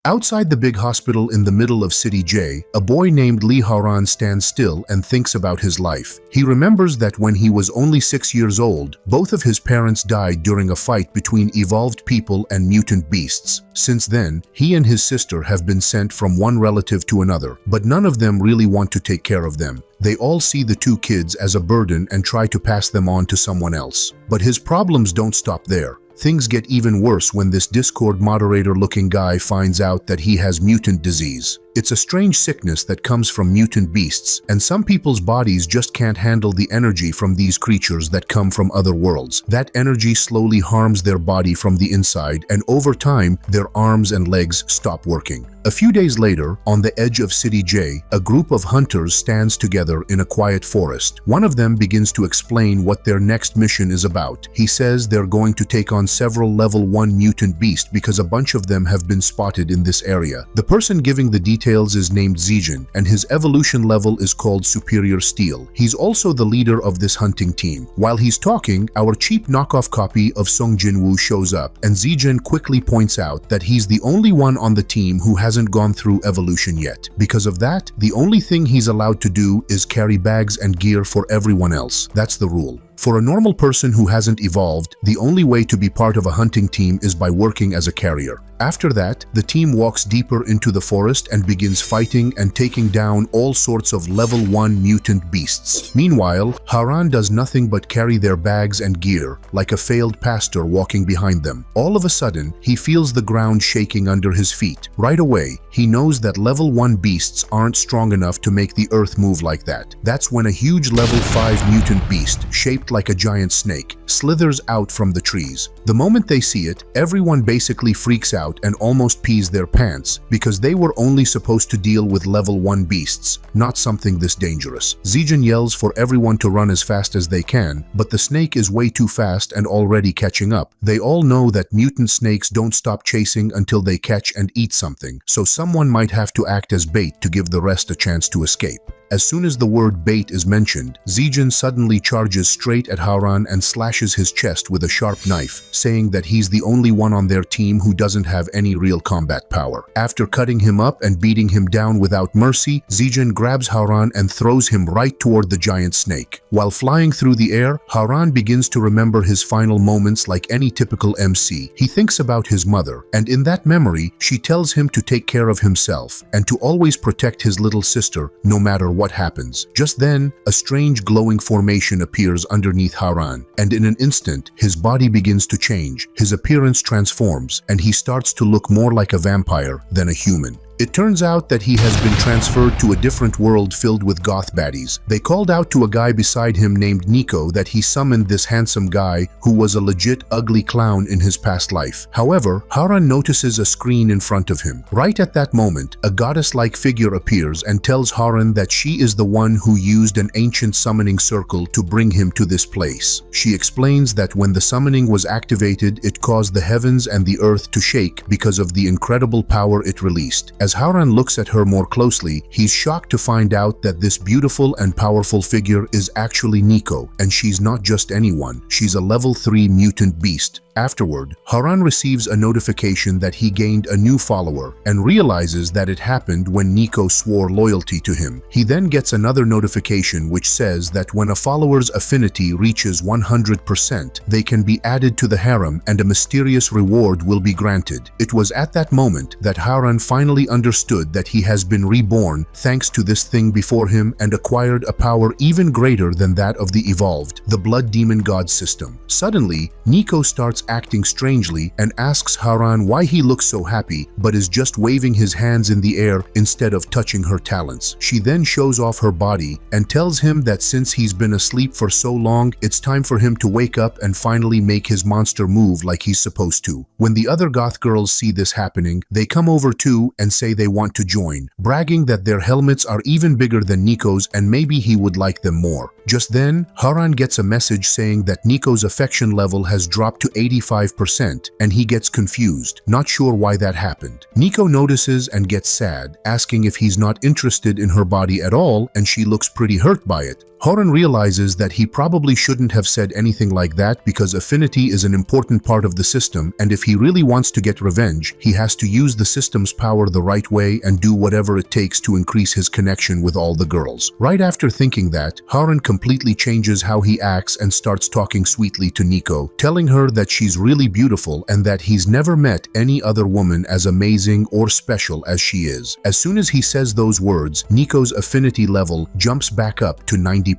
Outside the big hospital in the middle of City J, a boy named Lee Haran stands still and thinks about his life. He remembers that when he was only 6 years old, both of his parents died during a fight between evolved people and mutant beasts. Since then, he and his sister have been sent from one relative to another, but none of them really want to take care of them. They all see the two kids as a burden and try to pass them on to someone else. But his problems don't stop there. Things get even worse when this Discord moderator-looking guy finds out that he has mutant disease. It's a strange sickness that comes from mutant beasts, and some people's bodies just can't handle the energy from these creatures that come from other worlds. That energy slowly harms their body from the inside, and over time, their arms and legs stop working. A few days later, on the edge of City J, a group of hunters stands together in a quiet forest. One of them begins to explain what their next mission is about. He says they're going to take on several level 1 mutant beasts because a bunch of them have been spotted in this area. The person giving the details is named Zijin, and his evolution level is called Superior Steel. He's also the leader of this hunting team. While he's talking, our cheap knockoff copy of Song Jinwoo shows up, and Zijin quickly points out that he's the only one on the team who hasn't gone through evolution yet. Because of that, the only thing he's allowed to do is carry bags and gear for everyone else. That's the rule. For a normal person who hasn't evolved, the only way to be part of a hunting team is by working as a carrier. After that, the team walks deeper into the forest and begins fighting and taking down all sorts of level 1 mutant beasts. Meanwhile, Haran does nothing but carry their bags and gear, like a failed pastor walking behind them. All of a sudden, he feels the ground shaking under his feet. Right away, he knows that level 1 beasts aren't strong enough to make the earth move like that. That's when a huge level 5 mutant beast, shaped like a giant snake, slithers out from the trees. The moment they see it, everyone basically freaks out and almost pees their pants because they were only supposed to deal with level 1 beasts, not something this dangerous. Zijin yells for everyone to run as fast as they can, but the snake is way too fast and already catching up. They all know that mutant snakes don't stop chasing until they catch and eat something, so someone might have to act as bait to give the rest a chance to escape. As soon as the word bait is mentioned, Zijin suddenly charges straight at Haran and slashes his chest with a sharp knife, saying that he's the only one on their team who doesn't have any real combat power. After cutting him up and beating him down without mercy, Zijin grabs Haran and throws him right toward the giant snake. While flying through the air, Haran begins to remember his final moments like any typical MC. He thinks about his mother, and in that memory, she tells him to take care of himself and to always protect his little sister no matter what happens. Just then, a strange glowing formation appears underneath Haran, and in an instant, his body begins to change, his appearance transforms, and he starts to look more like a vampire than a human. It turns out that he has been transferred to a different world filled with goth baddies. They called out to a guy beside him named Nico that he summoned this handsome guy who was a legit ugly clown in his past life. However, Haran notices a screen in front of him. Right at that moment, a goddess-like figure appears and tells Haran that she is the one who used an ancient summoning circle to bring him to this place. She explains that when the summoning was activated, it caused the heavens and the earth to shake because of the incredible power it released. As Haran looks at her more closely, he's shocked to find out that this beautiful and powerful figure is actually Nico, and she's not just anyone, she's a level 3 mutant beast. Afterward, Haran receives a notification that he gained a new follower and realizes that it happened when Nico swore loyalty to him. He then gets another notification which says that when a follower's affinity reaches 100%, they can be added to the harem and a mysterious reward will be granted. It was at that moment that Haran finally understood that he has been reborn thanks to this thing before him and acquired a power even greater than that of the evolved, the blood demon god system. Suddenly, Nico starts acting strangely and asks Haran why he looks so happy but is just waving his hands in the air instead of touching her talons. She then shows off her body and tells him that since he's been asleep for so long, it's time for him to wake up and finally make his monster move like he's supposed to. When the other goth girls see this happening, they come over too and say say they want to join, bragging that their helmets are even bigger than Nico's and maybe he would like them more. Just then, Haran gets a message saying that Nico's affection level has dropped to 85% and he gets confused, not sure why that happened. Nico notices and gets sad, asking if he's not interested in her body at all, and she looks pretty hurt by it. Haran realizes that he probably shouldn't have said anything like that because affinity is an important part of the system, and if he really wants to get revenge, he has to use the system's power the right way and do whatever it takes to increase his connection with all the girls. Right after thinking that, Haran completely changes how he acts and starts talking sweetly to Nico, telling her that she's really beautiful and that he's never met any other woman as amazing or special as she is. As soon as he says those words, Nico's affinity level jumps back up to 90%.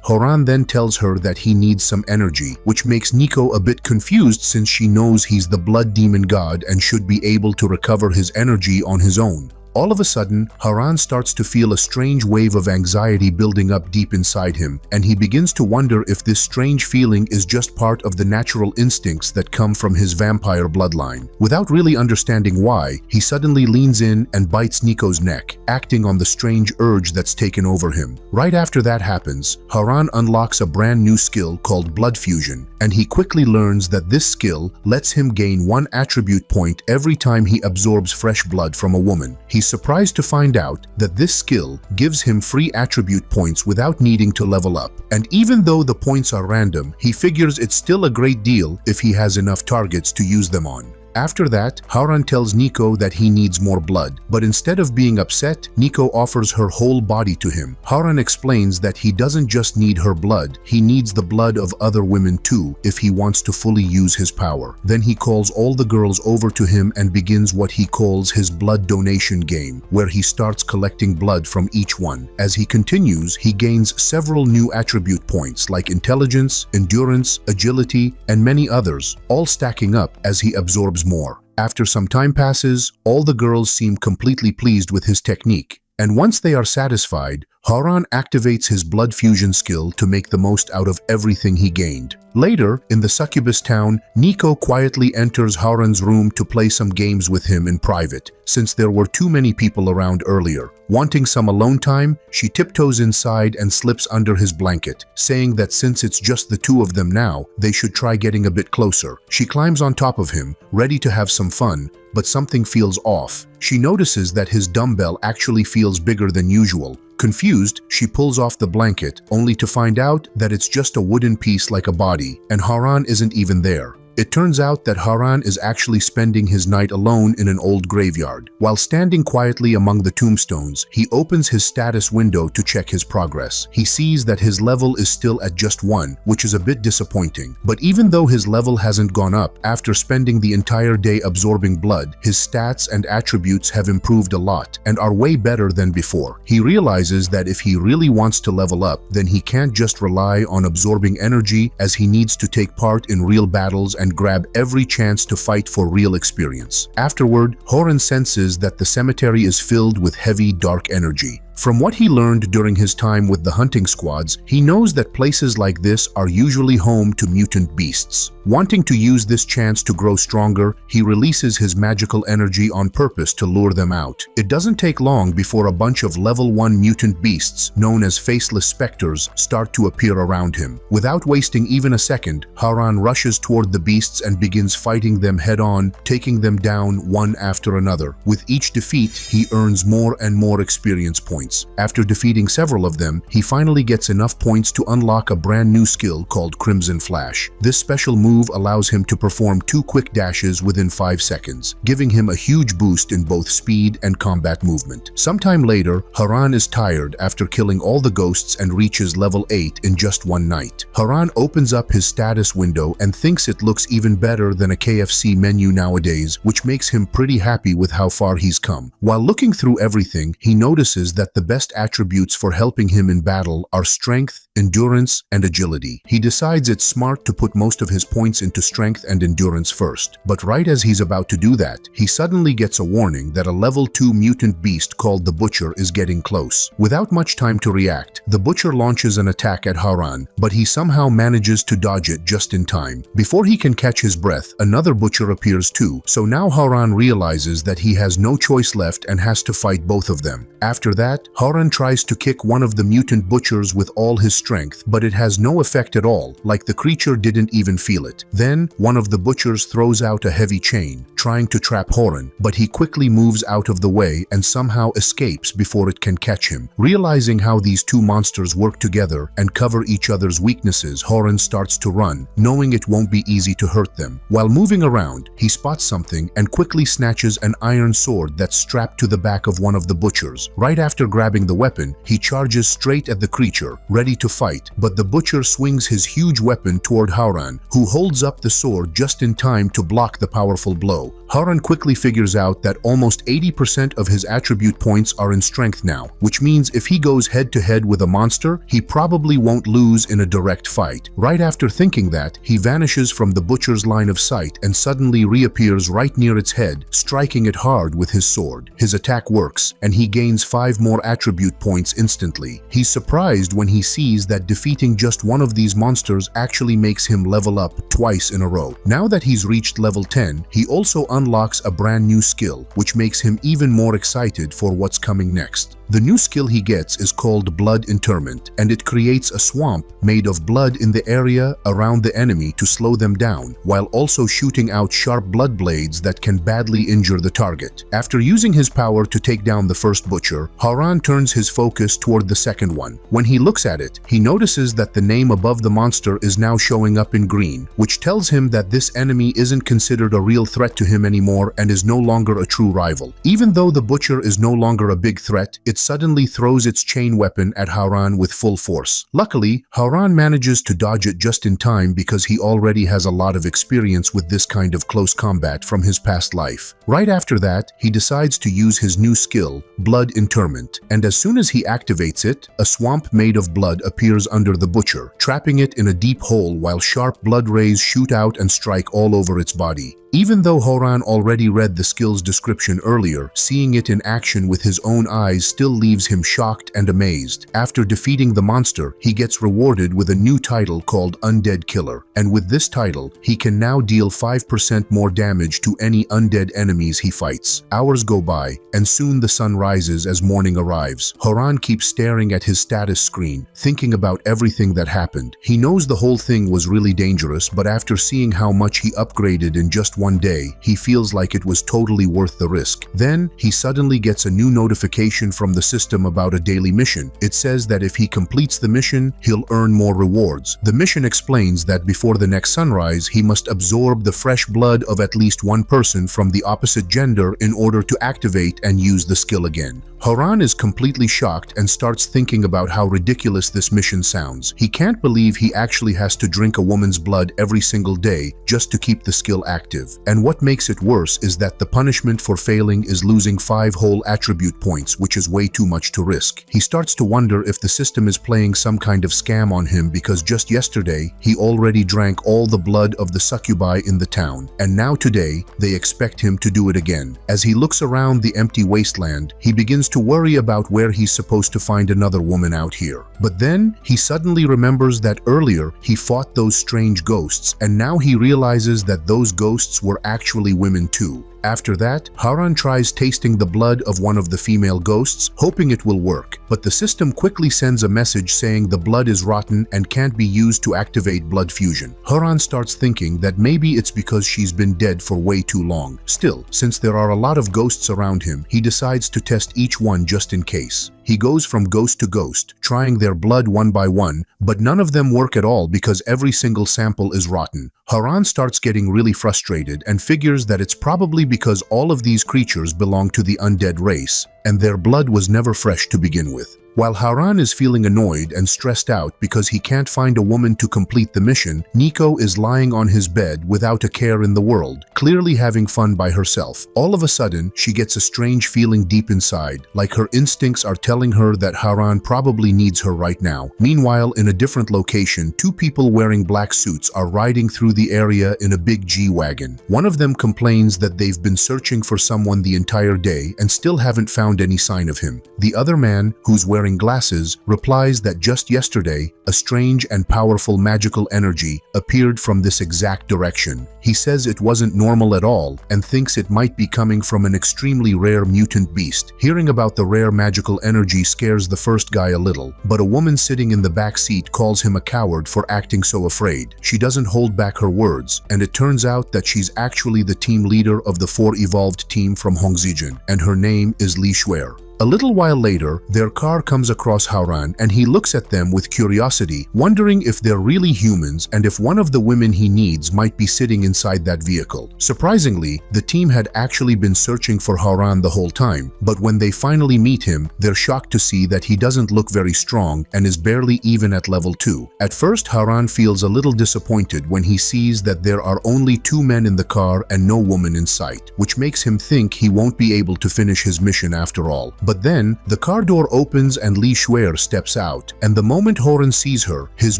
Haran then tells her that he needs some energy, which makes Nico a bit confused since she knows he's the blood demon god and should be able to recover his energy on his own. All of a sudden, Haran starts to feel a strange wave of anxiety building up deep inside him, and he begins to wonder if this strange feeling is just part of the natural instincts that come from his vampire bloodline. Without really understanding why, he suddenly leans in and bites Nico's neck, acting on the strange urge that's taken over him. Right after that happens, Haran unlocks a brand new skill called blood fusion, and he quickly learns that this skill lets him gain 1 attribute point every time he absorbs fresh blood from a woman. He's surprised to find out that this skill gives him free attribute points without needing to level up. And even though the points are random, he figures it's still a great deal if he has enough targets to use them on. After that, Haran tells Nico that he needs more blood, but instead of being upset, Nico offers her whole body to him. Haran explains that he doesn't just need her blood, he needs the blood of other women too if he wants to fully use his power. Then he calls all the girls over to him and begins what he calls his blood donation game, where he starts collecting blood from each one. As he continues, he gains several new attribute points like intelligence, endurance, agility, and many others, all stacking up as he absorbs more. After some time passes, all the girls seem completely pleased with his technique, and once they are satisfied, Haran activates his blood fusion skill to make the most out of everything he gained. Later, in the succubus town, Nico quietly enters Haran's room to play some games with him in private, since there were too many people around earlier. Wanting some alone time, she tiptoes inside and slips under his blanket, saying that since it's just the two of them now, they should try getting a bit closer. She climbs on top of him, ready to have some fun, but something feels off. She notices that his dumbbell actually feels bigger than usual. Confused, she pulls off the blanket, only to find out that it's just a wooden piece like a body, and Haran isn't even there. It turns out that Haran is actually spending his night alone in an old graveyard. While standing quietly among the tombstones, he opens his status window to check his progress. He sees that his level is still at just 1, which is a bit disappointing. But even though his level hasn't gone up after spending the entire day absorbing blood, his stats and attributes have improved a lot and are way better than before. He realizes that if he really wants to level up, then he can't just rely on absorbing energy, as he needs to take part in real battles and grab every chance to fight for real experience. Afterward, Haran senses that the cemetery is filled with heavy, dark energy. From what he learned during his time with the hunting squads, he knows that places like this are usually home to mutant beasts. Wanting to use this chance to grow stronger, he releases his magical energy on purpose to lure them out. It doesn't take long before a bunch of level 1 mutant beasts, known as faceless specters, start to appear around him. Without wasting even a second, Haran rushes toward the beasts and begins fighting them head-on, taking them down one after another. With each defeat, he earns more and more experience points. After defeating several of them, he finally gets enough points to unlock a brand new skill called Crimson Flash. This special move allows him to perform 2 quick dashes within 5 seconds, giving him a huge boost in both speed and combat movement. Sometime later, Haran is tired after killing all the ghosts and reaches level 8 in just one night. Haran opens up his status window and thinks it looks even better than a KFC menu nowadays, which makes him pretty happy with how far he's come. While looking through everything, he notices that the best attributes for helping him in battle are strength, endurance, and agility. He decides it's smart to put most of his points into strength and endurance first. But right as he's about to do that, he suddenly gets a warning that a level 2 mutant beast called the Butcher is getting close. Without much time to react, the Butcher launches an attack at Haran, but he somehow manages to dodge it just in time. Before he can catch his breath, another Butcher appears too, so now Haran realizes that he has no choice left and has to fight both of them. After that, Haran tries to kick one of the mutant butchers with all his strength, but it has no effect at all, like the creature didn't even feel it. Then, one of the butchers throws out a heavy chain, trying to trap Haran, but he quickly moves out of the way and somehow escapes before it can catch him. Realizing how these two monsters work together and cover each other's weaknesses, Haran starts to run, knowing it won't be easy to hurt them. While moving around, he spots something and quickly snatches an iron sword that's strapped to the back of one of the butchers. Right after grabbing the weapon, he charges straight at the creature, ready to fight, but the butcher swings his huge weapon toward Haran, who holds up the sword just in time to block the powerful blow. Haran quickly figures out that almost 80% of his attribute points are in strength now, which means if he goes head-to-head with a monster, he probably won't lose in a direct fight. Right after thinking that, he vanishes from the butcher's line of sight and suddenly reappears right near its head, striking it hard with his sword. His attack works, and he gains 5 more attribute points instantly. He's surprised when he sees that defeating just one of these monsters actually makes him level up twice in a row. Now that he's reached level 10, he also unlocks a brand new skill, which makes him even more excited for what's coming next. The new skill he gets is called Blood Interment, and it creates a swamp made of blood in the area around the enemy to slow them down, while also shooting out sharp blood blades that can badly injure the target. After using his power to take down the first butcher, Haran turns his focus toward the second one. When he looks at it, he notices that the name above the monster is now showing up in green, which tells him that this enemy isn't considered a real threat to him anymore and is no longer a true rival. Even though the butcher is no longer a big threat, it suddenly throws its chain weapon at Haran with full force. Luckily, Haran manages to dodge it just in time because he already has a lot of experience with this kind of close combat from his past life. Right after that, he decides to use his new skill, Blood Interment, and as soon as he activates it, a swamp made of blood appears under the butcher, trapping it in a deep hole while sharp blood rays shoot out and strike all over its body. Even though Haran already read the skill's description earlier, seeing it in action with his own eyes still leaves him shocked and amazed. After defeating the monster, he gets rewarded with a new title called Undead Killer, and with this title, he can now deal 5% more damage to any undead enemies he fights. Hours go by, and soon the sun rises as morning arrives. Haran keeps staring at his status screen, thinking about everything that happened. He knows the whole thing was really dangerous, but after seeing how much he upgraded in just one day, he feels like it was totally worth the risk. Then, he suddenly gets a new notification from the system about a daily mission. It says that if he completes the mission, he'll earn more rewards. The mission explains that before the next sunrise, he must absorb the fresh blood of at least one person from the opposite gender in order to activate and use the skill again. Haran is completely shocked and starts thinking about how ridiculous this mission sounds. He can't believe he actually has to drink a woman's blood every single day just to keep the skill active. And what makes it worse is that the punishment for failing is losing 5 whole attribute points, which is way too much to risk. He starts to wonder if the system is playing some kind of scam on him because just yesterday, he already drank all the blood of the succubi in the town, and now today, they expect him to do it again. As he looks around the empty wasteland, he begins to worry about where he's supposed to find another woman out here. But then, he suddenly remembers that earlier, he fought those strange ghosts, and now he realizes that those ghosts were actually women too. After that, Haran tries tasting the blood of one of the female ghosts, hoping it will work, but the system quickly sends a message saying the blood is rotten and can't be used to activate blood fusion. Haran starts thinking that maybe it's because she's been dead for way too long. Still, since there are a lot of ghosts around him, he decides to test each one just in case. He goes from ghost to ghost, trying their blood one by one, but none of them work at all because every single sample is rotten. Haran starts getting really frustrated and figures that it's probably because all of these creatures belong to the undead race. and their blood was never fresh to begin with. While Haran is feeling annoyed and stressed out because he can't find a woman to complete the mission, Nico is lying on his bed without a care in the world, clearly having fun by herself. All of a sudden, she gets a strange feeling deep inside, like her instincts are telling her that Haran probably needs her right now. Meanwhile, in a different location, two people wearing black suits are riding through the area in a big G-Wagon. One of them complains that they've been searching for someone the entire day and still haven't found any sign of him. The other man, who's wearing glasses, replies that just yesterday, a strange and powerful magical energy appeared from this exact direction. He says it wasn't normal at all and thinks it might be coming from an extremely rare mutant beast. Hearing about the rare magical energy scares the first guy a little, but a woman sitting in the back seat calls him a coward for acting so afraid. She doesn't hold back her words, and it turns out that she's actually the team leader of the 4 evolved team from Hongzijin, and her name is Lee Haran. A little while later, their car comes across Haran and he looks at them with curiosity, wondering if they're really humans and if one of the women he needs might be sitting inside that vehicle. Surprisingly, the team had actually been searching for Haran the whole time, but when they finally meet him, they're shocked to see that he doesn't look very strong and is barely even at level 2. At first, Haran feels a little disappointed when he sees that there are only 2 men in the car and no woman in sight, which makes him think he won't be able to finish his mission after all. But then, the car door opens and Lee Haran steps out, and the moment Haran sees her, his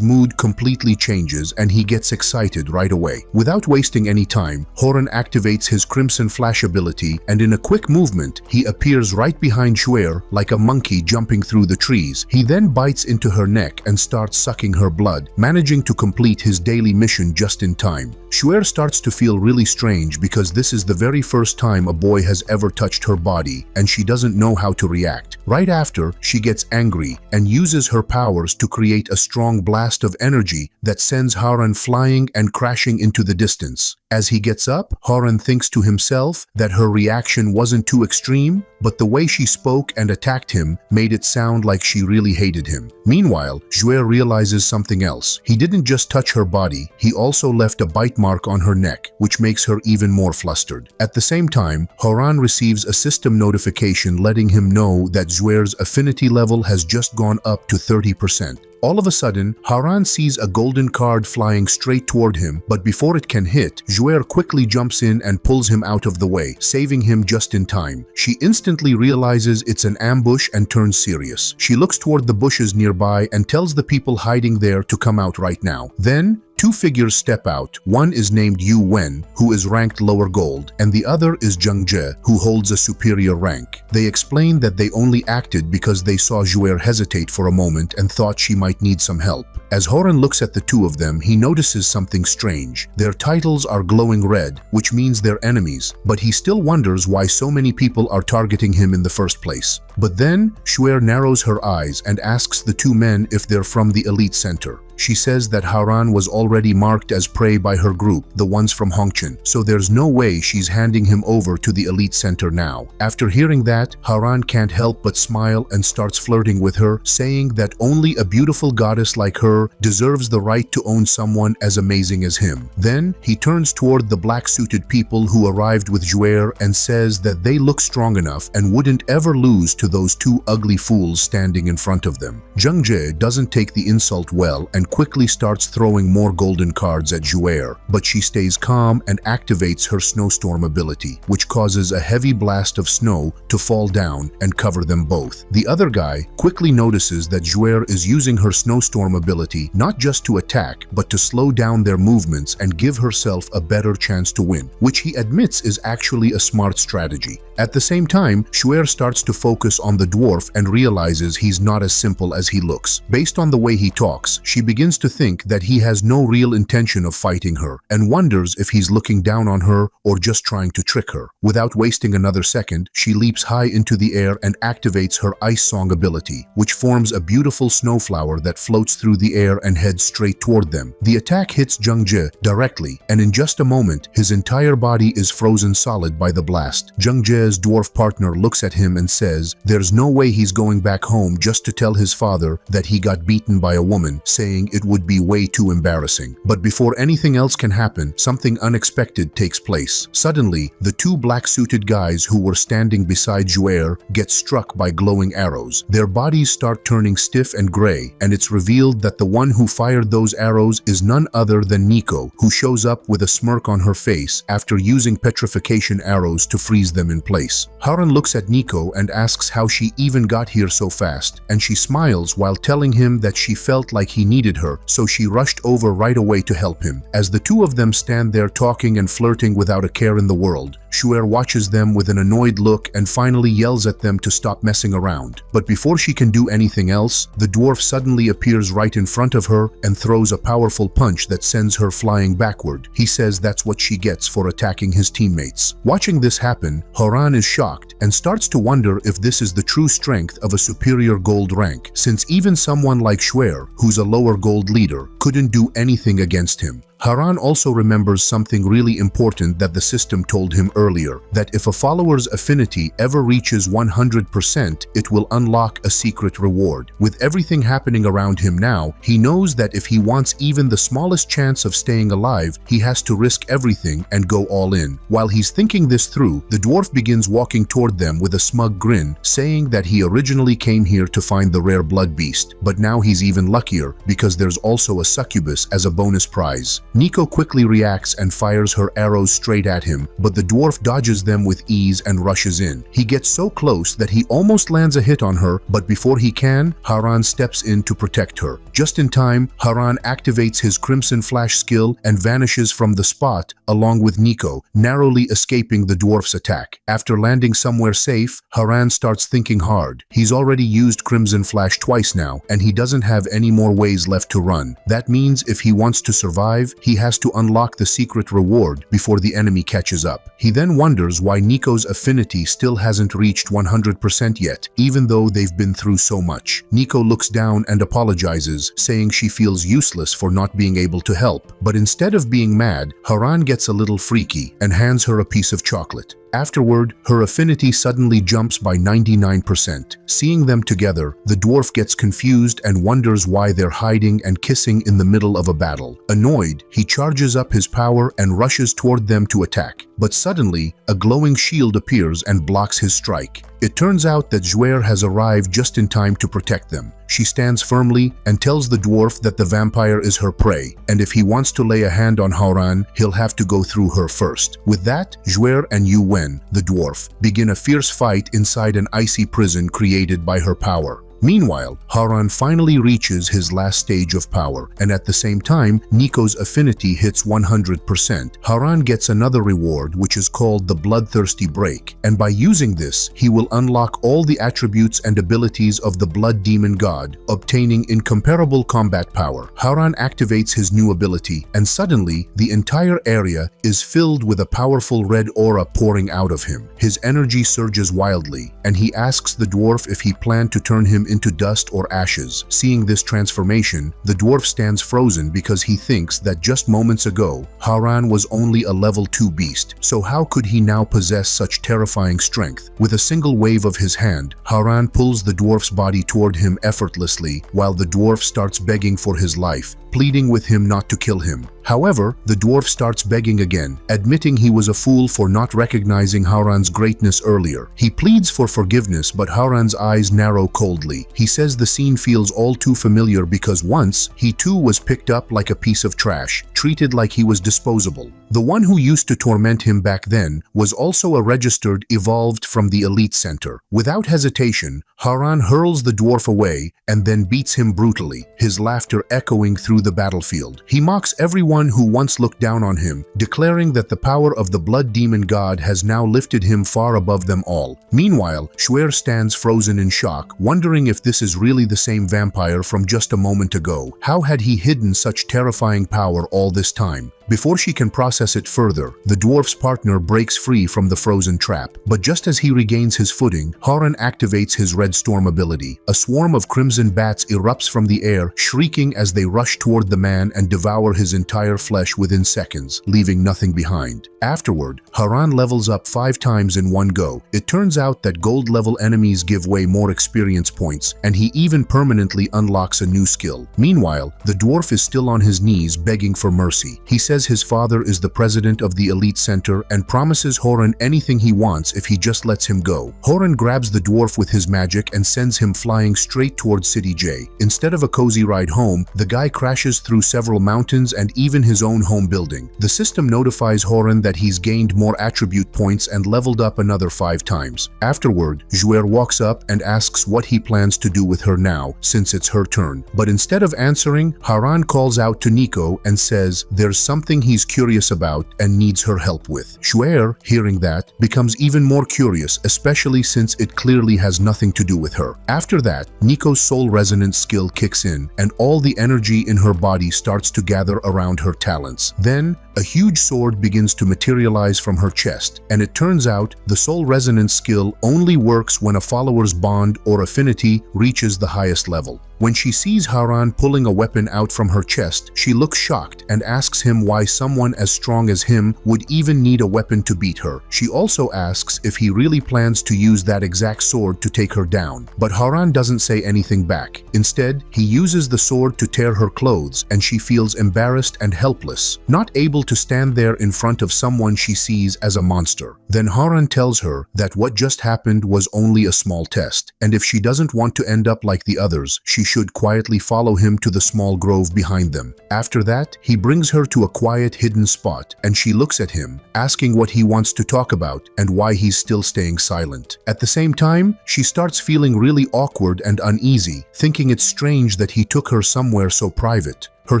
mood completely changes and he gets excited right away. Without wasting any time, Haran activates his Crimson Flash ability, and in a quick movement, he appears right behind Haran like a monkey jumping through the trees. He then bites into her neck and starts sucking her blood, managing to complete his daily mission just in time. Haran starts to feel really strange because this is the very first time a boy has ever touched her body, and she doesn't know how to react. Right after, she gets angry and uses her powers to create a strong blast of energy that sends Haran flying and crashing into the distance. As he gets up, Haran thinks to himself that her reaction wasn't too extreme, but the way she spoke and attacked him made it sound like she really hated him. Meanwhile, Haran realizes something else. He didn't just touch her body, he also left a bite mark on her neck, which makes her even more flustered. At the same time, Haran receives a system notification letting him know that Haran's affinity level has just gone up to 30%. All of a sudden, Haran sees a golden card flying straight toward him, but before it can hit, Haran quickly jumps in and pulls him out of the way, saving him just in time. She instantly realizes it's an ambush and turns serious. She looks toward the bushes nearby and tells the people hiding there to come out right now. Then, 2 figures step out. One is named Yu Wen, who is ranked lower gold, and the other is Zheng Jie, who holds a superior rank. They explain that they only acted because they saw Haran hesitate for a moment and thought she might need some help. As Haran looks at the 2 of them, he notices something strange. Their titles are glowing red, which means they're enemies, but he still wonders why so many people are targeting him in the first place. But then, Haran narrows her eyes and asks the 2 men if they're from the elite center. She says that Haran was already marked as prey by her group, the ones from Hongchen, so there's no way she's handing him over to the elite center now. After hearing that, Haran can't help but smile and starts flirting with her, saying that only a beautiful goddess like her deserves the right to own someone as amazing as him. Then, he turns toward the black-suited people who arrived with Haran and says that they look strong enough and wouldn't ever lose to those 2 ugly fools standing in front of them. Zheng Jie doesn't take the insult well and quickly starts throwing more golden cards at Haran, but she stays calm and activates her snowstorm ability, which causes a heavy blast of snow to fall down and cover them both. The other guy quickly notices that Haran is using her snowstorm ability not just to attack, but to slow down their movements and give herself a better chance to win, which he admits is actually a smart strategy. At the same time, Haran starts to focus on the dwarf and realizes he's not as simple as he looks. Based on the way he talks, she begins to think that he has no real intention of fighting her and wonders if he's looking down on her or just trying to trick her. Without wasting another second, she leaps high into the air and activates her Ice Song ability, which forms a beautiful snowflower that floats through the air and heads straight toward them. The attack hits Zheng Jie directly, and in just a moment, his entire body is frozen solid by the blast. Zheng Jie Shue's dwarf partner looks at him and says there's no way he's going back home just to tell his father that he got beaten by a woman, saying it would be way too embarrassing. But before anything else can happen, something unexpected takes place. Suddenly, the two black-suited guys who were standing beside Shuer get struck by glowing arrows. Their bodies start turning stiff and gray, and it's revealed that the one who fired those arrows is none other than Nico, who shows up with a smirk on her face after using petrification arrows to freeze them in place. Haran looks at Nico and asks how she even got here so fast, and she smiles while telling him that she felt like he needed her, so she rushed over right away to help him. As the two of them stand there talking and flirting without a care in the world, Shuer watches them with an annoyed look and finally yells at them to stop messing around. But before she can do anything else, the dwarf suddenly appears right in front of her and throws a powerful punch that sends her flying backward. He says that's what she gets for attacking his teammates. Watching this happen, Haran is shocked and starts to wonder if this is the true strength of a superior gold rank, since even someone like Shuer, who's a lower gold leader, couldn't do anything against him. Haran also remembers something really important that the system told him earlier, that if a follower's affinity ever reaches 100%, it will unlock a secret reward. With everything happening around him now, he knows that if he wants even the smallest chance of staying alive, he has to risk everything and go all in. While he's thinking this through, the dwarf begins walking toward them with a smug grin, saying that he originally came here to find the rare blood beast, but now he's even luckier because there's also a succubus as a bonus prize. Nico quickly reacts and fires her arrows straight at him, but the dwarf dodges them with ease and rushes in. He gets so close that he almost lands a hit on her, but before he can, Haran steps in to protect her. Just in time, Haran activates his Crimson Flash skill and vanishes from the spot along with Nico, narrowly escaping the dwarf's attack. After landing somewhere safe, Haran starts thinking hard. He's already used Crimson Flash twice now, and he doesn't have any more ways left to run. That means if he wants to survive, he has to unlock the secret reward before the enemy catches up. He then wonders why Nico's affinity still hasn't reached 100% yet, even though they've been through so much. Nico looks down and apologizes, saying she feels useless for not being able to help. But instead of being mad, Haran gets a little freaky and hands her a piece of chocolate. Afterward, her affinity suddenly jumps by 99%. Seeing them together, the dwarf gets confused and wonders why they're hiding and kissing in the middle of a battle. Annoyed, he charges up his power and rushes toward them to attack. But suddenly, a glowing shield appears and blocks his strike. It turns out that Shuer has arrived just in time to protect them. She stands firmly and tells the dwarf that the vampire is her prey, and if he wants to lay a hand on Haran, he'll have to go through her first. With that, Shuer and Yu Wen, the dwarf, begin a fierce fight inside an icy prison created by her power. Meanwhile, Haran finally reaches his last stage of power, and at the same time, Nico's affinity hits 100%. Haran gets another reward, which is called the Bloodthirsty Break, and by using this, he will unlock all the attributes and abilities of the Blood Demon God, obtaining incomparable combat power. Haran activates his new ability, and suddenly, the entire area is filled with a powerful red aura pouring out of him. His energy surges wildly, and he asks the dwarf if he planned to turn him into dust or ashes. Seeing this transformation, the dwarf stands frozen because he thinks that just moments ago, Haran was only a level 2 beast, so how could he now possess such terrifying strength? With a single wave of his hand, Haran pulls the dwarf's body toward him effortlessly, while the dwarf starts begging for his life, pleading with him not to kill him. However, the dwarf starts begging again, admitting he was a fool for not recognizing Haran's greatness earlier. He pleads for forgiveness, but Haran's eyes narrow coldly. He says the scene feels all too familiar because once, he too was picked up like a piece of trash, treated like he was disposable. The one who used to torment him back then was also a registered evolved from the elite center. Without hesitation, Haran hurls the dwarf away and then beats him brutally, his laughter echoing through the battlefield. He mocks everyone who once looked down on him, declaring that the power of the Blood Demon God has now lifted him far above them all. Meanwhile, Shuer stands frozen in shock, wondering if this is really the same vampire from just a moment ago. How had he hidden such terrifying power all this time? Before she can process it further, the dwarf's partner breaks free from the frozen trap. But just as he regains his footing, Haran activates his Red Storm ability. A swarm of crimson bats erupts from the air, shrieking as they rush toward the man and devour his entire flesh within seconds, leaving nothing behind. Afterward, Haran levels up 5 times in one go. It turns out that gold-level enemies give way more experience points, and he even permanently unlocks a new skill. Meanwhile, the dwarf is still on his knees begging for mercy. He says his father is the president of the elite center and promises Haran anything he wants if he just lets him go. Haran grabs the dwarf with his magic and sends him flying straight towards City J. Instead of a cozy ride home, the guy crashes through several mountains and even his own home building. The system notifies Haran that he's gained more attribute points and leveled up another 5 times. Afterward, Jouer walks up and asks what he plans to do with her now, since it's her turn. But instead of answering, Haran calls out to Nico and says there's something he's curious about and needs her help with. Jouer, hearing that, becomes even more curious, especially since it clearly has nothing to do with her. After that, Nico's soul resonance skill kicks in, and all the energy in her body starts to gather around her talents. Then, a huge sword begins to materialize from her chest, and it turns out the soul resonance skill only works when a follower's bond or affinity reaches the highest level. When she sees Haran pulling a weapon out from her chest, she looks shocked and asks him why someone as strong as him would even need a weapon to beat her. She also asks if he really plans to use that exact sword to take her down, but Haran doesn't say anything back. Instead, he uses the sword to tear her clothes, and she feels embarrassed and helpless, not able to stand there in front of someone she sees as a monster. Then Haran tells her that what just happened was only a small test, and if she doesn't want to end up like the others, she should quietly follow him to the small grove behind them. After that, he brings her to a quiet hidden spot, and she looks at him, asking what he wants to talk about and why he's still staying silent. At the same time, she starts feeling really awkward and uneasy, thinking it's strange that he took her somewhere so private. Her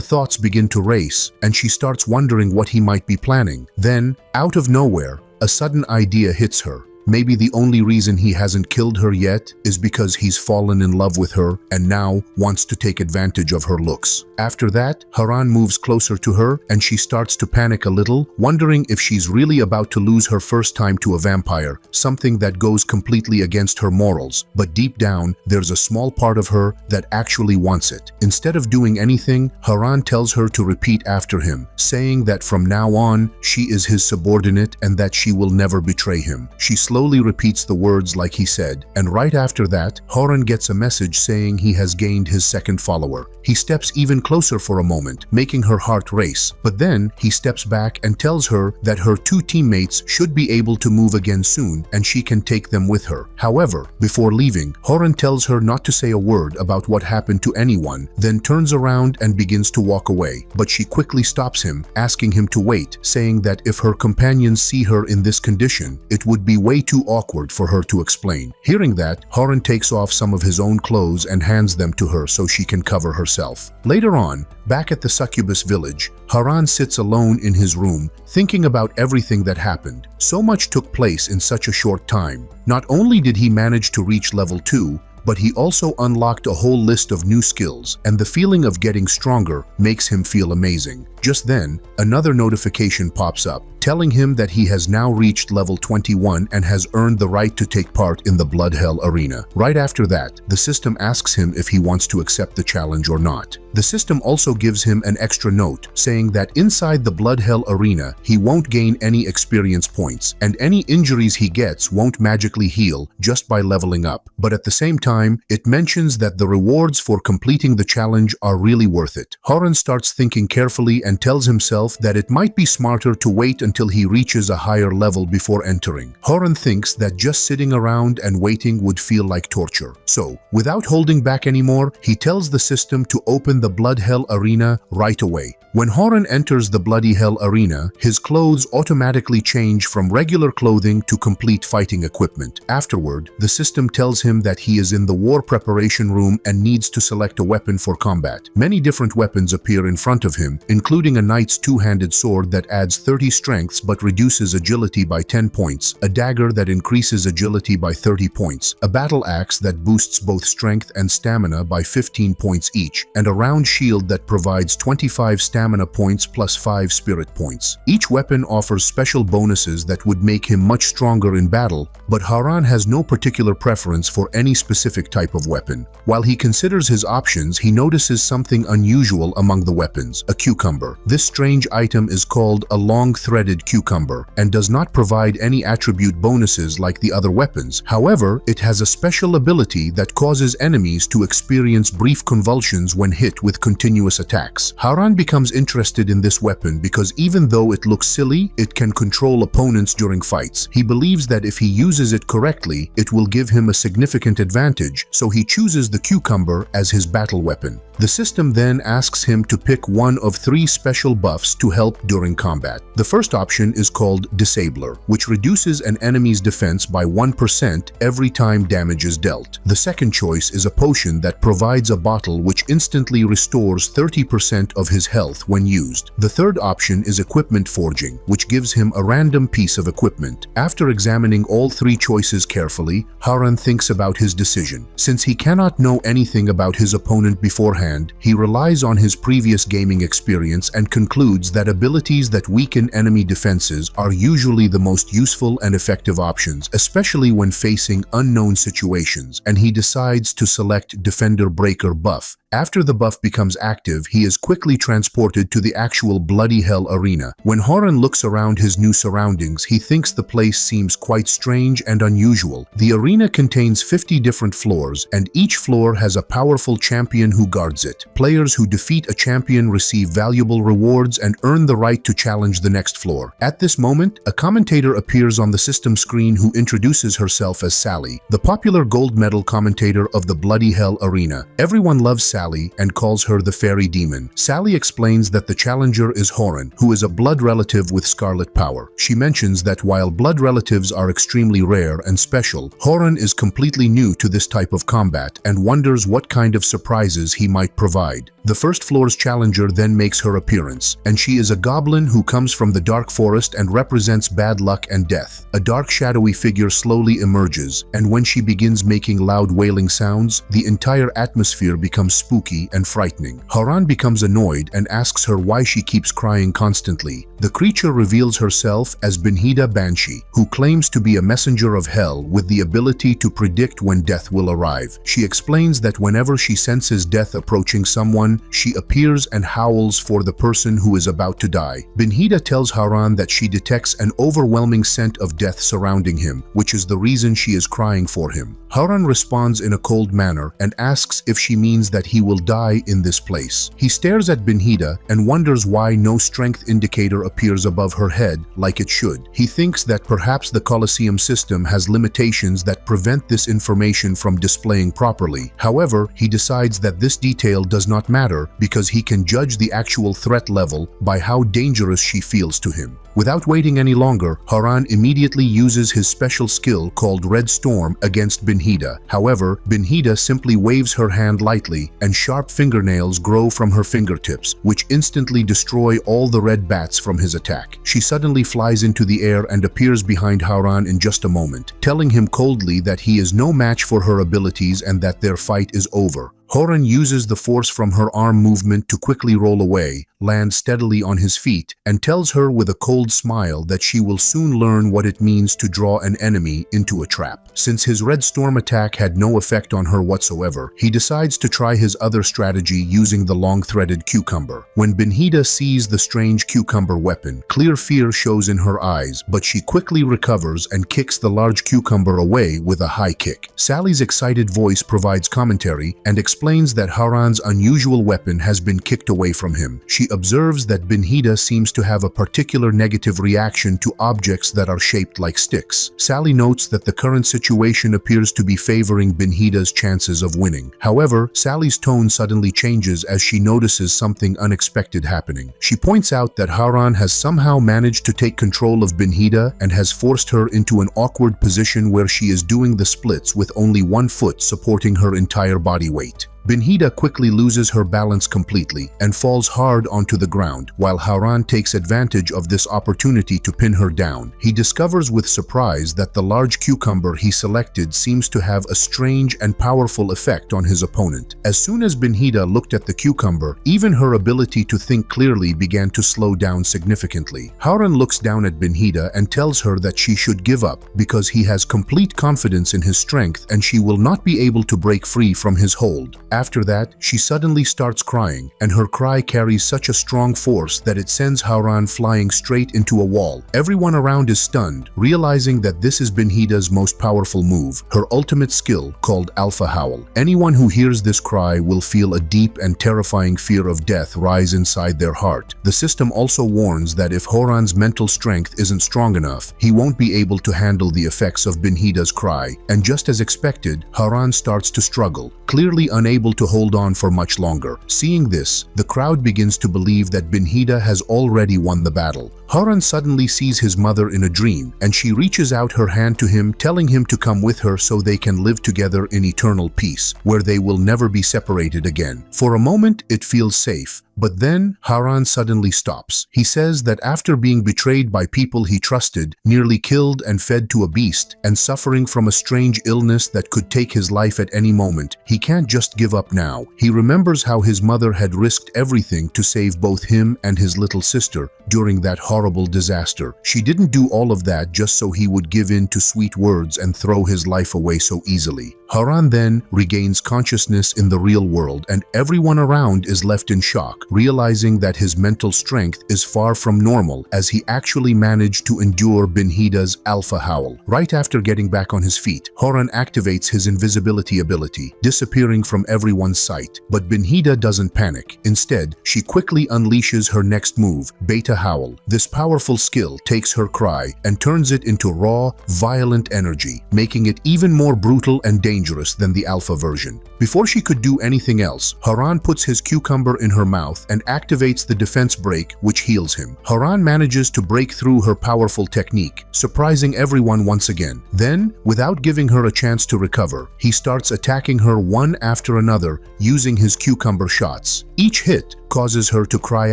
thoughts begin to race, and she starts wondering what he might be planning. Then, out of nowhere, a sudden idea hits her. Maybe the only reason he hasn't killed her yet is because he's fallen in love with her and now wants to take advantage of her looks. After that, Haran moves closer to her and she starts to panic a little, wondering if she's really about to lose her first time to a vampire, something that goes completely against her morals. But deep down, there's a small part of her that actually wants it. Instead of doing anything, Haran tells her to repeat after him, saying that from now on, she is his subordinate and that she will never betray him. She slowly repeats the words like he said, and right after that, Haran gets a message saying he has gained his second follower. He steps even closer for a moment, making her heart race, but then he steps back and tells her that her 2 teammates should be able to move again soon and she can take them with her. However, before leaving, Haran tells her not to say a word about what happened to anyone, then turns around and begins to walk away, but she quickly stops him, asking him to wait, saying that if her companions see her in this condition, it would be way too awkward for her to explain. Hearing that, Haran takes off some of his own clothes and hands them to her so she can cover herself. Later on, back at the succubus village, Haran sits alone in his room, thinking about everything that happened. So much took place in such a short time. Not only did he manage to reach level 2, but he also unlocked a whole list of new skills, and the feeling of getting stronger makes him feel amazing. Just then, another notification pops up, telling him that he has now reached level 21 and has earned the right to take part in the Blood Hell Arena. Right after that, the system asks him if he wants to accept the challenge or not. The system also gives him an extra note, saying that inside the Blood Hell Arena, he won't gain any experience points, and any injuries he gets won't magically heal just by leveling up. But at the same time, it mentions that the rewards for completing the challenge are really worth it. Haran starts thinking carefully and tells himself that it might be smarter to wait until he reaches a higher level before entering. Haran thinks that just sitting around and waiting would feel like torture. So, without holding back anymore, he tells the system to open the Blood Hell Arena right away. When Haran enters the Bloody Hell Arena, his clothes automatically change from regular clothing to complete fighting equipment. Afterward, the system tells him that he is in in the war preparation room and needs to select a weapon for combat. Many different weapons appear in front of him, including a knight's two-handed sword that adds 30 strengths but reduces agility by 10 points, a dagger that increases agility by 30 points, a battle axe that boosts both strength and stamina by 15 points each, and a round shield that provides 25 stamina points plus 5 spirit points. Each weapon offers special bonuses that would make him much stronger in battle, but Haran has no particular preference for any specific type of weapon. While he considers his options, he notices something unusual among the weapons: a cucumber. This strange item is called a long-threaded cucumber and does not provide any attribute bonuses like the other weapons. However, it has a special ability that causes enemies to experience brief convulsions when hit with continuous attacks. Haran becomes interested in this weapon because even though it looks silly, it can control opponents during fights. He believes that if he uses it correctly, it will give him a significant advantage, so he chooses the cucumber as his battle weapon. The system then asks him to pick one of 3 special buffs to help during combat. The first option is called Disabler, which reduces an enemy's defense by 1% every time damage is dealt. The second choice is a potion that provides a bottle which instantly restores 30% of his health when used. The third option is Equipment Forging, which gives him a random piece of equipment. After examining all 3 choices carefully, Haran thinks about his decision. Since he cannot know anything about his opponent beforehand, he relies on his previous gaming experience and concludes that abilities that weaken enemy defenses are usually the most useful and effective options, especially when facing unknown situations, and he decides to select Defender Breaker buff. After the buff becomes active, he is quickly transported to the actual bloody hell arena. When Haran looks around his new surroundings, he thinks the place seems quite strange and unusual. The arena contains 50 different floors, and each floor has a powerful champion who guards it. Players who defeat a champion receive valuable rewards and earn the right to challenge the next floor. At this moment, a commentator appears on the system screen who introduces herself as Sally, the popular gold medal commentator of the bloody hell arena. Everyone loves Sally and calls her the fairy demon. Sally explains that the challenger is Haran, who is a blood relative with scarlet power. She mentions that while blood relatives are extremely rare and special, Haran is completely new to this type of combat and wonders what kind of surprises he might provide. The first floor's challenger then makes her appearance, and she is a goblin who comes from the dark forest and represents bad luck and death. A dark shadowy figure slowly emerges, and when she begins making loud wailing sounds, the entire atmosphere becomes spooky and frightening. Haran becomes annoyed and asks her why she keeps crying constantly. The creature reveals herself as Benhida Banshee, who claims to be a messenger of hell with the ability to predict when death will arrive. She explains that whenever she senses death approaching someone, she appears and howls for the person who is about to die. Benhida tells Haran that she detects an overwhelming scent of death surrounding him, which is the reason she is crying for him. Haran responds in a cold manner and asks if she means that he will die in this place. He stares at Benhida and wonders why no strength indicator appears above her head like it should. He thinks that perhaps the Colosseum system has limitations that prevent this information from displaying properly. However, he decides that this detail does not matter because he can judge the actual threat level by how dangerous she feels to him. Without waiting any longer, Haran immediately uses his special skill called Red Storm against Benhida. However, Benhida simply waves her hand lightly and sharp fingernails grow from her fingertips, which instantly destroy all the red bats from his attack. She suddenly flies into the air and appears behind Haran in just a moment, telling him coldly that he is no match for her abilities and that their fight is over. Haran uses the force from her arm movement to quickly roll away, land steadily on his feet, and tells her with a cold smile that she will soon learn what it means to draw an enemy into a trap. Since his Red Storm attack had no effect on her whatsoever, he decides to try his other strategy using the long-threaded cucumber. When Benhida sees the strange cucumber weapon, clear fear shows in her eyes, but she quickly recovers and kicks the large cucumber away with a high kick. Sally's excited voice provides commentary and explains explains that Haran's unusual weapon has been kicked away from him. She observes that Benhida seems to have a particular negative reaction to objects that are shaped like sticks. Sally notes that the current situation appears to be favoring Benhida's chances of winning. However, Sally's tone suddenly changes as she notices something unexpected happening. She points out that Haran has somehow managed to take control of Benhida and has forced her into an awkward position where she is doing the splits with only one foot supporting her entire body weight. Benhida quickly loses her balance completely and falls hard onto the ground, while Haran takes advantage of this opportunity to pin her down. He discovers with surprise that the large cucumber he selected seems to have a strange and powerful effect on his opponent. As soon as Benhida looked at the cucumber, even her ability to think clearly began to slow down significantly. Haran looks down at Benhida and tells her that she should give up because he has complete confidence in his strength and she will not be able to break free from his hold. After that, she suddenly starts crying, and her cry carries such a strong force that it sends Haran flying straight into a wall. Everyone around is stunned, realizing that this is Benhida's most powerful move, her ultimate skill called Alpha Howl. Anyone who hears this cry will feel a deep and terrifying fear of death rise inside their heart. The system also warns that if Haran's mental strength isn't strong enough, he won't be able to handle the effects of Benhida's cry, and just as expected, Haran starts to struggle, clearly unable to hold on for much longer. Seeing this, the crowd begins to believe that Benhida has already won the battle. Haran suddenly sees his mother in a dream, and she reaches out her hand to him, telling him to come with her so they can live together in eternal peace, where they will never be separated again. For a moment, it feels safe. But then, Haran suddenly stops. He says that after being betrayed by people he trusted, nearly killed and fed to a beast, and suffering from a strange illness that could take his life at any moment, he can't just give up now. He remembers how his mother had risked everything to save both him and his little sister during that horrible disaster. She didn't do all of that just so he would give in to sweet words and throw his life away so easily. Haran then regains consciousness in the real world, and everyone around is left in shock, realizing that his mental strength is far from normal as he actually managed to endure Benhida's Alpha Howl. Right after getting back on his feet, Haran activates his invisibility ability, disappearing from everyone's sight. But Benhida doesn't panic. Instead, she quickly unleashes her next move, Beta Howl. This powerful skill takes her cry and turns it into raw, violent energy, making it even more brutal and dangerous than the Alpha version. Before she could do anything else, Haran puts his cucumber in her mouth and activates the defense break, which heals him. Haran manages to break through her powerful technique, surprising everyone once again. Then, without giving her a chance to recover, he starts attacking her one after another using his cucumber shots. Each hit causes her to cry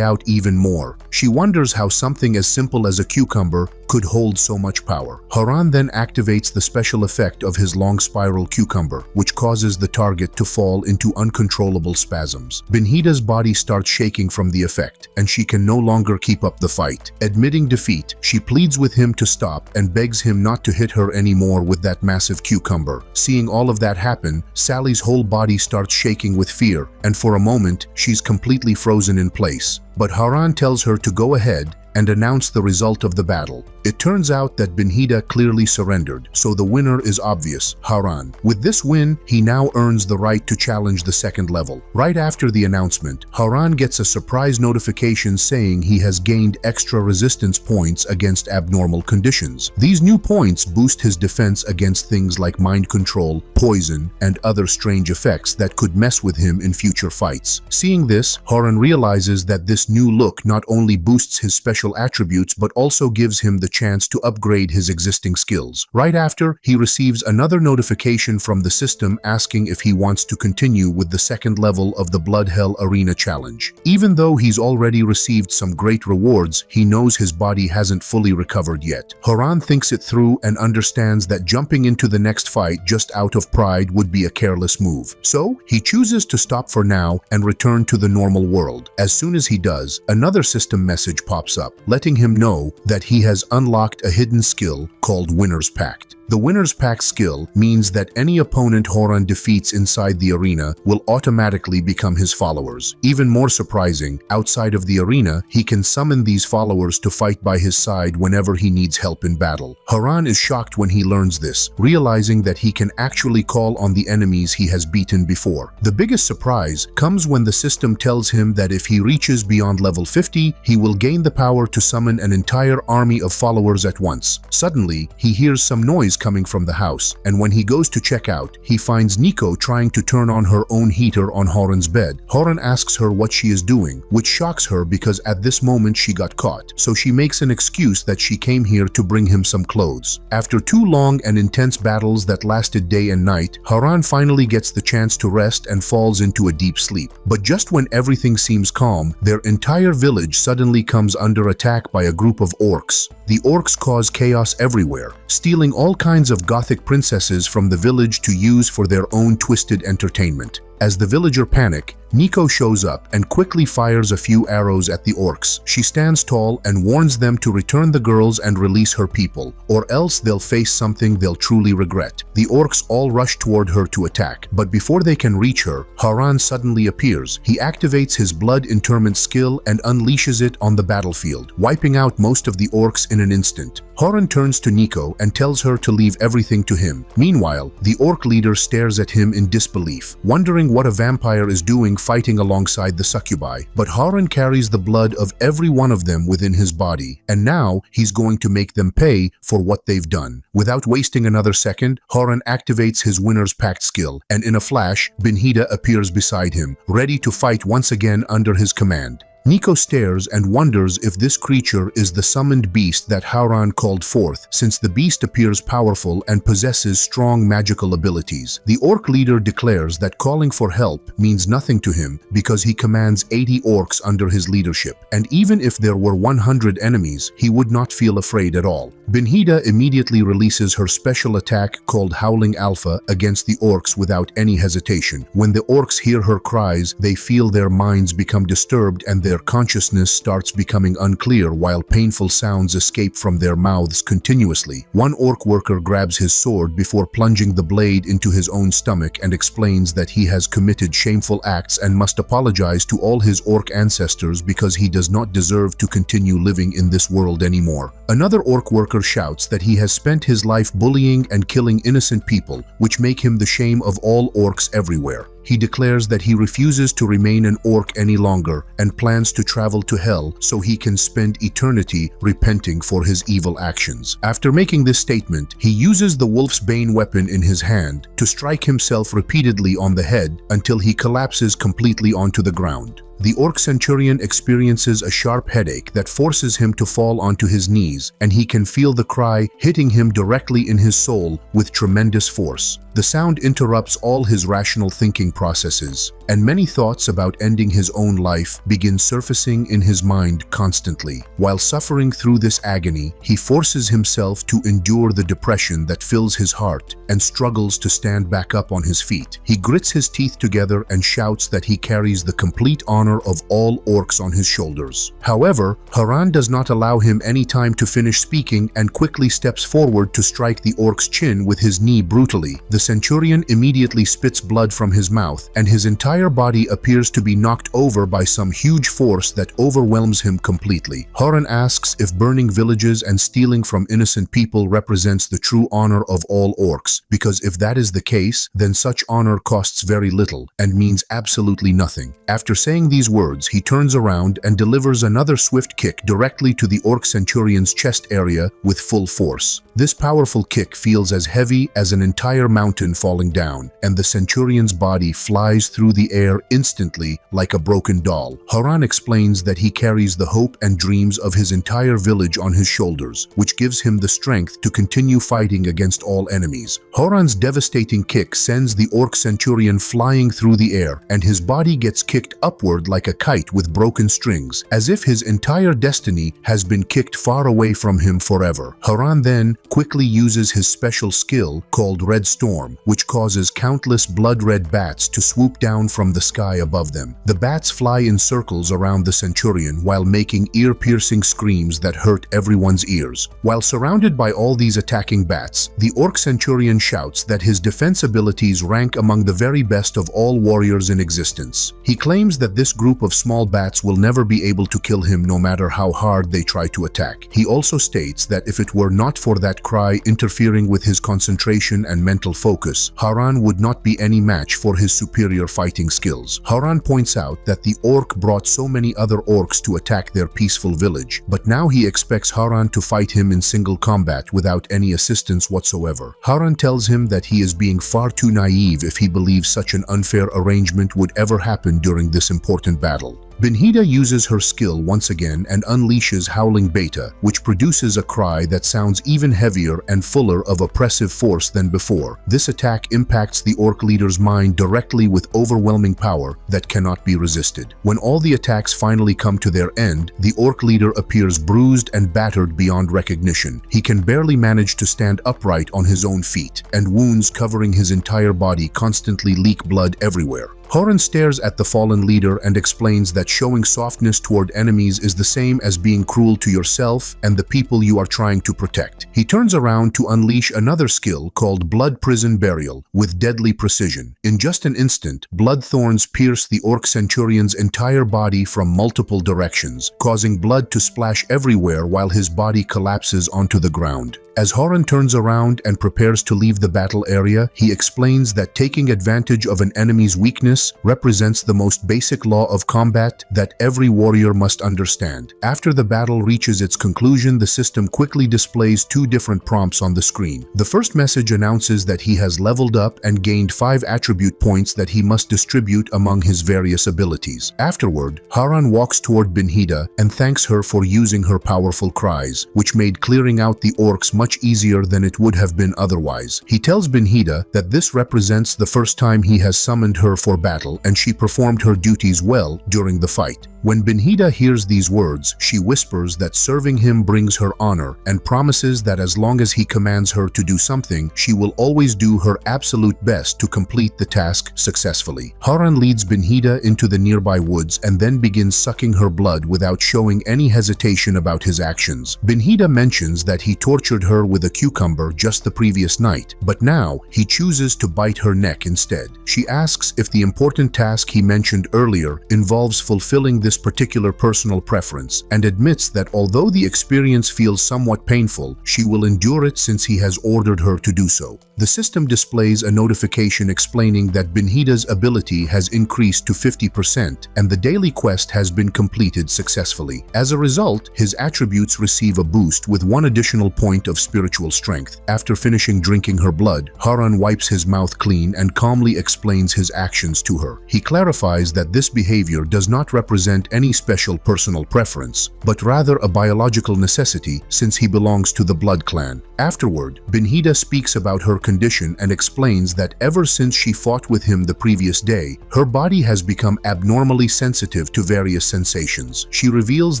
out even more. She wonders how something as simple as a cucumber could hold so much power. Haran then activates the special effect of his long spiral cucumber, which causes the target to fall into uncontrollable spasms. Benhida's body starts shaking from the effect, and she can no longer keep up the fight. Admitting defeat, she pleads with him to stop and begs him not to hit her anymore with that massive cucumber. Seeing all of that happen, Sally's whole body starts shaking with fear, and for a moment, she's completely frozen in place. But Haran tells her to go ahead and announce the result of the battle. It turns out that Benhida clearly surrendered, so the winner is obvious, Haran. With this win, he now earns the right to challenge the second level. Right after the announcement, Haran gets a surprise notification saying he has gained extra resistance points against abnormal conditions. These new points boost his defense against things like mind control, poison, and other strange effects that could mess with him in future fights. Seeing this, Haran realizes that this new look not only boosts his special attributes but also gives him the chance to upgrade his existing skills. Right after, he receives another notification from the system asking if he wants to continue with the second level of the Blood Hell Arena challenge. Even though he's already received some great rewards, he knows his body hasn't fully recovered yet. Haran thinks it through and understands that jumping into the next fight just out of pride would be a careless move. So, he chooses to stop for now and return to the normal world. As soon as he does, another system message pops up, letting him know that he has unlocked a hidden skill called Winner's Pact. The winner's pact skill means that any opponent Haran defeats inside the arena will automatically become his followers. Even more surprising, outside of the arena, he can summon these followers to fight by his side whenever he needs help in battle. Haran is shocked when he learns this, realizing that he can actually call on the enemies he has beaten before. The biggest surprise comes when the system tells him that if he reaches beyond level 50, he will gain the power to summon an entire army of followers at once. Suddenly, he hears some noise coming from the house, and when he goes to check out, he finds Nico trying to turn on her own heater on Haran's bed. Haran asks her what she is doing, which shocks her because at this moment she got caught, so she makes an excuse that she came here to bring him some clothes. After 2 long and intense battles that lasted day and night, Haran finally gets the chance to rest and falls into a deep sleep. But just when everything seems calm, their entire village suddenly comes under attack by a group of orcs. The orcs cause chaos everywhere, stealing all kinds of gothic princesses from the village to use for their own twisted entertainment. As the villager panic, Nico shows up and quickly fires a few arrows at the orcs. She stands tall and warns them to return the girls and release her people, or else they'll face something they'll truly regret. The orcs all rush toward her to attack, but before they can reach her, Haran suddenly appears. He activates his blood interment skill and unleashes it on the battlefield, wiping out most of the orcs in an instant. Haran turns to Nico and tells her to leave everything to him. Meanwhile, the orc leader stares at him in disbelief, wondering what a vampire is doing fighting alongside the succubi. But Haran carries the blood of every one of them within his body, and now he's going to make them pay for what they've done. Without wasting another second, Haran activates his winner's pact skill, and in a flash, Benhida appears beside him, ready to fight once again under his command. Nico stares and wonders if this creature is the summoned beast that Haran called forth, since the beast appears powerful and possesses strong magical abilities. The orc leader declares that calling for help means nothing to him because he commands 80 orcs under his leadership, and even if there were 100 enemies, he would not feel afraid at all. Benhida immediately releases her special attack called Howling Alpha against the orcs without any hesitation. When the orcs hear her cries, they feel their minds become disturbed and their consciousness starts becoming unclear while painful sounds escape from their mouths continuously. One orc worker grabs his sword before plunging the blade into his own stomach and explains that he has committed shameful acts and must apologize to all his orc ancestors because he does not deserve to continue living in this world anymore. Another orc worker shouts that he has spent his life bullying and killing innocent people, which make him the shame of all orcs everywhere. He declares that he refuses to remain an orc any longer and plans to travel to hell so he can spend eternity repenting for his evil actions. After making this statement, he uses the wolf's bane weapon in his hand to strike himself repeatedly on the head until he collapses completely onto the ground. The orc centurion experiences a sharp headache that forces him to fall onto his knees, and he can feel the cry hitting him directly in his soul with tremendous force. The sound interrupts all his rational thinking processes, and many thoughts about ending his own life begin surfacing in his mind constantly. While suffering through this agony, he forces himself to endure the depression that fills his heart and struggles to stand back up on his feet. He grits his teeth together and shouts that he carries the complete honor of all orcs on his shoulders. However, Haran does not allow him any time to finish speaking and quickly steps forward to strike the orc's chin with his knee brutally. The centurion immediately spits blood from his mouth, and his entire body appears to be knocked over by some huge force that overwhelms him completely. Haran asks if burning villages and stealing from innocent people represents the true honor of all orcs, because if that is the case, then such honor costs very little and means absolutely nothing. After saying these words, he turns around and delivers another swift kick directly to the orc centurion's chest area with full force. This powerful kick feels as heavy as an entire mountain falling down, and the centurion's body flies through the air instantly like a broken doll. Haran explains that he carries the hope and dreams of his entire village on his shoulders, which gives him the strength to continue fighting against all enemies. Haran's devastating kick sends the orc centurion flying through the air, and his body gets kicked upwards scattered like a kite with broken strings, as if his entire destiny has been kicked far away from him forever. Haran then quickly uses his special skill called Red Storm, which causes countless blood-red bats to swoop down from the sky above them. The bats fly in circles around the Centurion while making ear-piercing screams that hurt everyone's ears. While surrounded by all these attacking bats, the Orc Centurion shouts that his defense abilities rank among the very best of all warriors in existence. He claims that this group of small bats will never be able to kill him no matter how hard they try to attack. He also states that if it were not for that cry interfering with his concentration and mental focus, Haran would not be any match for his superior fighting skills. Haran points out that the orc brought so many other orcs to attack their peaceful village, but now he expects Haran to fight him in single combat without any assistance whatsoever. Haran tells him that he is being far too naive if he believes such an unfair arrangement would ever happen during this important battle. Benhida uses her skill once again and unleashes Howling Beta, which produces a cry that sounds even heavier and fuller of oppressive force than before. This attack impacts the orc leader's mind directly with overwhelming power that cannot be resisted. When all the attacks finally come to their end, the orc leader appears bruised and battered beyond recognition. He can barely manage to stand upright on his own feet, and wounds covering his entire body constantly leak blood everywhere. Haran stares at the fallen leader and explains that showing softness toward enemies is the same as being cruel to yourself and the people you are trying to protect. He turns around to unleash another skill called Blood Prison Burial with deadly precision. In just an instant, blood thorns pierce the Orc Centurion's entire body from multiple directions, causing blood to splash everywhere while his body collapses onto the ground. As Haran turns around and prepares to leave the battle area, he explains that taking advantage of an enemy's weakness represents the most basic law of combat that every warrior must understand. After the battle reaches its conclusion, the system quickly displays two different prompts on the screen. The first message announces that he has leveled up and gained 5 attribute points that he must distribute among his various abilities. Afterward, Haran walks toward Benhida and thanks her for using her powerful cries, which made clearing out the orcs much easier than it would have been otherwise. He tells Benhida that this represents the first time he has summoned her for battle, and she performed her duties well during the fight. When Benhida hears these words, she whispers that serving him brings her honor and promises that as long as he commands her to do something, she will always do her absolute best to complete the task successfully. Haran leads Benhida into the nearby woods and then begins sucking her blood without showing any hesitation about his actions. Benhida mentions that he tortured her with a cucumber just the previous night, but now he chooses to bite her neck instead. She asks if the important task he mentioned earlier involves fulfilling this particular personal preference, and admits that although the experience feels somewhat painful, she will endure it since he has ordered her to do so. The system displays a notification explaining that Benhida's ability has increased to 50% and the daily quest has been completed successfully. As a result, his attributes receive a boost with 1 additional point of spiritual strength. After finishing drinking her blood, Haran wipes his mouth clean and calmly explains his actions to her. He clarifies that this behavior does not represent any special personal preference, but rather a biological necessity since he belongs to the blood clan. Afterward, Benhida speaks about her condition and explains that ever since she fought with him the previous day, her body has become abnormally sensitive to various sensations. She reveals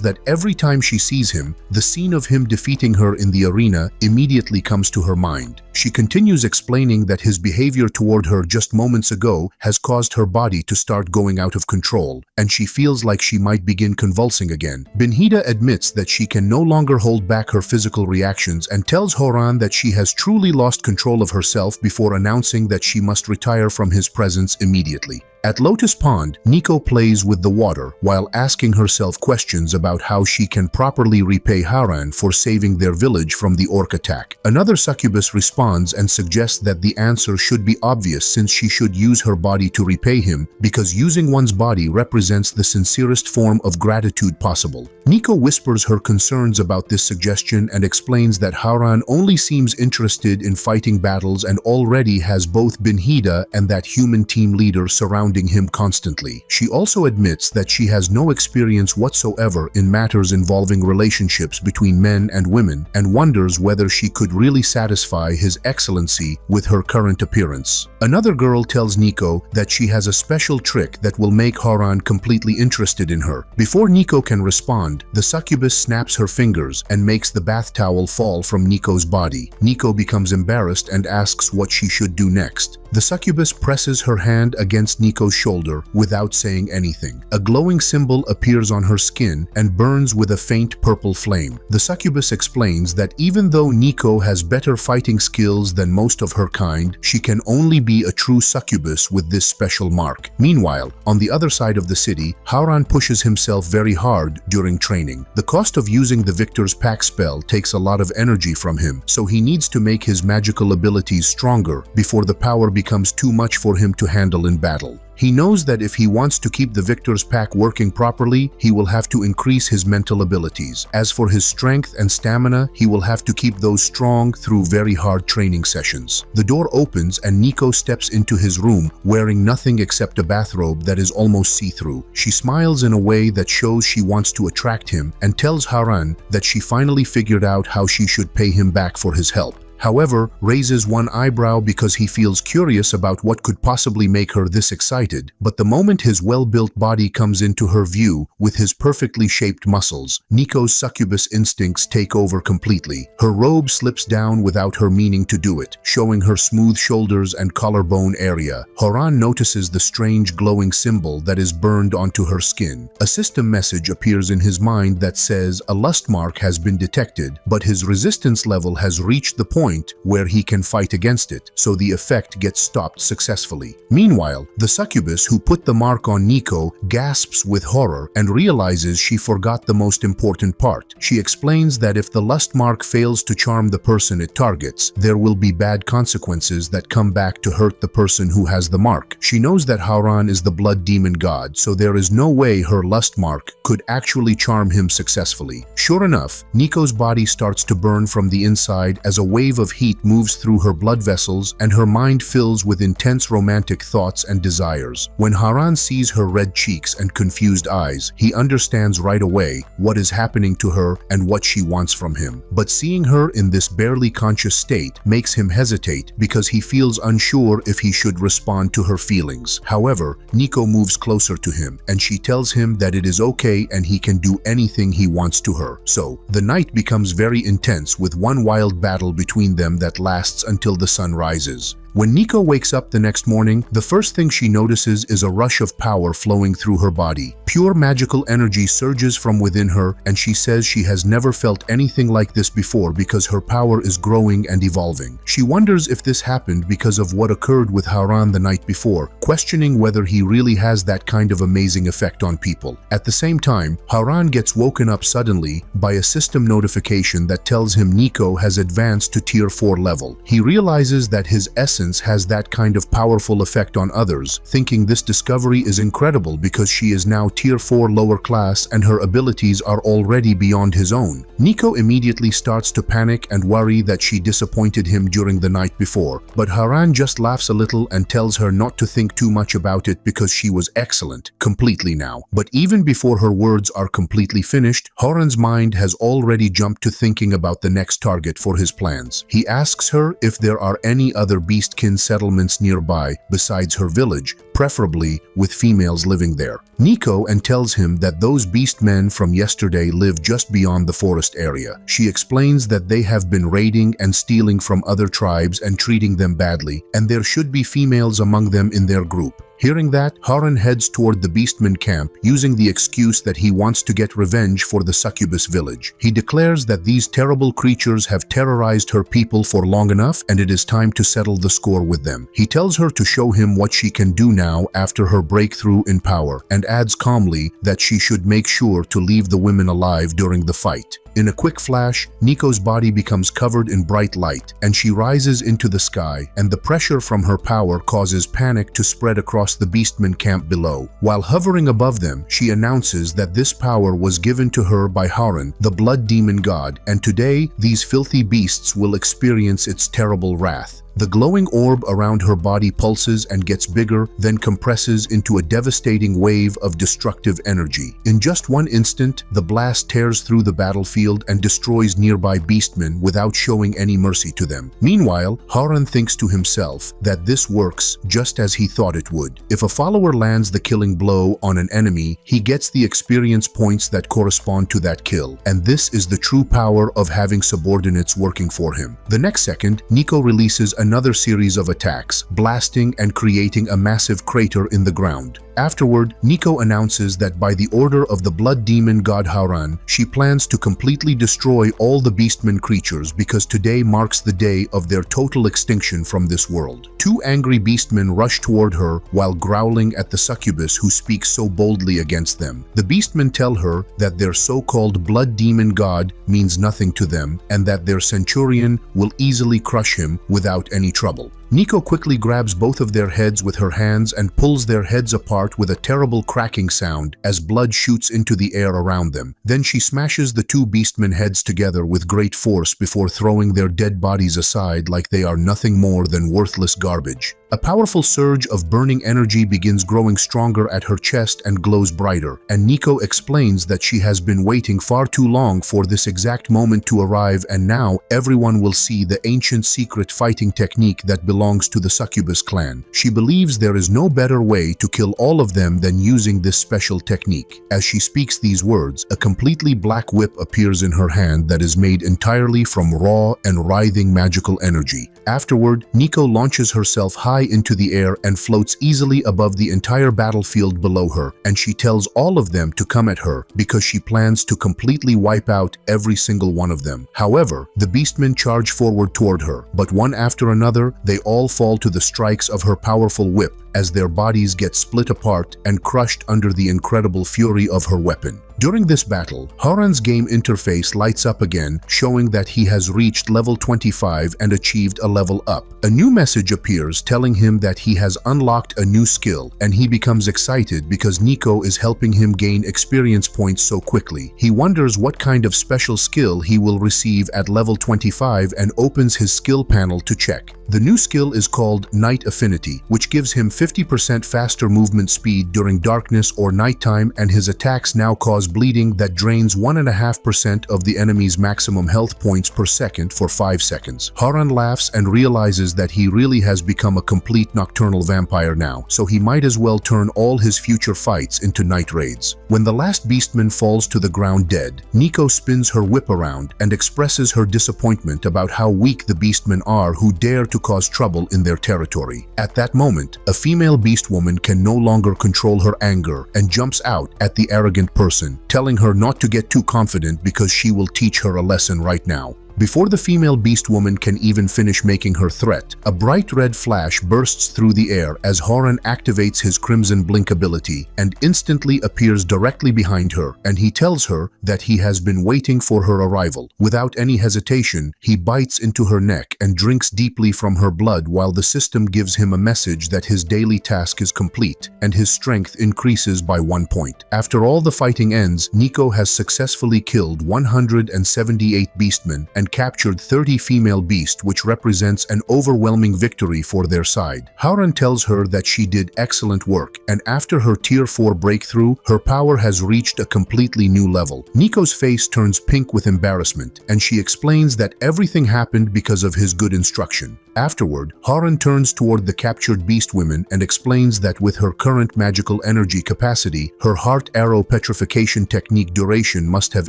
that every time she sees him, the scene of him defeating her in the arena immediately comes to her mind. She continues explaining that his behavior toward her just moments ago has caused her body to start going out of control, and she feels like she might begin convulsing again. Benhida admits that she can no longer hold back her physical reactions and tells Haran that she has truly lost control of herself before announcing that she must retire from his presence immediately. At Lotus Pond, Nico plays with the water while asking herself questions about how she can properly repay Haran for saving their village from the orc attack. Another succubus responds and suggests that the answer should be obvious since she should use her body to repay him because using one's body represents the sincerest form of gratitude possible. Nico whispers her concerns about this suggestion and explains that Haran only seems interested in fighting battles and already has both Benhida and that human team leader surrounded surrounding him constantly. She also admits that she has no experience whatsoever in matters involving relationships between men and women and wonders whether she could really satisfy his excellency with her current appearance. Another girl tells Nico that she has a special trick that will make Haran completely interested in her. Before Nico can respond, the succubus snaps her fingers and makes the bath towel fall from Nico's body. Nico becomes embarrassed and asks what she should do next. The succubus presses her hand against Nico's shoulder without saying anything. A glowing symbol appears on her skin and burns with a faint purple flame. The succubus explains that even though Nico has better fighting skills than most of her kind, she can only be a true succubus with this special mark. Meanwhile, on the other side of the city, Haran pushes himself very hard during training. The cost of using the Victor's Pack spell takes a lot of energy from him, so he needs to make his magical abilities stronger before the power becomes too much for him to handle in battle. He knows that if he wants to keep the Victor's Pack working properly, he will have to increase his mental abilities. As for his strength and stamina, he will have to keep those strong through very hard training sessions. The door opens and Nico steps into his room wearing nothing except a bathrobe that is almost see-through. She smiles in a way that shows she wants to attract him and tells Haran that she finally figured out how she should pay him back for his help. However, raises one eyebrow because he feels curious about what could possibly make her this excited. But the moment his well-built body comes into her view with his perfectly shaped muscles, Nico's succubus instincts take over completely. Her robe slips down without her meaning to do it, showing her smooth shoulders and collarbone area. Haran notices the strange glowing symbol that is burned onto her skin. A system message appears in his mind that says a lust mark has been detected, but his resistance level has reached the point where he can fight against it, so the effect gets stopped successfully. Meanwhile, the succubus who put the mark on Nico gasps with horror and realizes she forgot the most important part. She explains that if the lust mark fails to charm the person it targets, there will be bad consequences that come back to hurt the person who has the mark. She knows that Haran is the blood demon god, so there is no way her lust mark could actually charm him successfully. Sure enough, Nico's body starts to burn from the inside as a wave of heat moves through her blood vessels and her mind fills with intense romantic thoughts and desires. When Haran sees her red cheeks and confused eyes, he understands right away what is happening to her and what she wants from him. But seeing her in this barely conscious state makes him hesitate because he feels unsure if he should respond to her feelings. However, Nico moves closer to him and she tells him that it is okay and he can do anything he wants to her. So, the night becomes very intense with one wild battle between them that lasts until the sun rises. When Nico wakes up the next morning, the first thing she notices is a rush of power flowing through her body. Pure magical energy surges from within her, and she says she has never felt anything like this before because her power is growing and evolving. She wonders if this happened because of what occurred with Haran the night before, questioning whether he really has that kind of amazing effect on people. At the same time, Haran gets woken up suddenly by a system notification that tells him Nico has advanced to Tier 4 level. He realizes that his essence has that kind of powerful effect on others, thinking this discovery is incredible because she is now Tier 4 lower class and her abilities are already beyond his own. Nico immediately starts to panic and worry that she disappointed him during the night before, but Haran just laughs a little and tells her not to think too much about it because she was excellent, completely now. But even before her words are completely finished, Haran's mind has already jumped to thinking about the next target for his plans. He asks her if there are any other beastkin settlements nearby besides her village, preferably with females living there. Nico tells him that those beast men from yesterday live just beyond the forest area. She explains that they have been raiding and stealing from other tribes and treating them badly, and there should be females among them in their group. Hearing that, Haran heads toward the Beastman camp, using the excuse that he wants to get revenge for the succubus village. He declares that these terrible creatures have terrorized her people for long enough and it is time to settle the score with them. He tells her to show him what she can do now after her breakthrough in power, and adds calmly that she should make sure to leave the women alive during the fight. In a quick flash, Nico's body becomes covered in bright light, and she rises into the sky, and the pressure from her power causes panic to spread across the Beastman camp below. While hovering above them, she announces that this power was given to her by Harem, the blood demon god, and today these filthy beasts will experience its terrible wrath. The glowing orb around her body pulses and gets bigger, then compresses into a devastating wave of destructive energy. In just one instant, the blast tears through the battlefield and destroys nearby beastmen without showing any mercy to them. Meanwhile, Haran thinks to himself that this works just as he thought it would. If a follower lands the killing blow on an enemy, he gets the experience points that correspond to that kill, and this is the true power of having subordinates working for him. The next second, Nico releases another series of attacks, blasting and creating a massive crater in the ground. Afterward, Nico announces that by the order of the blood demon god Haran, she plans to completely destroy all the beastmen creatures because today marks the day of their total extinction from this world. Two angry beastmen rush toward her while growling at the succubus who speaks so boldly against them. The beastmen tell her that their so-called blood demon god means nothing to them and that their centurion will easily crush him without any trouble. Nico quickly grabs both of their heads with her hands and pulls their heads apart with a terrible cracking sound as blood shoots into the air around them. Then she smashes the two beastmen heads together with great force before throwing their dead bodies aside like they are nothing more than worthless garbage. A powerful surge of burning energy begins growing stronger at her chest and glows brighter, and Nico explains that she has been waiting far too long for this exact moment to arrive, and now everyone will see the ancient secret fighting technique that belongs to the succubus clan. She believes there is no better way to kill all of them than using this special technique. As she speaks these words, a completely black whip appears in her hand that is made entirely from raw and writhing magical energy. Afterward, Nico launches herself high into the air and floats easily above the entire battlefield below her, and she tells all of them to come at her because she plans to completely wipe out every single one of them. However, the beastmen charge forward toward her, but one after another, they all fall to the strikes of her powerful whip as their bodies get split apart and crushed under the incredible fury of her weapon. During this battle, Haran's game interface lights up again, showing that he has reached level 25 and achieved a level up. A new message appears telling him that he has unlocked a new skill, and he becomes excited because Nico is helping him gain experience points so quickly. He wonders what kind of special skill he will receive at level 25 and opens his skill panel to check. The new skill is called Night Affinity, which gives him 50% faster movement speed during darkness or nighttime, and his attacks now cause bleeding that drains 1.5% of the enemy's maximum health points per second for 5 seconds. Haran laughs and realizes that he really has become a complete nocturnal vampire now, so he might as well turn all his future fights into night raids. When the last beastman falls to the ground dead, Nico spins her whip around and expresses her disappointment about how weak the beastmen are who dare to cause trouble in their territory. At that moment, a female beast woman can no longer control her anger and jumps out at the arrogant person, telling her not to get too confident because she will teach her a lesson right now. Before the female beast woman can even finish making her threat, a bright red flash bursts through the air as Haran activates his Crimson Blink ability and instantly appears directly behind her, and he tells her that he has been waiting for her arrival. Without any hesitation, he bites into her neck and drinks deeply from her blood while the system gives him a message that his daily task is complete and his strength increases by 1 point. After all the fighting ends, Nico has successfully killed 178 beastmen and captured 30 female beasts, which represents an overwhelming victory for their side. Haran tells her that she did excellent work, and after her tier 4 breakthrough, her power has reached a completely new level. Nico's face turns pink with embarrassment, and she explains that everything happened because of his good instruction. Afterward, Haran turns toward the captured beast women and explains that with her current magical energy capacity, her heart arrow petrification technique duration must have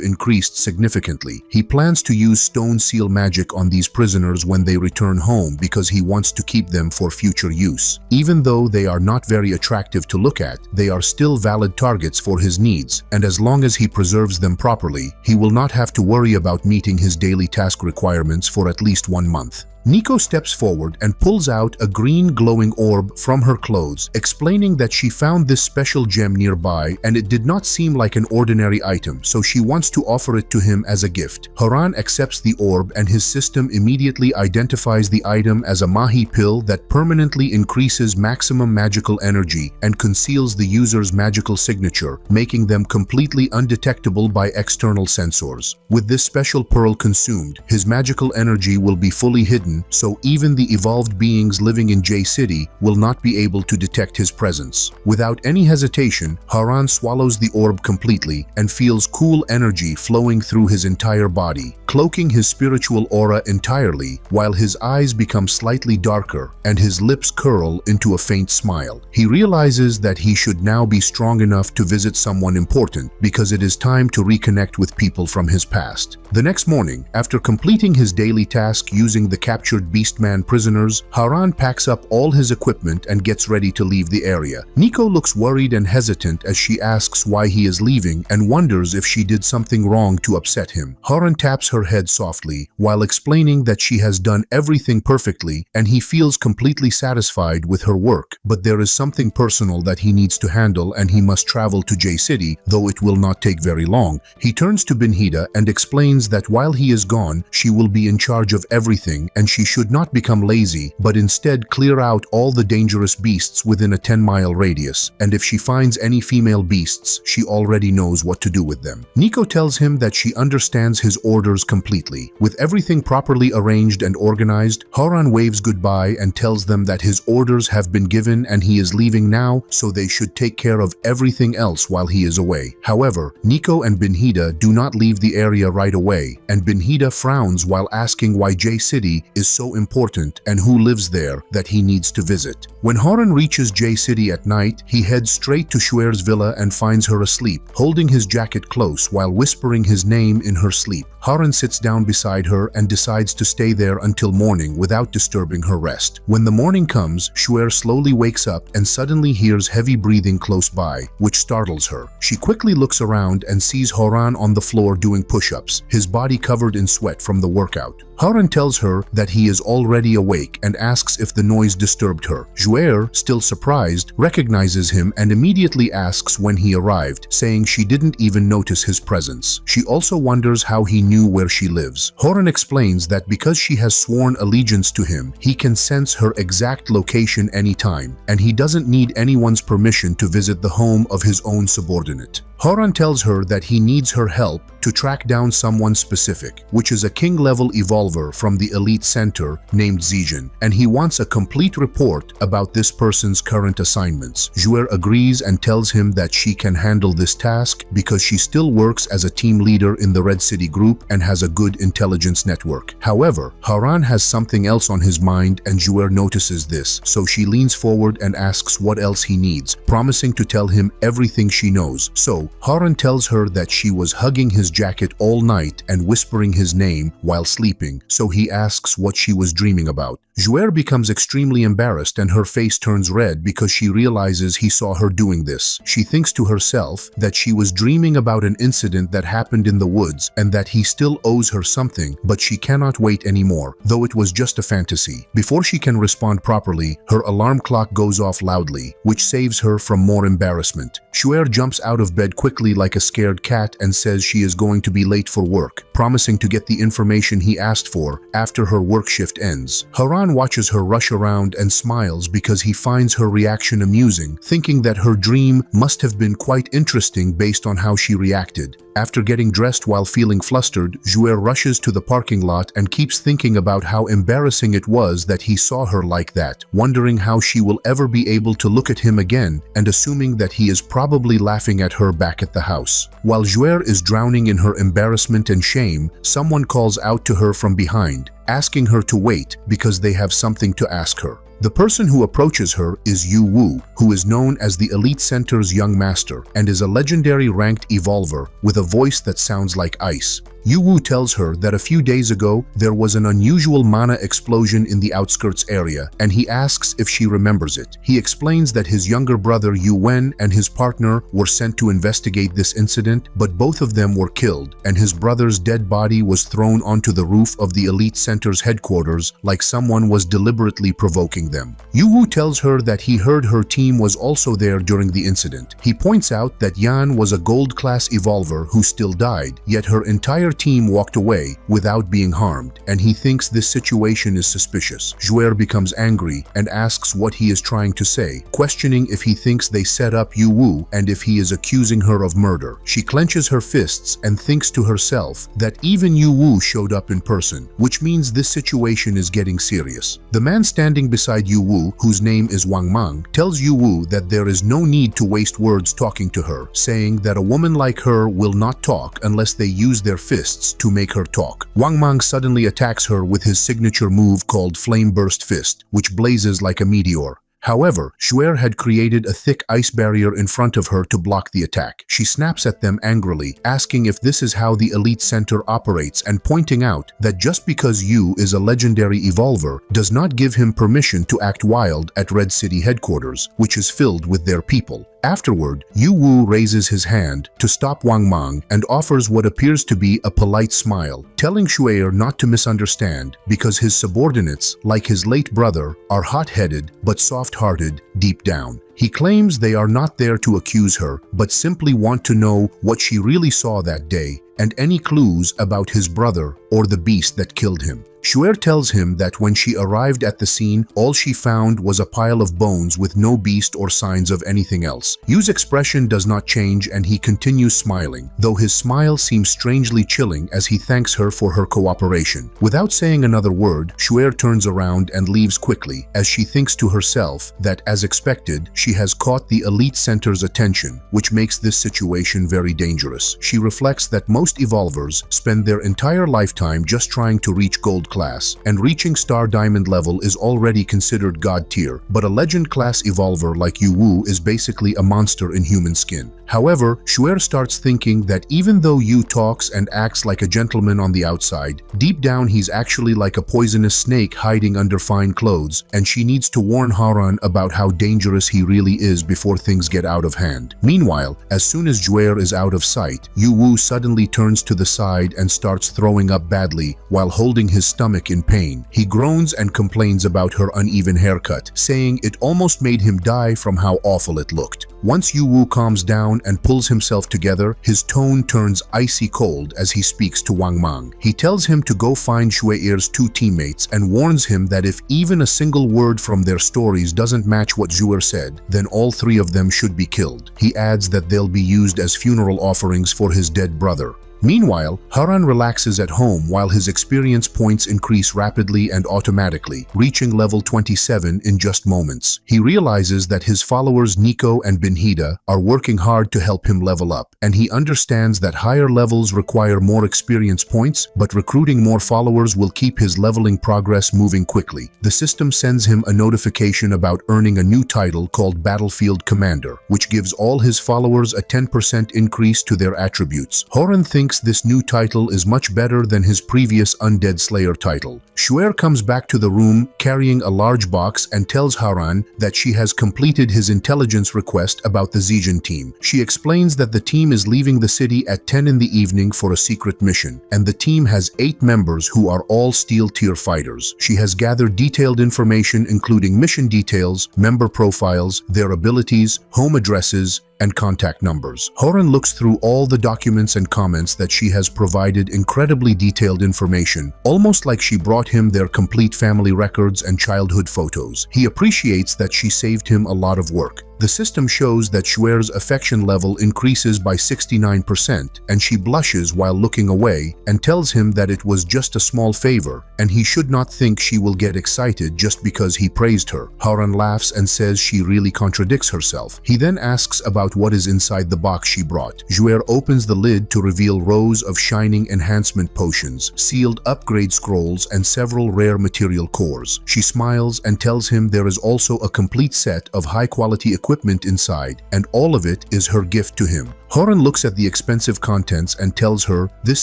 increased significantly. He plans to use stone seal magic on these prisoners when they return home because he wants to keep them for future use. Even though they are not very attractive to look at, they are still valid targets for his needs, and as long as he preserves them properly, he will not have to worry about meeting his daily task requirements for at least 1 month. Nico steps forward and pulls out a green glowing orb from her clothes, explaining that she found this special gem nearby and it did not seem like an ordinary item, so she wants to offer it to him as a gift. Haran accepts the orb and his system immediately identifies the item as a mahi pill that permanently increases maximum magical energy and conceals the user's magical signature, making them completely undetectable by external sensors. With this special pearl consumed, his magical energy will be fully hidden hidden, so even the evolved beings living in J City will not be able to detect his presence. Without any hesitation, Haran swallows the orb completely and feels cool energy flowing through his entire body, cloaking his spiritual aura entirely, while his eyes become slightly darker and his lips curl into a faint smile. He realizes that he should now be strong enough to visit someone important because it is time to reconnect with people from his past. The next morning, after completing his daily task using the captured Beastman prisoners, Haran packs up all his equipment and gets ready to leave the area. Nico looks worried and hesitant as she asks why he is leaving and wonders if she did something wrong to upset him. Haran taps her head softly while explaining that she has done everything perfectly and he feels completely satisfied with her work, but there is something personal that he needs to handle and he must travel to J City, though it will not take very long. He turns to Benhida and explains that while he is gone, she will be in charge of everything and she should not become lazy, but instead clear out all the dangerous beasts within a 10-mile radius, and if she finds any female beasts, she already knows what to do with them. Nico tells him that she understands his orders completely. With everything properly arranged and organized, Haran waves goodbye and tells them that his orders have been given and he is leaving now, so they should take care of everything else while he is away. However, Nico and Benhida do not leave the area right away, and Benhida frowns while asking why J City is so important and who lives there that he needs to visit. When Haran reaches J City at night, he heads straight to Shuer's villa and finds her asleep, holding his jacket close while whispering his name in her sleep. Haran sits down beside her and decides to stay there until morning without disturbing her rest. When the morning comes, Shuer slowly wakes up and suddenly hears heavy breathing close by, which startles her. She quickly looks around and sees Haran on the floor doing push-ups, his body covered in sweat from the workout. Haran tells her that he is already awake and asks if the noise disturbed her. Shuer, still surprised, recognizes him and immediately asks when he arrived, saying she didn't even notice his presence. She also wonders how he knew where she lives. Haran explains that because she has sworn allegiance to him, he can sense her exact location anytime, and he doesn't need anyone's permission to visit the home of his own subordinate. Haran tells her that he needs her help to track down someone specific, which is a king-level evolver from the elite center named Zijin, and he wants a complete report about this person's current assignments. Shuer agrees and tells him that she can handle this task because she still works as a team leader in the Red City group and has a good intelligence network. However, Haran has something else on his mind and Shuer notices this, so she leans forward and asks what else he needs, promising to tell him everything she knows. So, Haran tells her that she was hugging his jacket all night and whispering his name while sleeping, so he asks what she was dreaming about. Shuer becomes extremely embarrassed and her face turns red because she realizes he saw her doing this. She thinks to herself that she was dreaming about an incident that happened in the woods and that he still owes her something, but she cannot wait anymore, though it was just a fantasy. Before she can respond properly, her alarm clock goes off loudly, which saves her from more embarrassment. Shuer jumps out of bed quickly like a scared cat and says she is going to be late for work, promising to get the information he asked for after her work shift ends. Haran watches her rush around and smiles because he finds her reaction amusing, thinking that her dream must have been quite interesting based on how she reacted. After getting dressed while feeling flustered, Shuer rushes to the parking lot and keeps thinking about how embarrassing it was that he saw her like that, wondering how she will ever be able to look at him again and assuming that he is probably laughing at her back at the house. While Shuer is drowning in her embarrassment and shame, someone calls out to her from behind, asking her to wait because they have something to ask her. The person who approaches her is Yu Wu, who is known as the Elite Center's young master and is a legendary ranked evolver with a voice that sounds like ice. Yu Wu tells her that a few days ago there was an unusual mana explosion in the outskirts area, and he asks if she remembers it. He explains that his younger brother Yu Wen and his partner were sent to investigate this incident, but both of them were killed, and his brother's dead body was thrown onto the roof of the Elite Center's headquarters like someone was deliberately provoking them. Yu Wu tells her that he heard her team was also there during the incident. He points out that Yan was a gold-class evolver who still died, yet her entire team walked away without being harmed, and he thinks this situation is suspicious. Zhuer becomes angry and asks what he is trying to say, questioning if he thinks they set up Yu Wu and if he is accusing her of murder. She clenches her fists and thinks to herself that even Yu Wu showed up in person, which means this situation is getting serious. The man standing beside Yu Wu, whose name is Wang Mang, tells Yu Wu that there is no need to waste words talking to her, saying that a woman like her will not talk unless they use their fists to make her talk. Wang Mang suddenly attacks her with his signature move called Flame Burst Fist, which blazes like a meteor. However, Zhuer had created a thick ice barrier in front of her to block the attack. She snaps at them angrily, asking if this is how the elite center operates and pointing out that just because Yu is a legendary evolver does not give him permission to act wild at Red City headquarters, which is filled with their people. Afterward, Yu Wu raises his hand to stop Wang Mang and offers what appears to be a polite smile, telling Zhuer not to misunderstand because his subordinates, like his late brother, are hot-headed but soft-hearted deep down. He claims they are not there to accuse her, but simply want to know what she really saw that day and any clues about his brother or the beast that killed him. Zhuer tells him that when she arrived at the scene, all she found was a pile of bones with no beast or signs of anything else. Yu's expression does not change and he continues smiling, though his smile seems strangely chilling as he thanks her for her cooperation. Without saying another word, Zhuer turns around and leaves quickly as she thinks to herself that, as expected, she has caught the elite center's attention, which makes this situation very dangerous. She reflects that most evolvers spend their entire lifetime just trying to reach gold class, and reaching Star Diamond level is already considered God tier, but a legend class evolver like Yu Wu is basically a monster in human skin. However, Zhuer starts thinking that even though Yu talks and acts like a gentleman on the outside, deep down he's actually like a poisonous snake hiding under fine clothes, and she needs to warn Haran about how dangerous he really is before things get out of hand. Meanwhile, as soon as Zhuer is out of sight, Yu Wu suddenly turns to the side and starts throwing up badly while holding his stomach in pain. He groans and complains about her uneven haircut, saying it almost made him die from how awful it looked. Once Yu Wu calms down and pulls himself together, his tone turns icy cold as he speaks to Wang Mang. He tells him to go find Zhuer's two teammates and warns him that if even a single word from their stories doesn't match what Zhuer said, then all three of them should be killed. He adds that they'll be used as funeral offerings for his dead brother. Meanwhile, Haran relaxes at home while his experience points increase rapidly and automatically, reaching level 27 in just moments. He realizes that his followers Nico and Benhida are working hard to help him level up, and he understands that higher levels require more experience points, but recruiting more followers will keep his leveling progress moving quickly. The system sends him a notification about earning a new title called Battlefield Commander, which gives all his followers a 10% increase to their attributes. Haran thinks this new title is much better than his previous Undead Slayer title. Zhuer comes back to the room carrying a large box and tells Haran that she has completed his intelligence request about the Zijin team. She explains that the team is leaving the city at 10 in the evening for a secret mission, and the team has 8 members who are all Steel Tier fighters. She has gathered detailed information including mission details, member profiles, their abilities, home addresses, and contact numbers. Haran looks through all the documents and comments that she has provided incredibly detailed information, almost like she brought him their complete family records and childhood photos. He appreciates that she saved him a lot of work. The system shows that Zhuer's affection level increases by 69%, and she blushes while looking away and tells him that it was just a small favor, and he should not think she will get excited just because he praised her. Haran laughs and says she really contradicts herself. He then asks about what is inside the box she brought. Zhuer opens the lid to reveal rows of shining enhancement potions, sealed upgrade scrolls, and several rare material cores. She smiles and tells him there is also a complete set of high-quality equipment inside, and all of it is her gift to him. Haran looks at the expensive contents and tells her this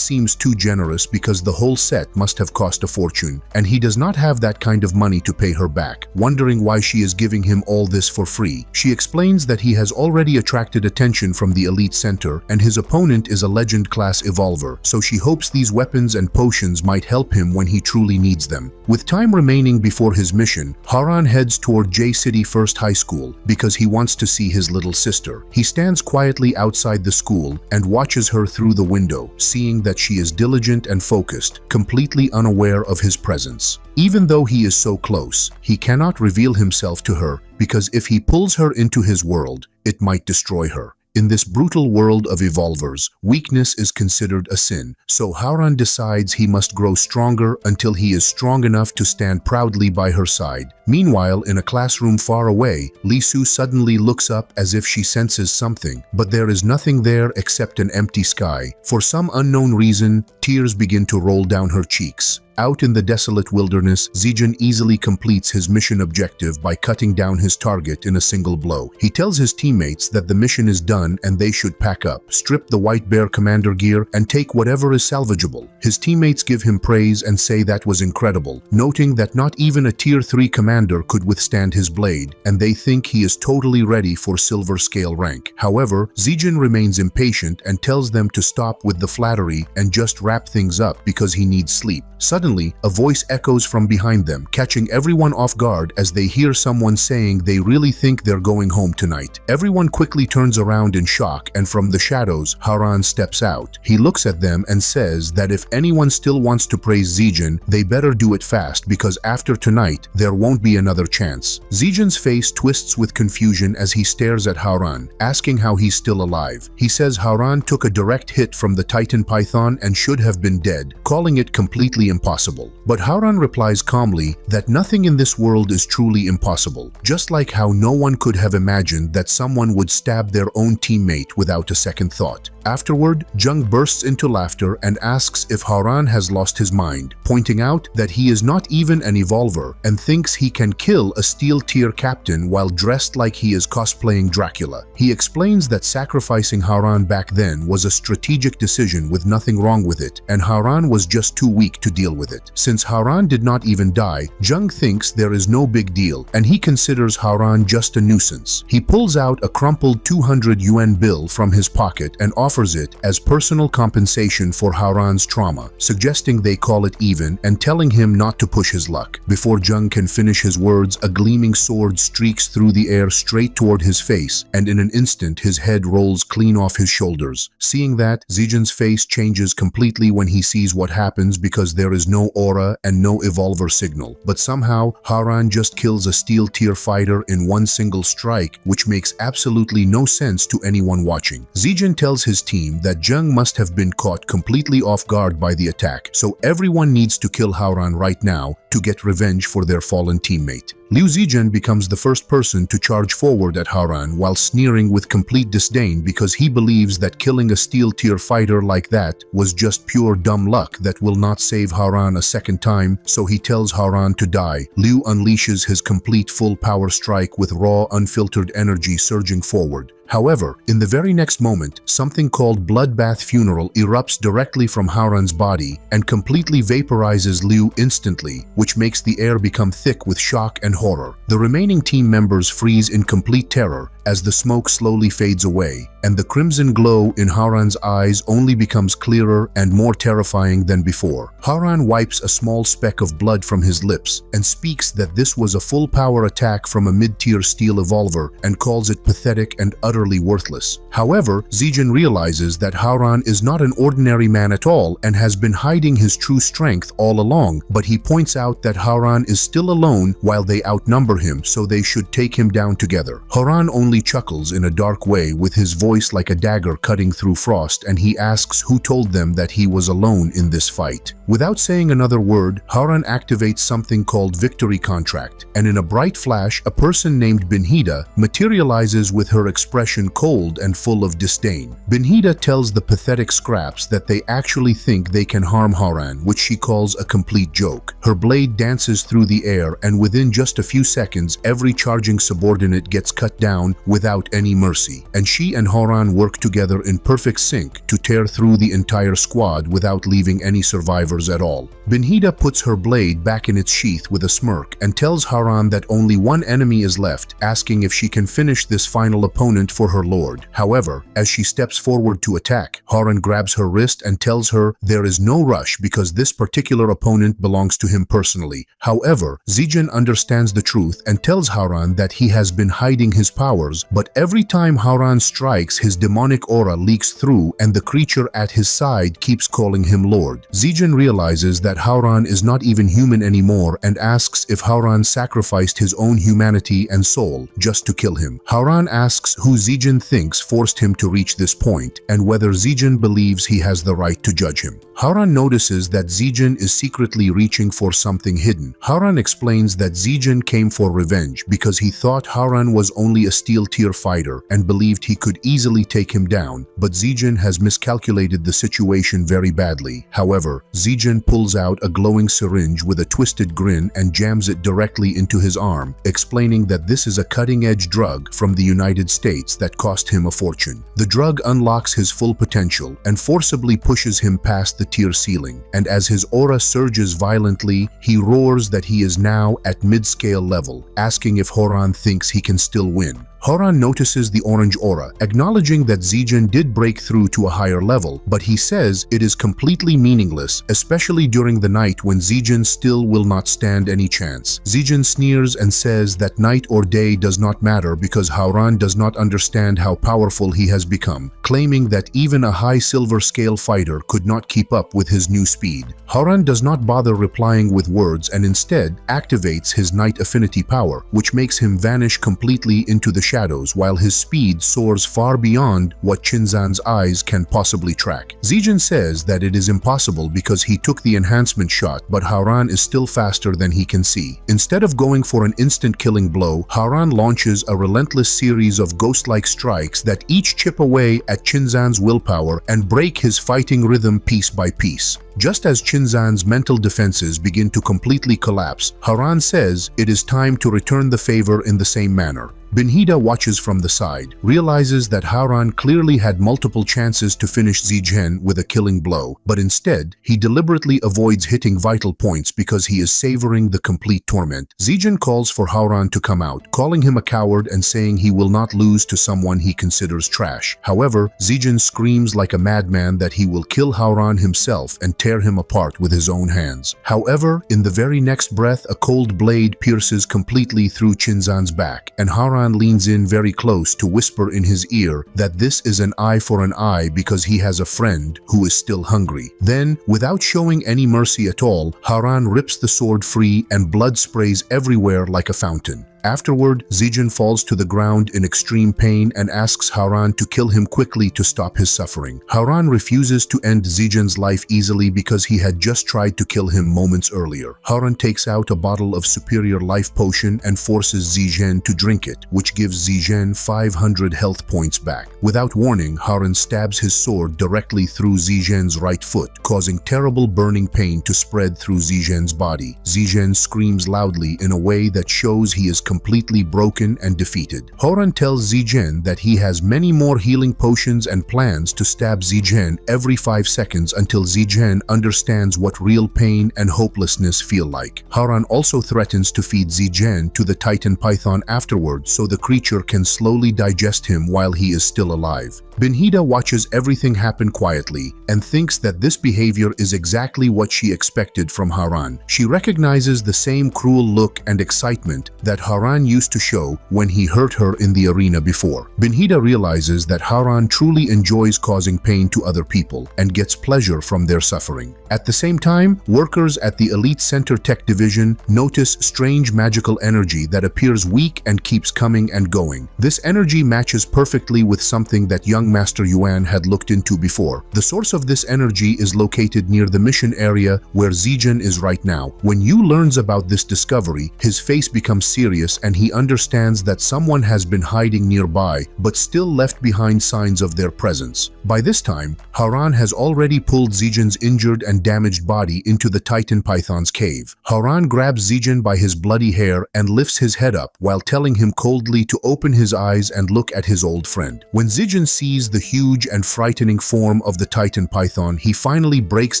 seems too generous because the whole set must have cost a fortune, and he does not have that kind of money to pay her back. Wondering why she is giving him all this for free, she explains that he has already attracted attention from the elite center, and his opponent is a legend class evolver, so she hopes these weapons and potions might help him when he truly needs them. With time remaining before his mission, Haran heads toward J City First High School because he wants to see his little sister. He stands quietly outside outside the school and watches her through the window, seeing that she is diligent and focused, completely unaware of his presence. Even though he is so close, he cannot reveal himself to her because if he pulls her into his world, it might destroy her. In this brutal world of evolvers, weakness is considered a sin, so Haran decides he must grow stronger until he is strong enough to stand proudly by her side. Meanwhile, in a classroom far away, Lee Su suddenly looks up as if she senses something, but there is nothing there except an empty sky. For some unknown reason, tears begin to roll down her cheeks. Out in the desolate wilderness, Zijin easily completes his mission objective by cutting down his target in a single blow. He tells his teammates that the mission is done and they should pack up, strip the White Bear commander gear, and take whatever is salvageable. His teammates give him praise and say that was incredible, noting that not even a Tier 3 commander could withstand his blade, and they think he is totally ready for silver scale rank. However, Zijin remains impatient and tells them to stop with the flattery and just wrap things up because he needs sleep. Suddenly, a voice echoes from behind them, catching everyone off guard as they hear someone saying they really think they're going home tonight. Everyone quickly turns around in shock, and from the shadows, Haran steps out. He looks at them and says that if anyone still wants to praise Zijin, they better do it fast because after tonight, there won't be another chance. Zijin's face twists with confusion as he stares at Haran, asking how he's still alive. He says Haran took a direct hit from the Titan Python and should have been dead, calling it completely impossible. But Haran replies calmly that nothing in this world is truly impossible, just like how no one could have imagined that someone would stab their own teammate without a second thought. Afterward, Jung bursts into laughter and asks if Haran has lost his mind, pointing out that he is not even an evolver and thinks he can kill a steel tier captain while dressed like he is cosplaying Dracula. He explains that sacrificing Haran back then was a strategic decision with nothing wrong with it, and Haran was just too weak to deal with it. Since Haran did not even die, Jung thinks there is no big deal, and he considers Haran just a nuisance. He pulls out a crumpled 200 yuan bill from his pocket and offers it as personal compensation for Haran's trauma, suggesting they call it even and telling him not to push his luck. Before Jung can finish his words, a gleaming sword streaks through the air straight toward his face, and in an instant his head rolls clean off his shoulders. Seeing that, Zijin's face changes completely when he sees what happens because there is no aura and no evolver signal. But somehow, Haran just kills a steel tier fighter in one single strike, which makes absolutely no sense to anyone watching. Zijin tells his team that Jung must have been caught completely off guard by the attack, so everyone needs to kill Haran right now to get revenge for their fallen teammate. Liu Zijin becomes the first person to charge forward at Haran while sneering with complete disdain because he believes that killing a steel tier fighter like that was just pure dumb luck that will not save Haran a second time, so he tells Haran to die. Liu unleashes his complete full power strike with raw, unfiltered energy surging forward. However, in the very next moment, something called Bloodbath Funeral erupts directly from Haran's body and completely vaporizes Liu instantly, which makes the air become thick with shock and horror. The remaining team members freeze in complete terror as the smoke slowly fades away, and the crimson glow in Haran's eyes only becomes clearer and more terrifying than before. Haran wipes a small speck of blood from his lips and speaks that this was a full power attack from a mid-tier steel evolver and calls it pathetic and utterly worthless. However, Zijin realizes that Haran is not an ordinary man at all and has been hiding his true strength all along, but he points out that Haran is still alone while they outnumber him, so they should take him down together. Haran only chuckles in a dark way with his voice like a dagger cutting through frost, and he asks who told them that he was alone in this fight. Without saying another word, Haran activates something called Victory Contract, and in a bright flash, a person named Binhida materializes with her expression cold and full of disdain. Binhida tells the pathetic scraps that they actually think they can harm Haran, which she calls a complete joke. Her blade dances through the air, and within just a few seconds, every charging subordinate gets cut down without any mercy, and she and Haran work together in perfect sync to tear through the entire squad without leaving any survivors at all. Binhida puts her blade back in its sheath with a smirk and tells Haran that only one enemy is left, asking if she can finish this final opponent for her lord. However, as she steps forward to attack, Haran grabs her wrist and tells her there is no rush because this particular opponent belongs to him personally. However, Zijin understands the truth and tells Haran that he has been hiding his powers, but every time Haran strikes, his demonic aura leaks through and the creature at his side keeps calling him Lord. Zijin realizes that Haran is not even human anymore and asks if Haran sacrificed his own humanity and soul just to kill him. Haran asks who Zijin thinks forced him to reach this point and whether Zijin believes he has the right to judge him. Haran notices that Zijin is secretly reaching for something hidden. Haran explains that Zijin came for revenge because he thought Haran was only a steel tier fighter and believed he could easily take him down, but Zijin has miscalculated the situation very badly. However, Zijin pulls out a glowing syringe with a twisted grin and jams it directly into his arm, explaining that this is a cutting-edge drug from the United States that cost him a fortune. The drug unlocks his full potential and forcibly pushes him past the tier ceiling, and as his aura surges violently, he roars that he is now at mid-scale level, asking if Haran thinks he can still win. Haran notices the orange aura, acknowledging that Zijin did break through to a higher level, but he says it is completely meaningless, especially during the night when Zijin still will not stand any chance. Zijin sneers and says that night or day does not matter because Haran does not understand how powerful he has become, claiming that even a high silver scale fighter could not keep up with his new speed. Haran does not bother replying with words and instead activates his night affinity power, which makes him vanish completely into the shadows while his speed soars far beyond what Chinzan's eyes can possibly track. Zijin says that it is impossible because he took the enhancement shot, but Haran is still faster than he can see. Instead of going for an instant killing blow, Haran launches a relentless series of ghost-like strikes that each chip away at Chinzan's willpower and break his fighting rhythm piece by piece. Just as Chinzan's mental defenses begin to completely collapse, Haran says it is time to return the favor in the same manner. Binhida watches from the side, realizes that Haran clearly had multiple chances to finish Zijin with a killing blow, but instead, he deliberately avoids hitting vital points because he is savoring the complete torment. Zijin calls for Haran to come out, calling him a coward and saying he will not lose to someone he considers trash. However, Zijin screams like a madman that he will kill Haran himself and tear him apart with his own hands. However, in the very next breath, a cold blade pierces completely through Chinzan's back, and Haran leans in very close to whisper in his ear that this is an eye for an eye because he has a friend who is still hungry. Then, without showing any mercy at all, Haran rips the sword free and blood sprays everywhere like a fountain. Afterward, Zijin falls to the ground in extreme pain and asks Haran to kill him quickly to stop his suffering. Haran refuses to end Zijin's life easily because he had just tried to kill him moments earlier. Haran takes out a bottle of superior life potion and forces Zijin to drink it, which gives Zijin 500 health points back. Without warning, Haran stabs his sword directly through Zijin's right foot, causing terrible burning pain to spread through Zijin's body. Zijin screams loudly in a way that shows he is completely broken and defeated. Haran tells Zijin that he has many more healing potions and plans to stab Zijin every 5 seconds until Zijin understands what real pain and hopelessness feel like. Haran also threatens to feed Zijin to the Titan Python afterwards so the creature can slowly digest him while he is still alive. Binhida watches everything happen quietly and thinks that this behavior is exactly what she expected from Haran. She recognizes the same cruel look and excitement that Haran used to show when he hurt her in the arena before. Binhida realizes that Haran truly enjoys causing pain to other people and gets pleasure from their suffering. At the same time, workers at the Elite Center Tech Division notice strange magical energy that appears weak and keeps coming and going. This energy matches perfectly with something that young Master Yuan had looked into before. The source of this energy is located near the mission area where Zijin is right now. When Yu learns about this discovery, his face becomes serious and he understands that someone has been hiding nearby but still left behind signs of their presence. By this time, Haran has already pulled Zijin's injured and damaged body into the Titan Python's cave. Haran grabs Zijin by his bloody hair and lifts his head up while telling him coldly to open his eyes and look at his old friend. When Zijin sees sees the huge and frightening form of the Titan Python, he finally breaks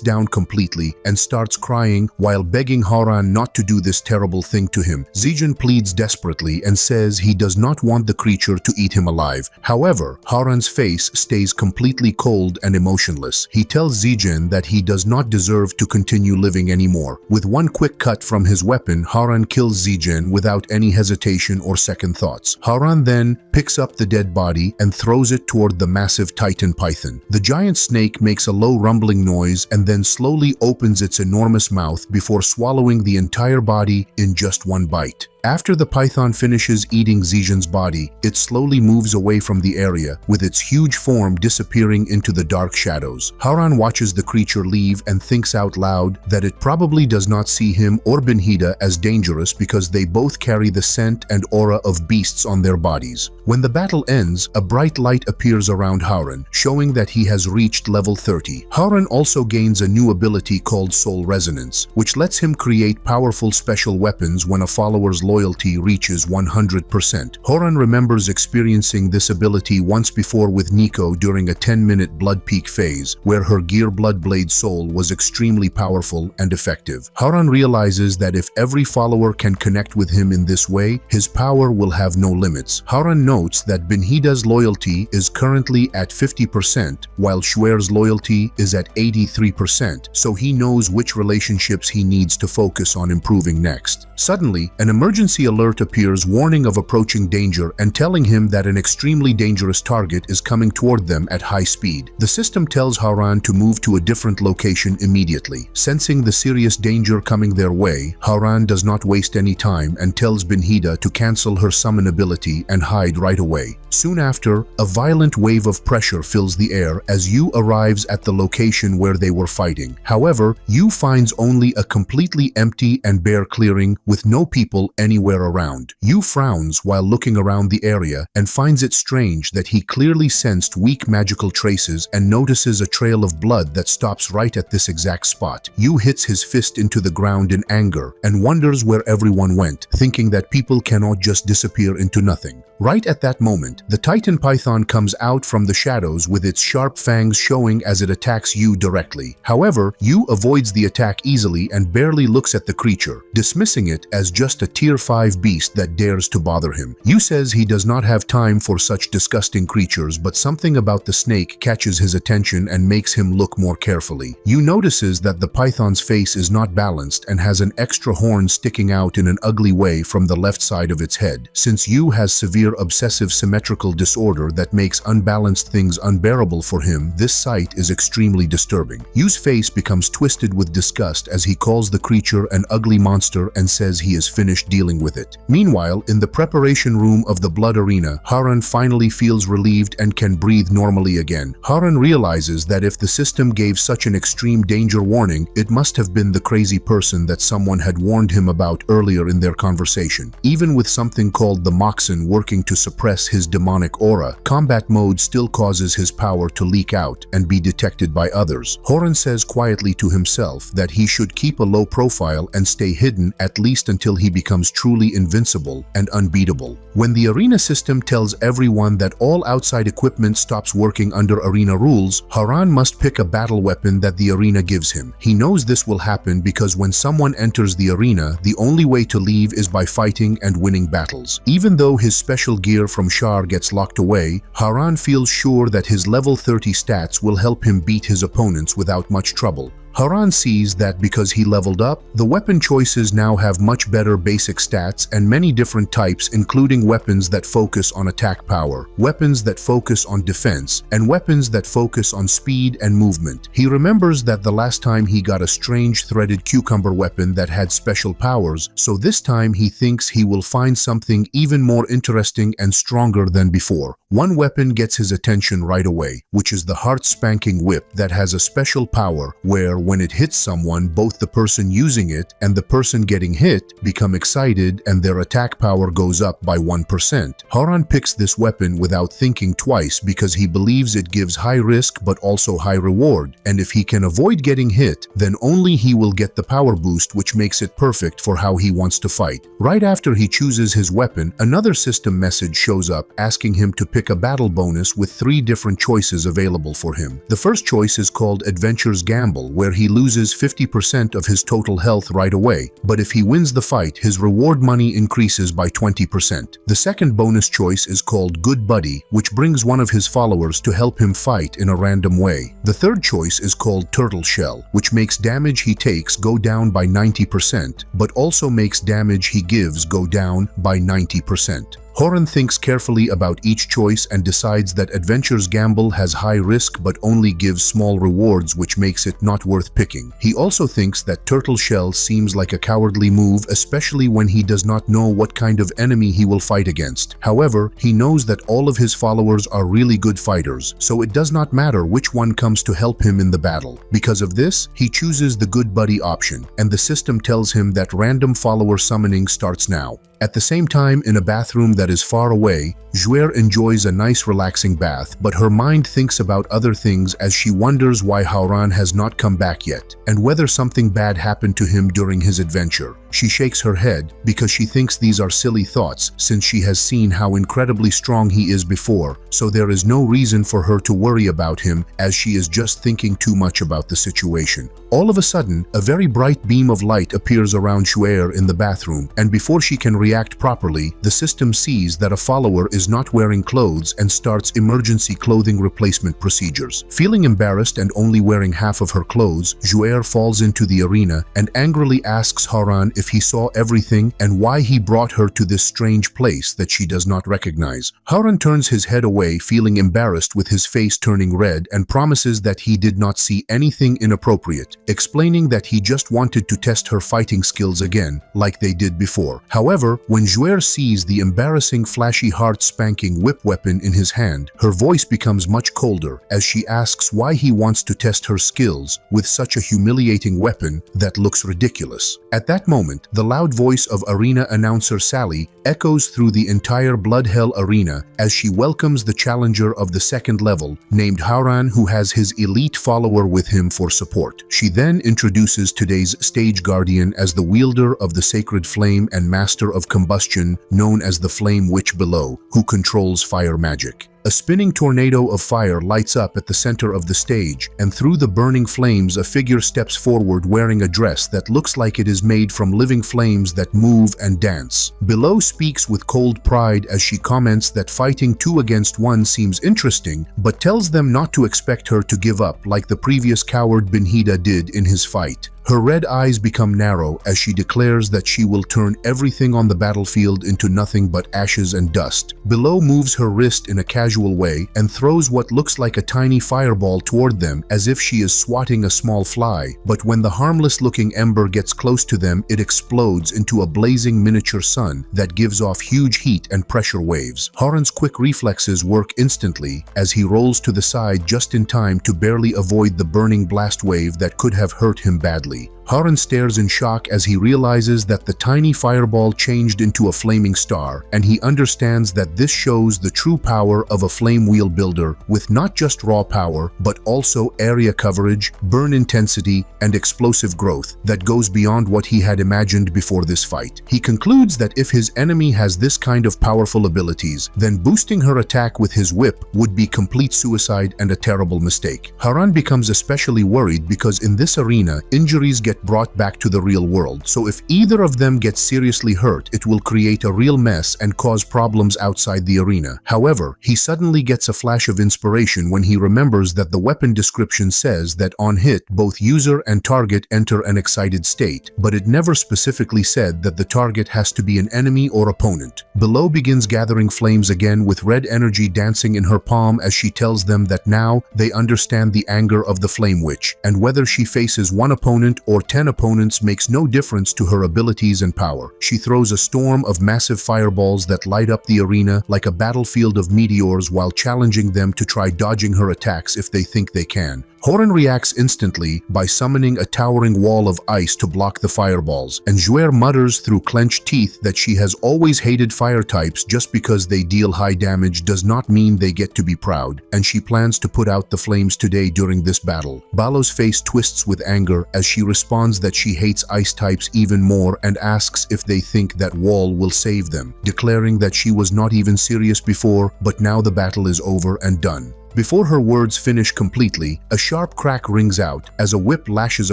down completely and starts crying while begging Haran not to do this terrible thing to him. Zijin pleads desperately and says he does not want the creature to eat him alive. However, Haran's face stays completely cold and emotionless. He tells Zijin that he does not deserve to continue living anymore. With one quick cut from his weapon, Haran kills Zijin without any hesitation or second thoughts. Haran then picks up the dead body and throws it toward the massive Titan Python. The giant snake makes a low rumbling noise and then slowly opens its enormous mouth before swallowing the entire body in just one bite. After the python finishes eating Zijin's body, it slowly moves away from the area, with its huge form disappearing into the dark shadows. Haran watches the creature leave and thinks out loud that it probably does not see him or Benhida as dangerous because they both carry the scent and aura of beasts on their bodies. When the battle ends, a bright light appears around Haran, showing that he has reached level 30. Haran also gains a new ability called Soul Resonance, which lets him create powerful special weapons when a follower's loyalty reaches 100%. Haran remembers experiencing this ability once before with Nico during a 10-minute blood peak phase, where her gear Bloodblade Soul was extremely powerful and effective. Haran realizes that if every follower can connect with him in this way, his power will have no limits. Haran notes that Benhida's loyalty is currently at 50%, while Shuer's loyalty is at 83%, so he knows which relationships he needs to focus on improving next. Suddenly, an emergency alert appears warning of approaching danger and telling him that an extremely dangerous target is coming toward them at high speed. The system tells Haran to move to a different location immediately. Sensing the serious danger coming their way, Haran does not waste any time and tells Benhida to cancel her summon ability and hide right away. Soon after, a violent wave of pressure fills the air as Yu arrives at the location where they were fighting. However, Yu finds only a completely empty and bare clearing with no people anywhere around. Yu frowns while looking around the area and finds it strange that he clearly sensed weak magical traces and notices a trail of blood that stops right at this exact spot. Yu hits his fist into the ground in anger and wonders where everyone went, thinking that people cannot just disappear into nothing. Right at that moment, the Titan Python comes out from the shadows with its sharp fangs showing as it attacks Yu directly. However, Yu avoids the attack easily and barely looks at the creature, dismissing it as just a tier 5 beast that dares to bother him. Yu says he does not have time for such disgusting creatures, but something about the snake catches his attention and makes him look more carefully. Yu notices that the python's face is not balanced and has an extra horn sticking out in an ugly way from the left side of its head. Since Yu has severe obsessive symmetrical disorder that makes unbalanced things unbearable for him, this sight is extremely disturbing. Yu's face becomes twisted with disgust as he calls the creature an ugly monster and says he is finished dealing with it. Meanwhile, in the preparation room of the blood arena, Haran finally feels relieved and can breathe normally again. Haran realizes that if the system gave such an extreme danger warning, it must have been the crazy person that someone had warned him about earlier in their conversation. Even with something called the Moxen working to suppress his demonic aura, combat mode still causes his power to leak out and be detected by others. Haran says quietly to himself that he should keep a low profile and stay hidden at least until he becomes truly invincible and unbeatable. When the arena system tells everyone that all outside equipment stops working under arena rules, Haran must pick a battle weapon that the arena gives him. He knows this will happen because when someone enters the arena, the only way to leave is by fighting and winning battles. Even though his special gear from Shar gets locked away, Haran feels sure that his level 30 stats will help him beat his opponents without much trouble. Haran sees that because he leveled up, the weapon choices now have much better basic stats and many different types, including weapons that focus on attack power, weapons that focus on defense, and weapons that focus on speed and movement. He remembers that the last time he got a strange threaded cucumber weapon that had special powers, so this time he thinks he will find something even more interesting and stronger than before. One weapon gets his attention right away, which is the heart-spanking whip that has a special power where when it hits someone, both the person using it and the person getting hit become excited and their attack power goes up by 1%. Haran picks this weapon without thinking twice because he believes it gives high risk but also high reward, and if he can avoid getting hit, then only he will get the power boost, which makes it perfect for how he wants to fight. Right after he chooses his weapon, another system message shows up asking him to pick pick a battle bonus with 3 different choices available for him. The first choice is called Adventure's Gamble, where he loses 50% of his total health right away, but if he wins the fight, his reward money increases by 20%. The second bonus choice is called Good Buddy, which brings one of his followers to help him fight in a random way. The third choice is called Turtle Shell, which makes damage he takes go down by 90%, but also makes damage he gives go down by 90%. Haran thinks carefully about each choice and decides that Adventure's Gamble has high risk but only gives small rewards, which makes it not worth picking. He also thinks that Turtle Shell seems like a cowardly move, especially when he does not know what kind of enemy he will fight against. However, he knows that all of his followers are really good fighters, so it does not matter which one comes to help him in the battle. Because of this, he chooses the Good Buddy option, and the system tells him that random follower summoning starts now. At the same time, in a bathroom that is far away, Juer enjoys a nice relaxing bath, but her mind thinks about other things as she wonders why Haran has not come back yet, and whether something bad happened to him during his adventure. She shakes her head because she thinks these are silly thoughts since she has seen how incredibly strong he is before, so there is no reason for her to worry about him as she is just thinking too much about the situation. All of a sudden, a very bright beam of light appears around Juer in the bathroom, and before she can react properly, the system sees that a follower is not wearing clothes and starts emergency clothing replacement procedures. Feeling embarrassed and only wearing half of her clothes, Juer falls into the arena and angrily asks Haran if he saw everything and why he brought her to this strange place that she does not recognize. Haran turns his head away, feeling embarrassed, with his face turning red, and promises that he did not see anything inappropriate, explaining that he just wanted to test her fighting skills again, like they did before. However, when Juer sees the embarrassing flashy heart-spanking whip weapon in his hand, her voice becomes much colder as she asks why he wants to test her skills with such a humiliating weapon that looks ridiculous. At that moment, the loud voice of arena announcer Sally echoes through the entire Blood Hell arena as she welcomes the challenger of the second level, named Haran, who has his elite follower with him for support. She then introduces today's stage guardian as the wielder of the sacred flame and master of combustion, known as the Flame Witch below, who controls fire magic. A spinning tornado of fire lights up at the center of the stage, and through the burning flames a figure steps forward wearing a dress that looks like it is made from living flames that move and dance. Below speaks with cold pride as she comments that fighting 2 against 1 seems interesting, but tells them not to expect her to give up like the previous coward Benhida did in his fight. Her red eyes become narrow as she declares that she will turn everything on the battlefield into nothing but ashes and dust. Below moves her wrist in a casual way and throws what looks like a tiny fireball toward them as if she is swatting a small fly, but when the harmless-looking ember gets close to them, it explodes into a blazing miniature sun that gives off huge heat and pressure waves. Haran's quick reflexes work instantly as he rolls to the side just in time to barely avoid the burning blast wave that could have hurt him badly. Haran stares in shock as he realizes that the tiny fireball changed into a flaming star, and he understands that this shows the true power of a flame wheel builder with not just raw power, but also area coverage, burn intensity, and explosive growth that goes beyond what he had imagined before this fight. He concludes that if his enemy has this kind of powerful abilities, then boosting her attack with his whip would be complete suicide and a terrible mistake. Haran becomes especially worried because in this arena, injuries get brought back to the real world, so if either of them gets seriously hurt, it will create a real mess and cause problems outside the arena. However, he suddenly gets a flash of inspiration when he remembers that the weapon description says that on hit, both user and target enter an excited state, but it never specifically said that the target has to be an enemy or opponent. Below begins gathering flames again, with red energy dancing in her palm as she tells them that now they understand the anger of the Flame Witch, and whether she faces one opponent or 10 opponents makes no difference to her abilities and power. She throws a storm of massive fireballs that light up the arena like a battlefield of meteors while challenging them to try dodging her attacks if they think they can. Harem reacts instantly by summoning a towering wall of ice to block the fireballs, and Juer mutters through clenched teeth that she has always hated fire types. Just because they deal high damage does not mean they get to be proud, and she plans to put out the flames today during this battle. Balo's face twists with anger as she responds that she hates ice types even more and asks if they think that wall will save them, declaring that she was not even serious before, but now the battle is over and done. Before her words finish completely, a sharp crack rings out as a whip lashes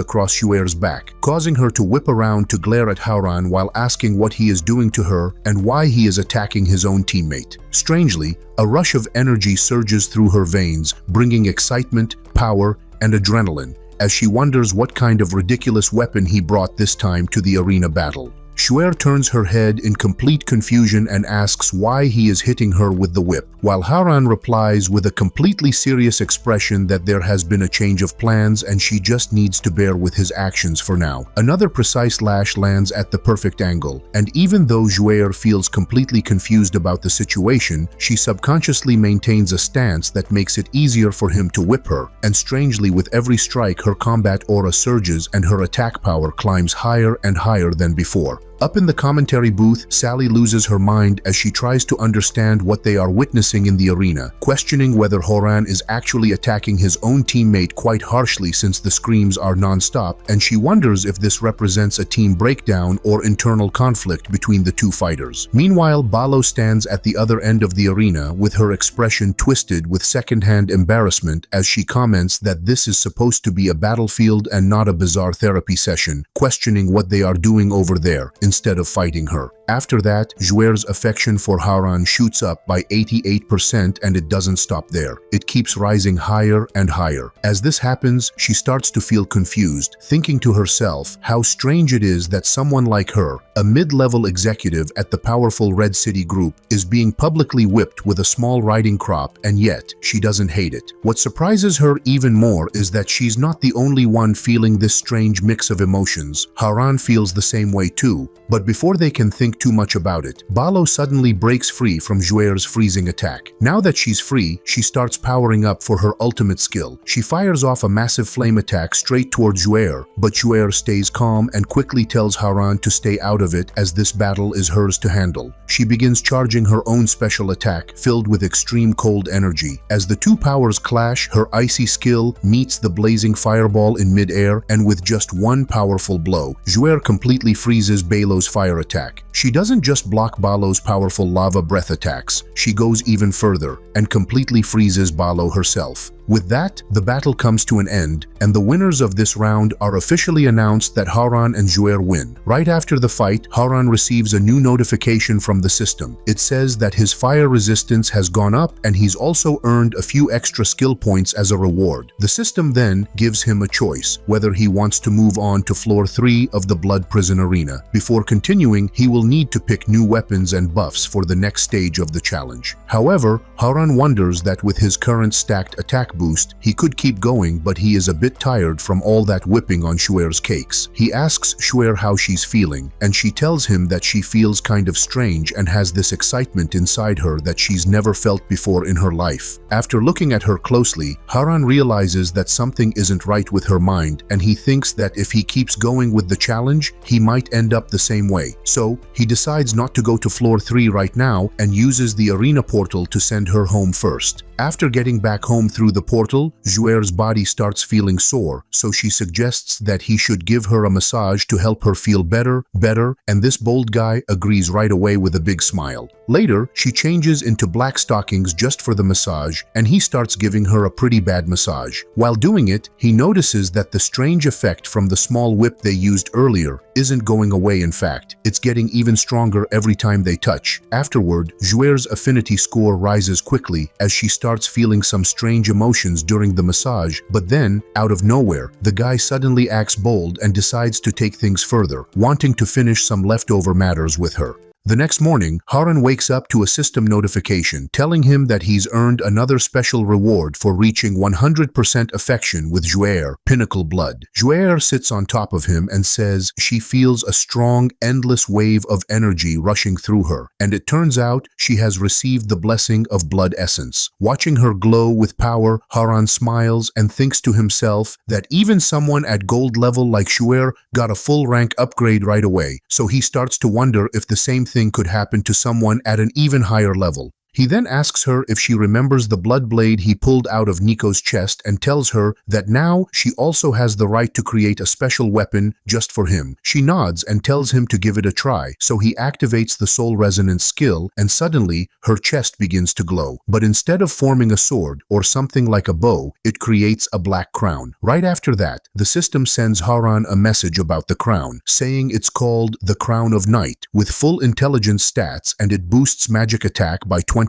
across Juer's back, causing her to whip around to glare at Haran while asking what he is doing to her and why he is attacking his own teammate. Strangely, a rush of energy surges through her veins, bringing excitement, power, and adrenaline, as she wonders what kind of ridiculous weapon he brought this time to the arena battle. Juer turns her head in complete confusion and asks why he is hitting her with the whip, while Haran replies with a completely serious expression that there has been a change of plans and she just needs to bear with his actions for now. Another precise lash lands at the perfect angle, and even though Juer feels completely confused about the situation, she subconsciously maintains a stance that makes it easier for him to whip her, and strangely with every strike her combat aura surges and her attack power climbs higher and higher than before. Up in the commentary booth, Sally loses her mind as she tries to understand what they are witnessing in the arena, questioning whether Haran is actually attacking his own teammate quite harshly since the screams are non-stop, and she wonders if this represents a team breakdown or internal conflict between the two fighters. Meanwhile, Balo stands at the other end of the arena with her expression twisted with second-hand embarrassment as she comments that this is supposed to be a battlefield and not a bizarre therapy session, questioning what they are doing over there instead of fighting her. After that, Juer's affection for Haran shoots up by 88% and it doesn't stop there. It keeps rising higher and higher. As this happens, she starts to feel confused, thinking to herself how strange it is that someone like her, a mid-level executive at the powerful Red City Group, is being publicly whipped with a small riding crop, and yet she doesn't hate it. What surprises her even more is that she's not the only one feeling this strange mix of emotions. Haran feels the same way too, but before they can think too much about it, Balo suddenly breaks free from Juer's freezing attack. Now that she's free, she starts powering up for her ultimate skill. She fires off a massive flame attack straight towards Juer, but Juer stays calm and quickly tells Haran to stay out of it as this battle is hers to handle. She begins charging her own special attack, filled with extreme cold energy. As the two powers clash, her icy skill meets the blazing fireball in mid-air, and with just one powerful blow, Juer completely freezes Balo's fire attack. She doesn't just block Balo's powerful lava breath attacks, she goes even further and completely freezes Balo herself. With that, the battle comes to an end, and the winners of this round are officially announced that Haran and Juer win. Right after the fight, Haran receives a new notification from the system. It says that his fire resistance has gone up and he's also earned a few extra skill points as a reward. The system then gives him a choice, whether he wants to move on to floor 3 of the Blood Prison Arena. Before continuing, he will need to pick new weapons and buffs for the next stage of the challenge. However, Haran wonders that with his current stacked attack boost, he could keep going, but he is a bit tired from all that whipping on Juer's cakes. He asks Juer how she's feeling, and she tells him that she feels kind of strange and has this excitement inside her that she's never felt before in her life. After looking at her closely, Haran realizes that something isn't right with her mind, and he thinks that if he keeps going with the challenge, he might end up the same way. So, he decides not to go to floor 3 right now and uses the arena portal to send her home first. After getting back home through the portal, Juer's body starts feeling sore, so she suggests that he should give her a massage to help her feel better, and this bold guy agrees right away with a big smile. Later, she changes into black stockings just for the massage, and he starts giving her a pretty bad massage. While doing it, he notices that the strange effect from the small whip they used earlier isn't going away. In fact, it's getting even stronger every time they touch. Afterward, Juer's affinity score rises quickly as she starts feeling some strange emotions during the massage, but then, out of nowhere, the guy suddenly acts bold and decides to take things further, wanting to finish some leftover matters with her. The next morning, Haran wakes up to a system notification telling him that he's earned another special reward for reaching 100% affection with Juer, pinnacle blood. Juer sits on top of him and says she feels a strong, endless wave of energy rushing through her, and it turns out she has received the blessing of blood essence. Watching her glow with power, Haran smiles and thinks to himself that even someone at gold level like Juer got a full rank upgrade right away, so he starts to wonder if the same thing could happen to someone at an even higher level. He then asks her if she remembers the blood blade he pulled out of Nico's chest and tells her that now she also has the right to create a special weapon just for him. She nods and tells him to give it a try, so he activates the soul resonance skill and suddenly her chest begins to glow. But instead of forming a sword or something like a bow, it creates a black crown. Right after that, the system sends Haran a message about the crown, saying it's called the Crown of Night, with full intelligence stats, and it boosts magic attack by 20%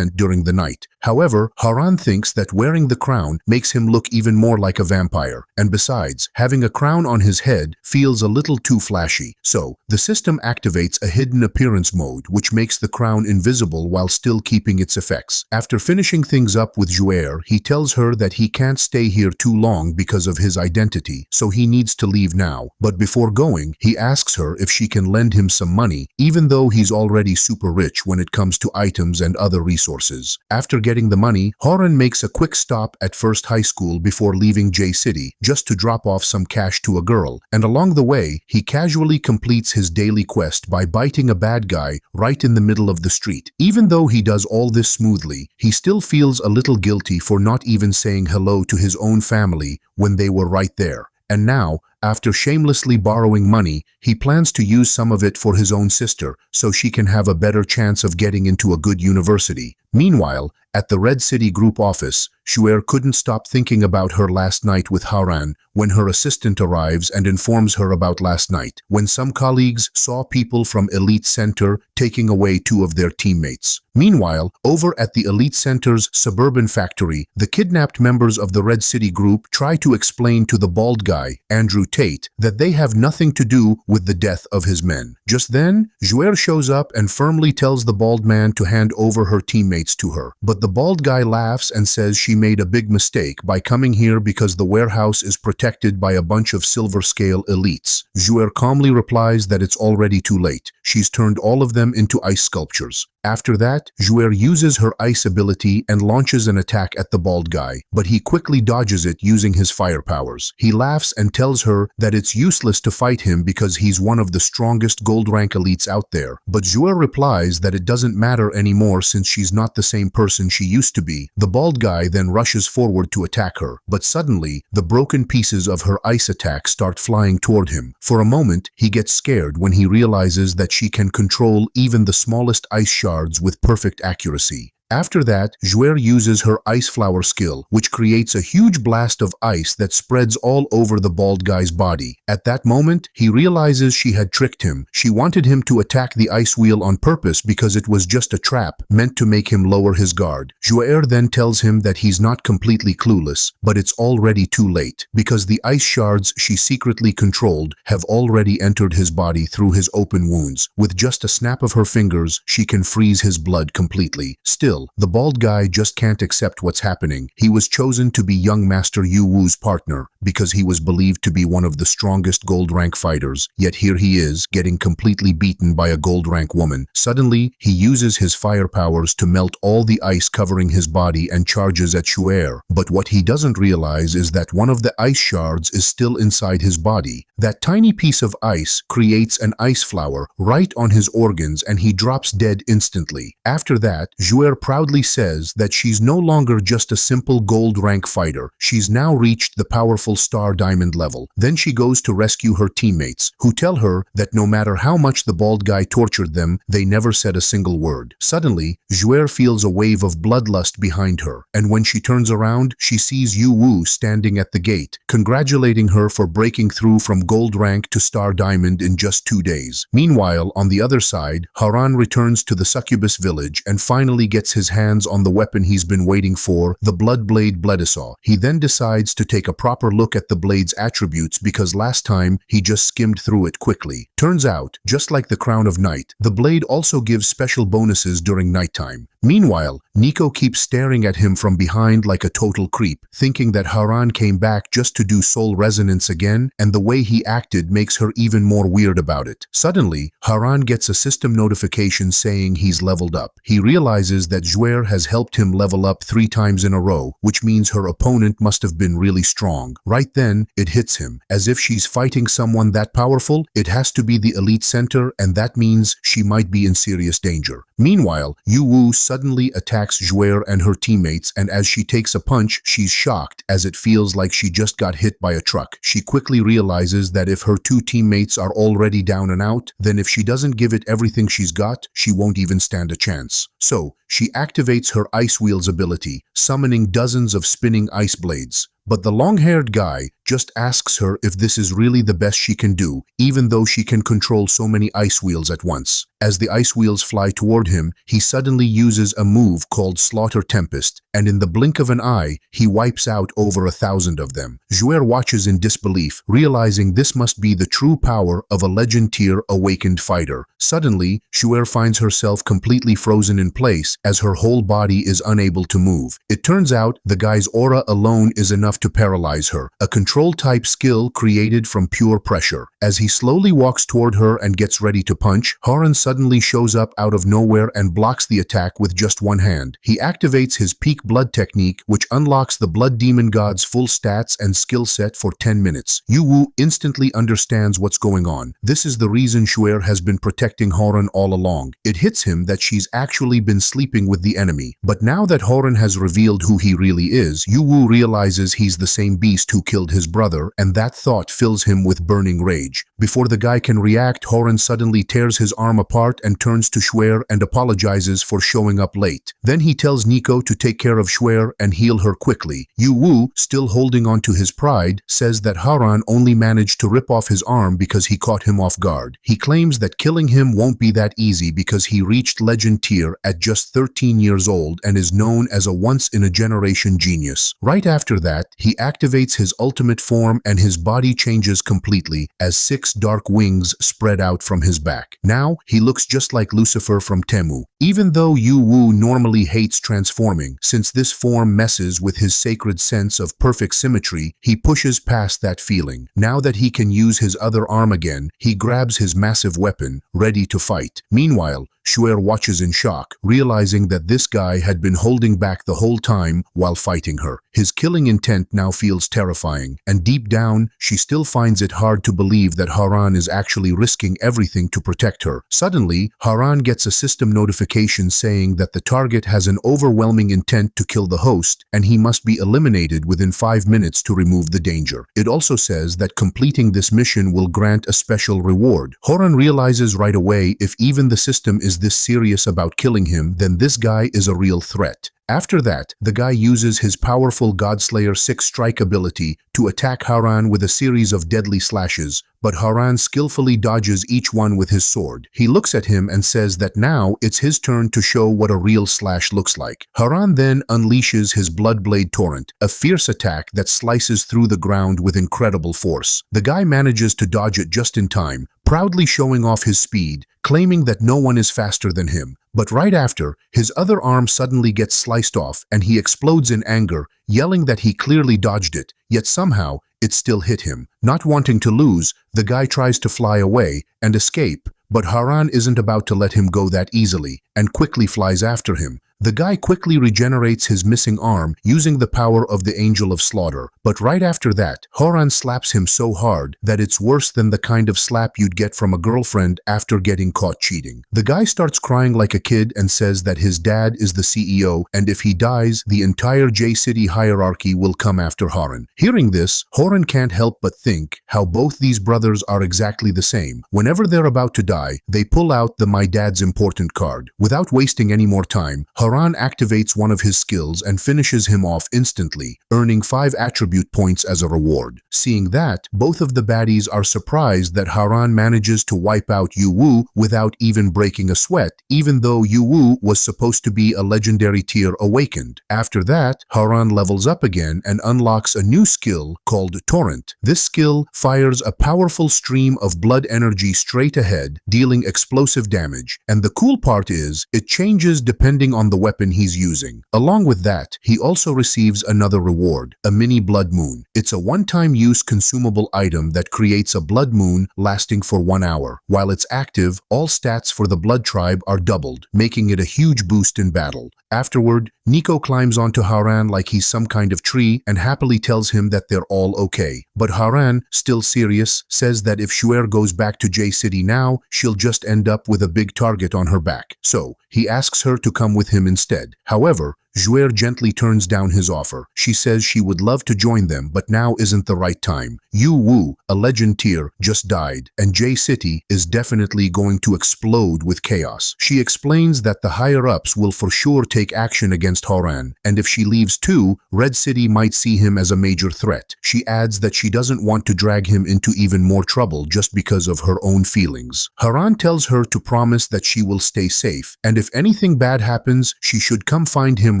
during the night. However, Haran thinks that wearing the crown makes him look even more like a vampire, and besides, having a crown on his head feels a little too flashy. So, the system activates a hidden appearance mode which makes the crown invisible while still keeping its effects. After finishing things up with Juer, he tells her that he can't stay here too long because of his identity, so he needs to leave now. But before going, he asks her if she can lend him some money, even though he's already super rich when it comes to items and other resources. After getting the money, Haran makes a quick stop at First High School before leaving J City, just to drop off some cash to a girl, and along the way, he casually completes his daily quest by biting a bad guy right in the middle of the street. Even though he does all this smoothly, he still feels a little guilty for not even saying hello to his own family when they were right there. And now, after shamelessly borrowing money, he plans to use some of it for his own sister so she can have a better chance of getting into a good university. Meanwhile, at the Red City Group office, Juer couldn't stop thinking about her last night with Haran when her assistant arrives and informs her about last night, when some colleagues saw people from Elite Center taking away 2 of their teammates. Meanwhile, over at the Elite Center's suburban factory, the kidnapped members of the Red City Group try to explain to the bald guy, Andrew Tate, that they have nothing to do with the death of his men. Just then, Juer shows up and firmly tells the bald man to hand over her teammates to her. But the bald guy laughs and says she made a big mistake by coming here because the warehouse is protected by a bunch of silver scale elites. Juer calmly replies that it's already too late. She's turned all of them into ice sculptures. After that, Juer uses her ice ability and launches an attack at the bald guy, but he quickly dodges it using his fire powers. He laughs and tells her that it's useless to fight him because he's one of the strongest gold rank elites out there. But Juer replies that it doesn't matter anymore since she's not the same person she used to be. The bald guy then rushes forward to attack her, but suddenly, the broken pieces of her ice attack start flying toward him. For a moment, he gets scared when he realizes that she can control even the smallest ice shards with perfect accuracy. After that, Juer uses her ice flower skill, which creates a huge blast of ice that spreads all over the bald guy's body. At that moment, he realizes she had tricked him. She wanted him to attack the ice wheel on purpose because it was just a trap meant to make him lower his guard. Juer then tells him that he's not completely clueless, but it's already too late, because the ice shards she secretly controlled have already entered his body through his open wounds. With just a snap of her fingers, she can freeze his blood completely. Still, the bald guy just can't accept what's happening. He was chosen to be young Master Yu Wu's partner because he was believed to be one of the strongest gold rank fighters, yet here he is, getting completely beaten by a gold rank woman. Suddenly, he uses his fire powers to melt all the ice covering his body and charges at Juer. But what he doesn't realize is that one of the ice shards is still inside his body. That tiny piece of ice creates an ice flower right on his organs and he drops dead instantly. After that, Juer proudly says that she's no longer just a simple gold rank fighter. She's now reached the powerful star diamond level. Then she goes to rescue her teammates, who tell her that no matter how much the bald guy tortured them, they never said a single word. Suddenly, Juer feels a wave of bloodlust behind her, and when she turns around, she sees Yu Wu standing at the gate, congratulating her for breaking through from gold rank to star diamond in just 2 days. Meanwhile, on the other side, Haran returns to the succubus village and finally gets his his hands on the weapon he's been waiting for, the blood blade Bledissaw. He then decides to take a proper look at the blade's attributes because last time he just skimmed through it quickly. Turns out, just like the Crown of Night, the blade also gives special bonuses during nighttime. Meanwhile, Nico keeps staring at him from behind like a total creep, thinking that Haran came back just to do soul resonance again, and the way he acted makes her even more weird about it. Suddenly, Haran gets a system notification saying he's leveled up. He realizes that Zhuer has helped him level up 3 times in a row, which means her opponent must have been really strong. Right then, it hits him. As if she's fighting someone that powerful, it has to be the elite center, and that means she might be in serious danger. Meanwhile, Yu Wu suddenly attacks Zhuer and her teammates, and as she takes a punch, she's shocked as it feels like she just got hit by a truck. She quickly realizes that if her 2 teammates are already down and out, then if she doesn't give it everything she's got, she won't even stand a chance. So, she activates her Ice Wheels ability, summoning dozens of spinning ice blades. But the long-haired guy just asks her if this is really the best she can do, even though she can control so many ice wheels at once. As the ice wheels fly toward him, he suddenly uses a move called Slaughter Tempest, and in the blink of an eye, he wipes out over 1,000 of them. Zhuer watches in disbelief, realizing this must be the true power of a legend-tier awakened fighter. Suddenly, Zhuer finds herself completely frozen in place as her whole body is unable to move. It turns out the guy's aura alone is enough to paralyze her, a control-type skill created from pure pressure. As he slowly walks toward her and gets ready to punch, Haran suddenly shows up out of nowhere and blocks the attack with just one hand. He activates his Peak Blood technique, which unlocks the Blood Demon God's full stats and skill set for 10 minutes. Yu Wu instantly understands what's going on. This is the reason Zhuer has been protecting Haran all along. It hits him that she's actually been sleeping with the enemy. But now that Haran has revealed who he really is, Yu Wu realizes he's the same beast who killed his brother, and that thought fills him with burning rage. Before the guy can react, Haran suddenly tears his arm apart and turns to Zhuer and apologizes for showing up late. Then he tells Nico to take care of Zhuer and heal her quickly. Yu Wu, still holding on to his pride, says that Haran only managed to rip off his arm because he caught him off guard. He claims that killing him won't be that easy because he reached legend tier at just 13 years old and is known as a once-in-a-generation genius. Right after that, he activates his ultimate form and his body changes completely as 6 dark wings spread out from his back. Now, he looks just like Lucifer from Temu. Even though Yu Wu normally hates transforming, since this form messes with his sacred sense of perfect symmetry, he pushes past that feeling. Now that he can use his other arm again, he grabs his massive weapon, ready to fight. Meanwhile, Zhuer watches in shock, realizing that this guy had been holding back the whole time while fighting her. His killing intent now feels terrifying, and deep down, she still finds it hard to believe that Haran is actually risking everything to protect her. Suddenly, Haran gets a system notification saying that the target has an overwhelming intent to kill the host, and he must be eliminated within 5 minutes to remove the danger. It also says that completing this mission will grant a special reward. Haran realizes right away if even the system is this serious about killing him, then this guy is a real threat. After that, the guy uses his powerful Godslayer 6 strike ability to attack Haran with a series of deadly slashes, but Haran skillfully dodges each one with his sword. He looks at him and says that now it's his turn to show what a real slash looks like. Haran then unleashes his Bloodblade Torrent, a fierce attack that slices through the ground with incredible force. The guy manages to dodge it just in time, proudly showing off his speed, claiming that no one is faster than him. But right after, his other arm suddenly gets sliced off and he explodes in anger, yelling that he clearly dodged it, yet somehow it still hit him. Not wanting to lose, the guy tries to fly away and escape, but Haran isn't about to let him go that easily and quickly flies after him. The guy quickly regenerates his missing arm using the power of the Angel of Slaughter, but right after that, Haran slaps him so hard that it's worse than the kind of slap you'd get from a girlfriend after getting caught cheating. The guy starts crying like a kid and says that his dad is the CEO, and if he dies, the entire J-City hierarchy will come after Haran. Hearing this, Haran can't help but think how both these brothers are exactly the same. Whenever they're about to die, they pull out the My Dad's Important card. Without wasting any more time, Haran Haran activates one of his skills and finishes him off instantly, earning 5 attribute points as a reward. Seeing that, both of the baddies are surprised that Haran manages to wipe out Yu Wu without even breaking a sweat, even though Yu Wu was supposed to be a legendary tier awakened. After that, Haran levels up again and unlocks a new skill called Torrent. This skill fires a powerful stream of blood energy straight ahead, dealing explosive damage. And the cool part is, it changes depending on the weapon he's using. Along with that, he also receives another reward, a mini blood moon. It's a one-time use consumable item that creates a blood moon lasting for 1 hour. While it's active, all stats for the blood tribe are doubled, making it a huge boost in battle. Afterward, Nico climbs onto Haran like he's some kind of tree and happily tells him that they're all okay. But Haran, still serious, says that if Shuer goes back to J City now, she'll just end up with a big target on her back. So, he asks her to come with him instead. However, Shuer gently turns down his offer. She says she would love to join them, but now isn't the right time. Yu Wu, a legend tier, just died, and J City is definitely going to explode with chaos. She explains that the higher-ups will for sure take action against Haran, and if she leaves too, Red City might see him as a major threat. She adds that she doesn't want to drag him into even more trouble just because of her own feelings. Haran tells her to promise that she will stay safe, and if anything bad happens, she should come find him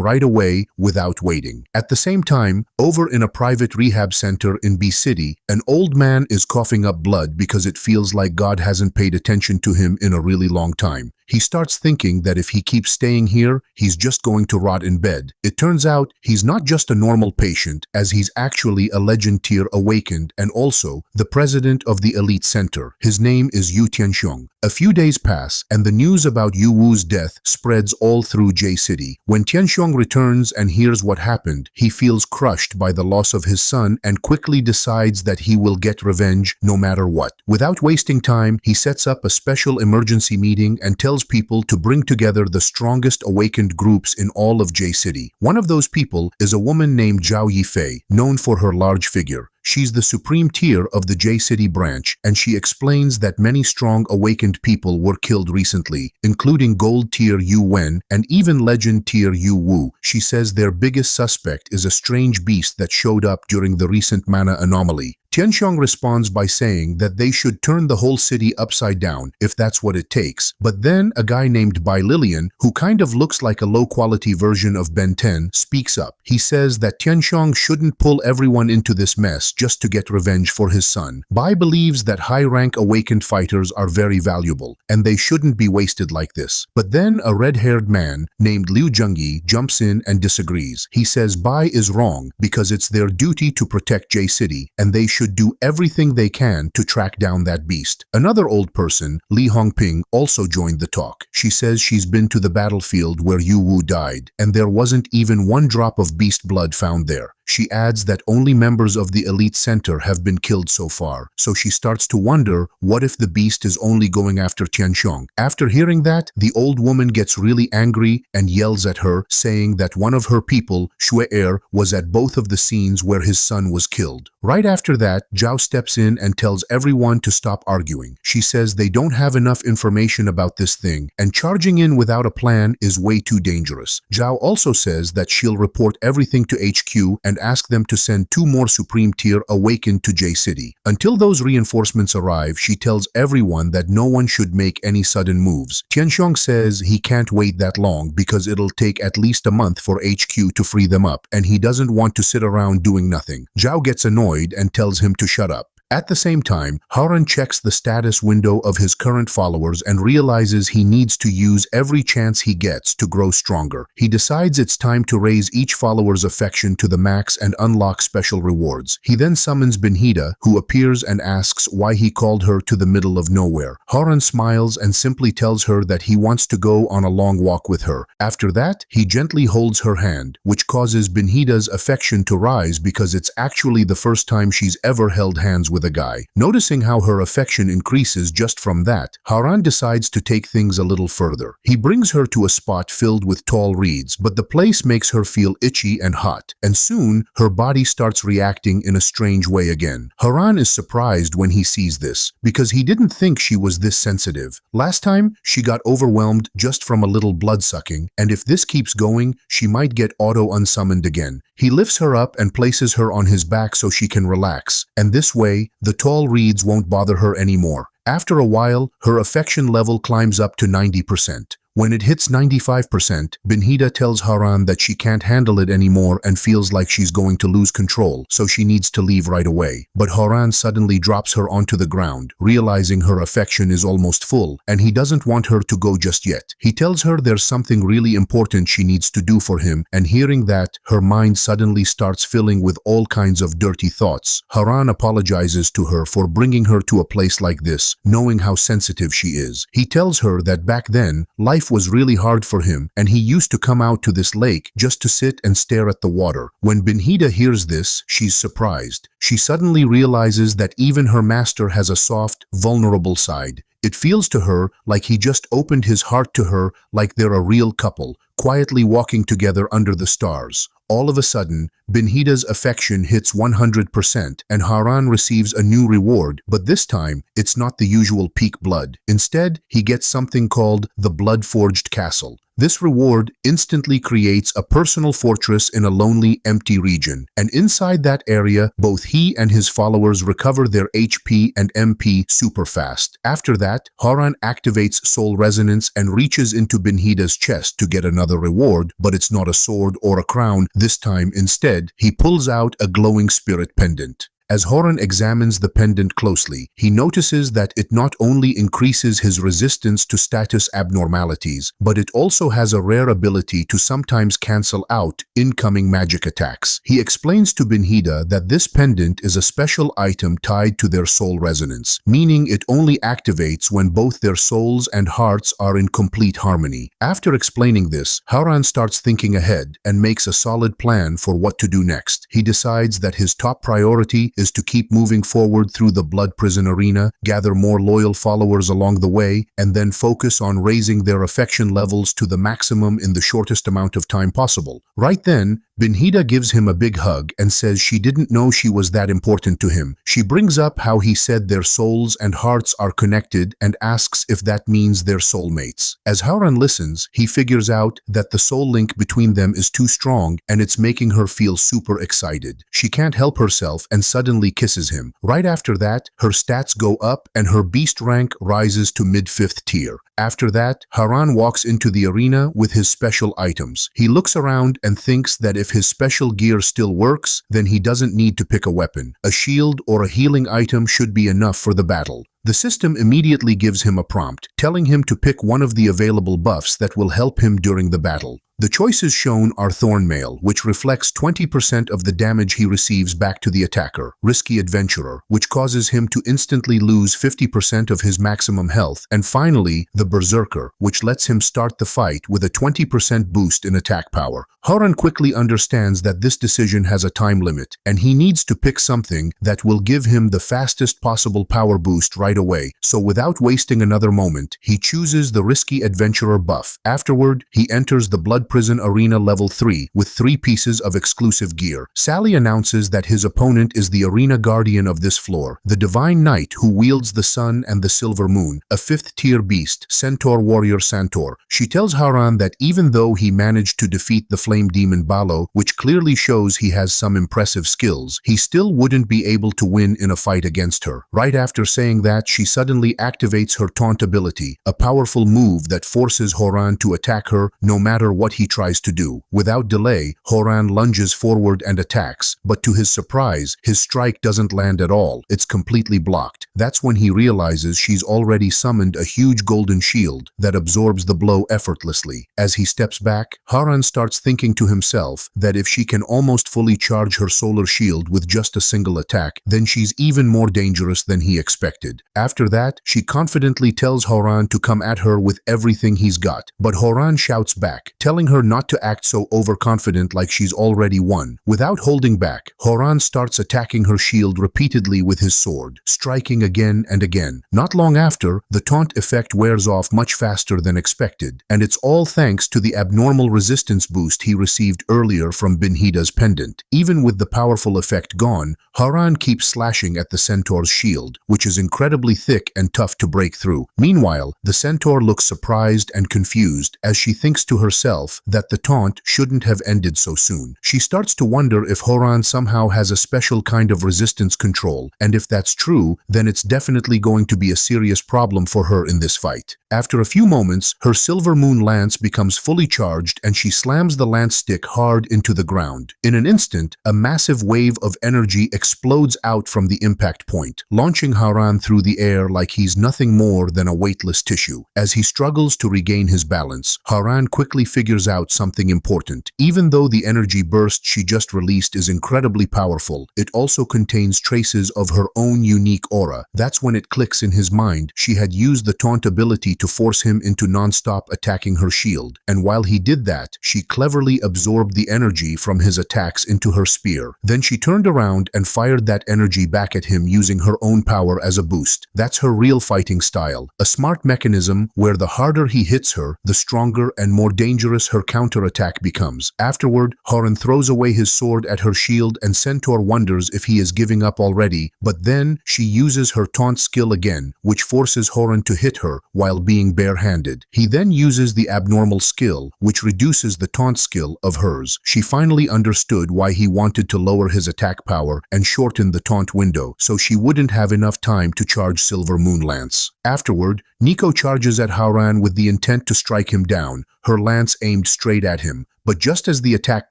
right away without waiting. At the same time, over in a private rehab center in B City, an old man is coughing up blood because it feels like God hasn't paid attention to him in a really long time. He starts thinking that if he keeps staying here, he's just going to rot in bed. It turns out he's not just a normal patient, as he's actually a legend tier awakened and also the president of the elite center. His name is Yu Tianxiong. A few days pass, and the news about Yu Wu's death spreads all through J City. When Tianxiong returns and hears what happened, he feels crushed by the loss of his son and quickly decides that he will get revenge no matter what. Without wasting time, he sets up a special emergency meeting and tells people to bring together the strongest awakened groups in all of J City. One of those people is a woman named Zhao Yifei, known for her large figure. She's the supreme tier of the J City branch, and she explains that many strong awakened people were killed recently, including gold tier Yu Wen and even legend tier Yu Wu. She says their biggest suspect is a strange beast that showed up during the recent mana anomaly. Tianxiong responds by saying that they should turn the whole city upside down if that's what it takes. But then a guy named Bai Lilian, who kind of looks like a low-quality version of Ben 10, speaks up. He says that Tianxiong shouldn't pull everyone into this mess just to get revenge for his son. Bai believes that high-rank awakened fighters are very valuable, and they shouldn't be wasted like this. But then a red-haired man named Liu Zhengyi jumps in and disagrees. He says Bai is wrong because it's their duty to protect J City, and they should do everything they can to track down that beast. Another old person, Li Hongping, also joined the talk. She says she's been to the battlefield where Yu Wu died, and there wasn't even one drop of beast blood found there. She adds that only members of the elite center have been killed so far, so she starts to wonder what if the beast is only going after Tianxiong. After hearing that, the old woman gets really angry and yells at her, saying that one of her people, Shuer, was at both of the scenes where his son was killed. Right after that, Zhao steps in and tells everyone to stop arguing. She says they don't have enough information about this thing, and charging in without a plan is way too dangerous. Zhao also says that she'll report everything to HQ and ask them to send 2 more Supreme Tier awakened to J City. Until those reinforcements arrive, she tells everyone that no one should make any sudden moves. Tianxiong says he can't wait that long because it'll take at least a month for HQ to free them up, and he doesn't want to sit around doing nothing. Zhao gets annoyed and tells him to shut up. At the same time, Haran checks the status window of his current followers and realizes he needs to use every chance he gets to grow stronger. He decides it's time to raise each follower's affection to the max and unlock special rewards. He then summons Benhita, who appears and asks why he called her to the middle of nowhere. Haran smiles and simply tells her that he wants to go on a long walk with her. After that, he gently holds her hand, which causes Benhita's affection to rise because it's actually the first time she's ever held hands with with a guy. Noticing how her affection increases just from that, Haran decides to take things a little further. He brings her to a spot filled with tall reeds, but the place makes her feel itchy and hot, and soon her body starts reacting in a strange way again. Haran is surprised when he sees this, because he didn't think she was this sensitive. Last time, she got overwhelmed just from a little blood sucking, and if this keeps going, she might get auto-unsummoned again. He lifts her up and places her on his back so she can relax, and this way, the tall reeds won't bother her anymore. After a while, her affection level climbs up to 90%. When it hits 95%, Benhida tells Haran that she can't handle it anymore and feels like she's going to lose control, so she needs to leave right away. But Haran suddenly drops her onto the ground, realizing her affection is almost full, and he doesn't want her to go just yet. He tells her there's something really important she needs to do for him, and hearing that, her mind suddenly starts filling with all kinds of dirty thoughts. Haran apologizes to her for bringing her to a place like this, knowing how sensitive she is. He tells her that back then, life was really hard for him, and he used to come out to this lake just to sit and stare at the water. When Benhida hears this, she's surprised. She suddenly realizes that even her master has a soft, vulnerable side. It feels to her like he just opened his heart to her, like they're a real couple, quietly walking together under the stars. All of a sudden, Benhida's affection hits 100% and Haran receives a new reward, but this time, it's not the usual peak blood. Instead, he gets something called the Blood-Forged Castle. This reward instantly creates a personal fortress in a lonely, empty region, and inside that area, both he and his followers recover their HP and MP super fast. After that, Haran activates Soul Resonance and reaches into Benhida's chest to get another reward, but it's not a sword or a crown. This time, instead, he pulls out a glowing spirit pendant. As Haran examines the pendant closely, he notices that it not only increases his resistance to status abnormalities, but it also has a rare ability to sometimes cancel out incoming magic attacks. He explains to Benhida that this pendant is a special item tied to their soul resonance, meaning it only activates when both their souls and hearts are in complete harmony. After explaining this, Haran starts thinking ahead and makes a solid plan for what to do next. He decides that his top priority is to keep moving forward through the blood prison arena, gather more loyal followers along the way, and then focus on raising their affection levels to the maximum in the shortest amount of time possible. Right then, Benhida gives him a big hug and says she didn't know she was that important to him. She brings up how he said their souls and hearts are connected and asks if that means they're soulmates. As Haran listens, he figures out that the soul link between them is too strong and it's making her feel super excited. She can't help herself and suddenly kisses him. Right after that, her stats go up and her beast rank rises to mid-5th tier. After that, Haran walks into the arena with his special items. He looks around and thinks that if his special gear still works, then he doesn't need to pick a weapon. A shield or a healing item should be enough for the battle. The system immediately gives him a prompt, telling him to pick one of the available buffs that will help him during the battle. The choices shown are Thornmail, which reflects 20% of the damage he receives back to the attacker, Risky Adventurer, which causes him to instantly lose 50% of his maximum health, and finally, the Berserker, which lets him start the fight with a 20% boost in attack power. Haran quickly understands that this decision has a time limit, and he needs to pick something that will give him the fastest possible power boost right away, so without wasting another moment, he chooses the Risky Adventurer buff. Afterward, he enters the Blood Prison Arena level 3 with 3 pieces of exclusive gear. Sally announces that his opponent is the arena guardian of this floor, the Divine Knight who wields the sun and the silver moon, a 5th tier beast, Centaur Warrior Santor. She tells Haran that even though he managed to defeat the flame demon Balo, which clearly shows he has some impressive skills, he still wouldn't be able to win in a fight against her. Right after saying that, she suddenly activates her taunt ability, a powerful move that forces Haran to attack her no matter what he tries to do. Without delay, Haran lunges forward and attacks, but to his surprise, his strike doesn't land at all. It's completely blocked. That's when he realizes she's already summoned a huge golden shield that absorbs the blow effortlessly. As he steps back, Haran starts thinking to himself that if she can almost fully charge her solar shield with just a single attack, then she's even more dangerous than he expected. After that, she confidently tells Haran to come at her with everything he's got, but Haran shouts back, telling her not to act so overconfident like she's already won. Without holding back, Haran starts attacking her shield repeatedly with his sword, striking again and again. Not long after, the taunt effect wears off much faster than expected, and it's all thanks to the abnormal resistance boost he received earlier from Binhida's pendant. Even with the powerful effect gone, Haran keeps slashing at the centaur's shield, which is incredibly thick and tough to break through. Meanwhile, the centaur looks surprised and confused as she thinks to herself that the taunt shouldn't have ended so soon. She starts to wonder if Haran somehow has a special kind of resistance control, and if that's true, then it's definitely going to be a serious problem for her in this fight. After a few moments, her silver moon lance becomes fully charged and she slams the lance stick hard into the ground. In an instant, a massive wave of energy explodes out from the impact point, launching Haran through the air like he's nothing more than a weightless tissue. As he struggles to regain his balance, Haran quickly figures out something important. Even though the energy burst she just released is incredibly powerful, it also contains traces of her own unique aura. That's when it clicks in his mind. She had used the taunt ability to force him into non-stop attacking her shield, and while he did that, she cleverly absorbed the energy from his attacks into her spear. Then she turned around and fired that energy back at him using her own power as a boost. That's her real fighting style, a smart mechanism where the harder he hits her, the stronger and more dangerous her counterattack becomes. Afterward, Haran throws away his sword at her shield and Centaur wonders if he is giving up already, but then she uses her taunt skill again, which forces Haran to hit her while being barehanded. He then uses the abnormal skill, which reduces the taunt skill of hers. She finally understood why he wanted to lower his attack power and shorten the taunt window, so she wouldn't have enough time to charge Silver Moon Lance. Afterward, Nico charges at Haran with the intent to strike him down, her lance aimed straight at him. But just as the attack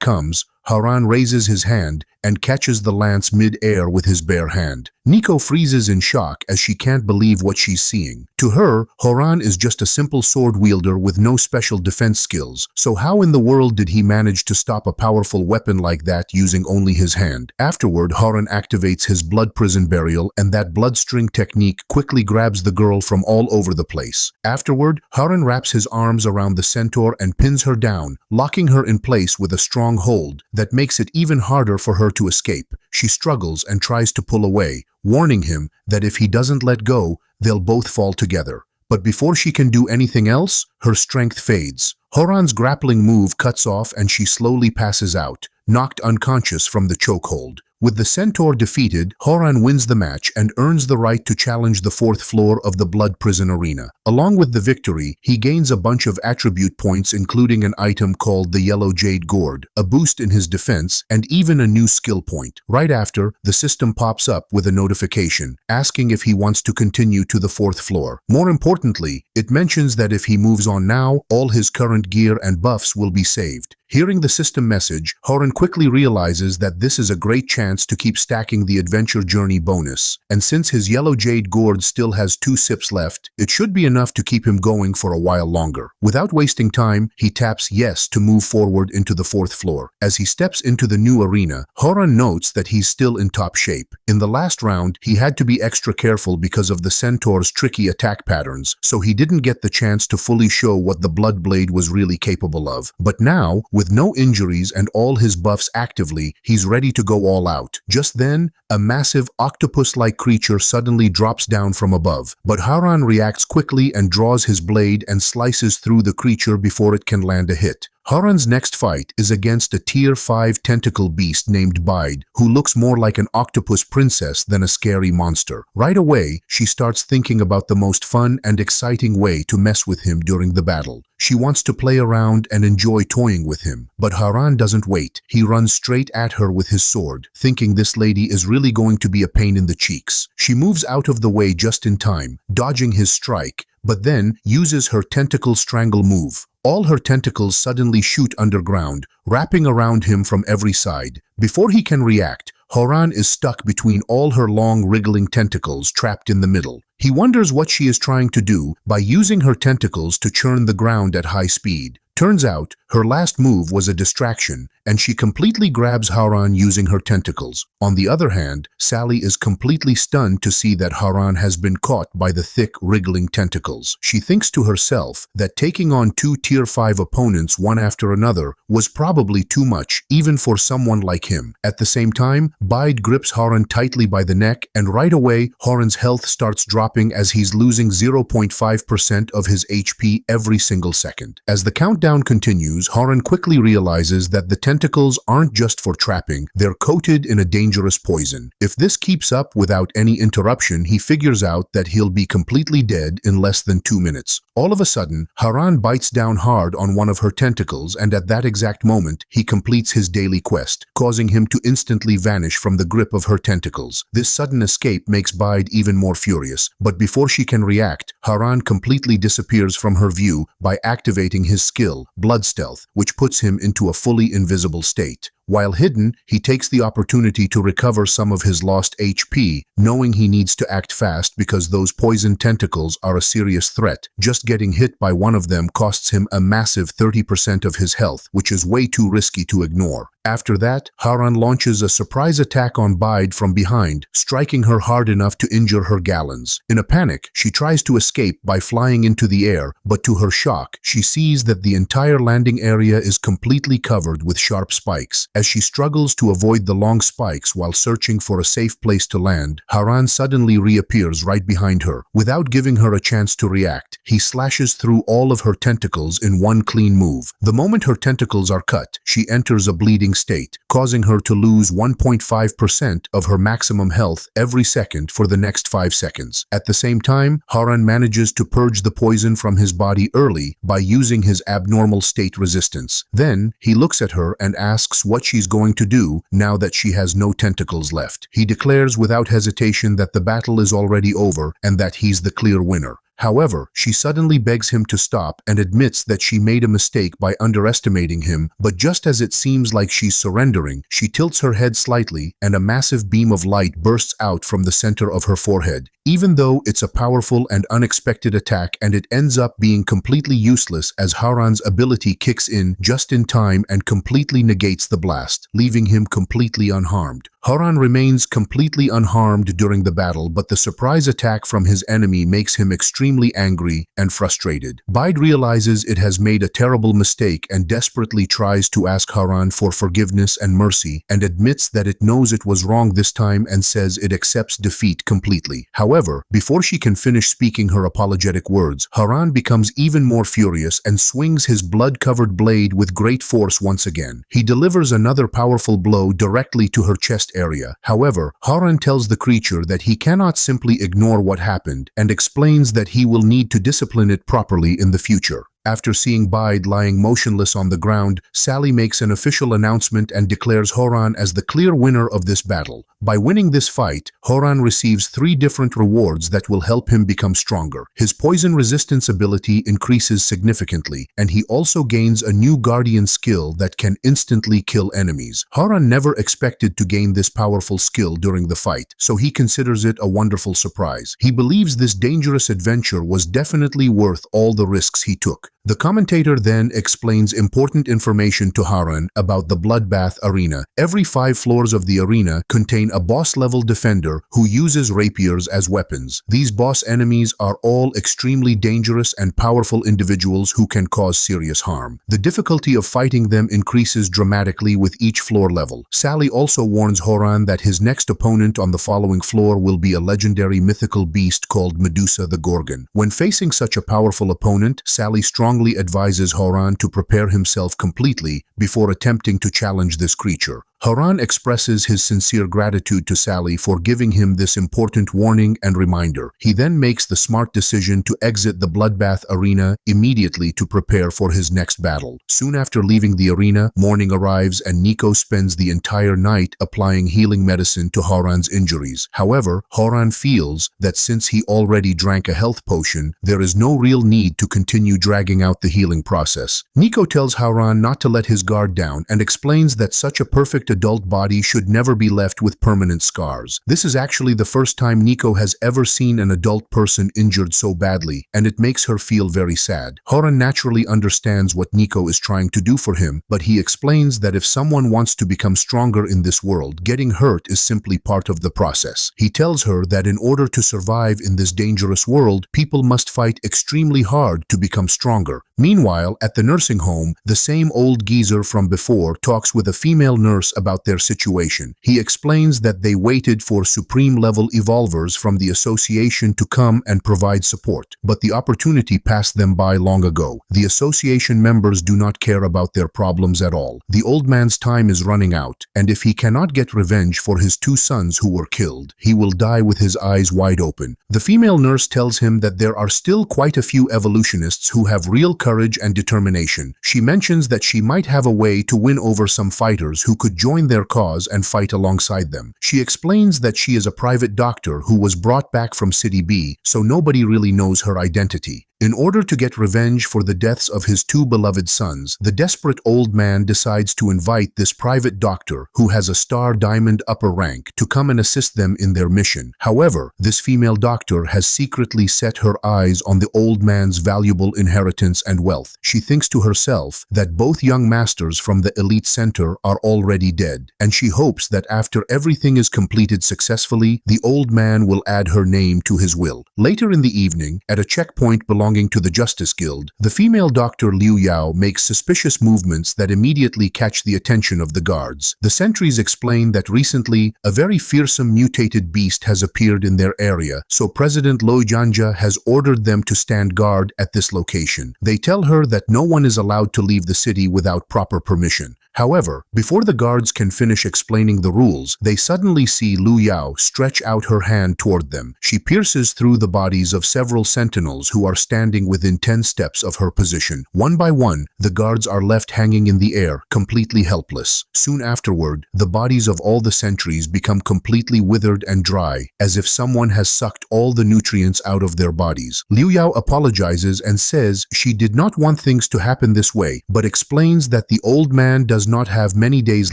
comes, Haran raises his hand and catches the lance mid-air with his bare hand. Nico freezes in shock as she can't believe what she's seeing. To her, Haran is just a simple sword wielder with no special defense skills, so how in the world did he manage to stop a powerful weapon like that using only his hand? Afterward, Haran activates his blood prison burial, and that bloodstring technique quickly grabs the girl from all over the place. Afterward, Haran wraps his arms around the centaur and pins her down, locking her in place with a strong hold that makes it even harder for her to escape. She struggles and tries to pull away, warning him that if he doesn't let go, they'll both fall together. But before she can do anything else, her strength fades. Haran's grappling move cuts off and she slowly passes out, knocked unconscious from the chokehold. With the centaur defeated, Haran wins the match and earns the right to challenge the fourth floor of the blood prison arena. Along with the victory, he gains a bunch of attribute points including an item called the Yellow Jade Gourd, a boost in his defense, and even a new skill point. Right after, the system pops up with a notification, asking if he wants to continue to the fourth floor. More importantly, it mentions that if he moves on now, all his current gear and buffs will be saved. Hearing the system message, Haran quickly realizes that this is a great chance to keep stacking the adventure journey bonus, and since his Yellow Jade Gourd still has 2 sips left, it should be enough to keep him going for a while longer. Without wasting time, he taps yes to move forward into the fourth floor. As he steps into the new arena, Haran notes that he's still in top shape. In the last round, he had to be extra careful because of the centaur's tricky attack patterns, so he didn't get the chance to fully show what the Blood Blade was really capable of. But now, with no injuries and all his buffs actively, he's ready to go all out. Just then, a massive octopus-like creature suddenly drops down from above, but Haran reacts quickly and draws his blade and slices through the creature before it can land a hit. Haran's next fight is against a Tier 5 tentacle beast named Bide, who looks more like an octopus princess than a scary monster. Right away, she starts thinking about the most fun and exciting way to mess with him during the battle. She wants to play around and enjoy toying with him, but Haran doesn't wait. He runs straight at her with his sword, thinking this lady is really going to be a pain in the cheeks. She moves out of the way just in time, dodging his strike, but then uses her tentacle strangle move. All her tentacles suddenly shoot underground, wrapping around him from every side. Before he can react, Haran is stuck between all her long wriggling tentacles trapped in the middle. He wonders what she is trying to do by using her tentacles to churn the ground at high speed. Turns out, her last move was a distraction, and she completely grabs Haran using her tentacles. On the other hand, Sally is completely stunned to see that Haran has been caught by the thick, wriggling tentacles. She thinks to herself that taking on 2 Tier 5 opponents one after another was probably too much, even for someone like him. At the same time, Bide grips Haran tightly by the neck, and right away, Haran's health starts dropping as he's losing 0.5% of his HP every single second. As the countdown continues, Haran quickly realizes that the tentacles aren't just for trapping, they're coated in a dangerous poison. If this keeps up without any interruption, he figures out that he'll be completely dead in less than 2 minutes. All of a sudden, Haran bites down hard on one of her tentacles, and at that exact moment, he completes his daily quest, causing him to instantly vanish from the grip of her tentacles. This sudden escape makes Bide even more furious, but before she can react, Haran completely disappears from her view by activating his skill, Blood Stealth, which puts him into a fully invisible state. While hidden, he takes the opportunity to recover some of his lost HP, knowing he needs to act fast because those poison tentacles are a serious threat. Just getting hit by one of them costs him a massive 30% of his health, which is way too risky to ignore. After that, Haran launches a surprise attack on Bide from behind, striking her hard enough to injure her gallons. In a panic, she tries to escape by flying into the air, but to her shock, she sees that the entire landing area is completely covered with sharp spikes. As she struggles to avoid the long spikes while searching for a safe place to land, Haran suddenly reappears right behind her. Without giving her a chance to react, he slashes through all of her tentacles in one clean move. The moment her tentacles are cut, she enters a bleeding state, causing her to lose 1.5% of her maximum health every second for the next 5 seconds. At the same time, Haran manages to purge the poison from his body early by using his abnormal state resistance. Then, he looks at her and asks what she's going to do now that she has no tentacles left. He declares without hesitation that the battle is already over and that he's the clear winner. However, she suddenly begs him to stop and admits that she made a mistake by underestimating him, but just as it seems like she's surrendering, she tilts her head slightly and a massive beam of light bursts out from the center of her forehead. Even though it's a powerful and unexpected attack, and it ends up being completely useless as Haran's ability kicks in just in time and completely negates the blast, leaving him completely unharmed. Haran remains completely unharmed during the battle, but the surprise attack from his enemy makes him extremely angry and frustrated. Bide realizes it has made a terrible mistake and desperately tries to ask Haran for forgiveness and mercy, and admits that it knows it was wrong this time and says it accepts defeat completely. However, before she can finish speaking her apologetic words, Haran becomes even more furious and swings his blood-covered blade with great force once again. He delivers another powerful blow directly to her chest area. However, Haran tells the creature that he cannot simply ignore what happened and explains that he will need to discipline it properly in the future. After seeing Bide lying motionless on the ground, Sally makes an official announcement and declares Haran as the clear winner of this battle. By winning this fight, Haran receives 3 different rewards that will help him become stronger. His poison resistance ability increases significantly, and he also gains a new guardian skill that can instantly kill enemies. Haran never expected to gain this powerful skill during the fight, so he considers it a wonderful surprise. He believes this dangerous adventure was definitely worth all the risks he took. The commentator then explains important information to Haran about the Bloodbath Arena. Every 5 floors of the arena contain a boss-level defender who uses rapiers as weapons. These boss enemies are all extremely dangerous and powerful individuals who can cause serious harm. The difficulty of fighting them increases dramatically with each floor level. Sally also warns Haran that his next opponent on the following floor will be a legendary mythical beast called Medusa the Gorgon. When facing such a powerful opponent, Sally strongly advises Haran to prepare himself completely before attempting to challenge this creature. Haran expresses his sincere gratitude to Sally for giving him this important warning and reminder. He then makes the smart decision to exit the Bloodbath Arena immediately to prepare for his next battle. Soon after leaving the arena, morning arrives and Nico spends the entire night applying healing medicine to Haran's injuries. However, Haran feels that since he already drank a health potion, there is no real need to continue dragging out the healing process. Nico tells Haran not to let his guard down and explains that such a perfect imperfect adult body should never be left with permanent scars. This is actually the first time Nico has ever seen an adult person injured so badly, and it makes her feel very sad. Haran naturally understands what Nico is trying to do for him, but he explains that if someone wants to become stronger in this world, getting hurt is simply part of the process. He tells her that in order to survive in this dangerous world, people must fight extremely hard to become stronger. Meanwhile, at the nursing home, the same old geezer from before talks with a female nurse about their situation. He explains that they waited for supreme-level evolvers from the association to come and provide support, but the opportunity passed them by long ago. The association members do not care about their problems at all. The old man's time is running out, and if he cannot get revenge for his two sons who were killed, he will die with his eyes wide open. The female nurse tells him that there are still quite a few evolutionists who have real courage and determination. She mentions that she might have a way to win over some fighters who could join their cause and fight alongside them. She explains that she is a private doctor who was brought back from City B, so nobody really knows her identity. In order to get revenge for the deaths of his two beloved sons, the desperate old man decides to invite this private doctor, who has a star diamond upper rank, to come and assist them in their mission. However, this female doctor has secretly set her eyes on the old man's valuable inheritance and wealth. She thinks to herself that both young masters from the elite center are already dead, and she hopes that after everything is completed successfully, the old man will add her name to his will. Later in the evening, at a checkpoint belonging to the Justice Guild, the female doctor Liu Yao makes suspicious movements that immediately catch the attention of the guards. The sentries explain that recently, a very fearsome mutated beast has appeared in their area, so President Lo Jianja has ordered them to stand guard at this location. They tell her that no one is allowed to leave the city without proper permission. However, before the guards can finish explaining the rules, they suddenly see Liu Yao stretch out her hand toward them. She pierces through the bodies of several sentinels who are standing within 10 steps of her position. One by one, the guards are left hanging in the air, completely helpless. Soon afterward, the bodies of all the sentries become completely withered and dry, as if someone has sucked all the nutrients out of their bodies. Liu Yao apologizes and says she did not want things to happen this way, but explains that the old man does not have many days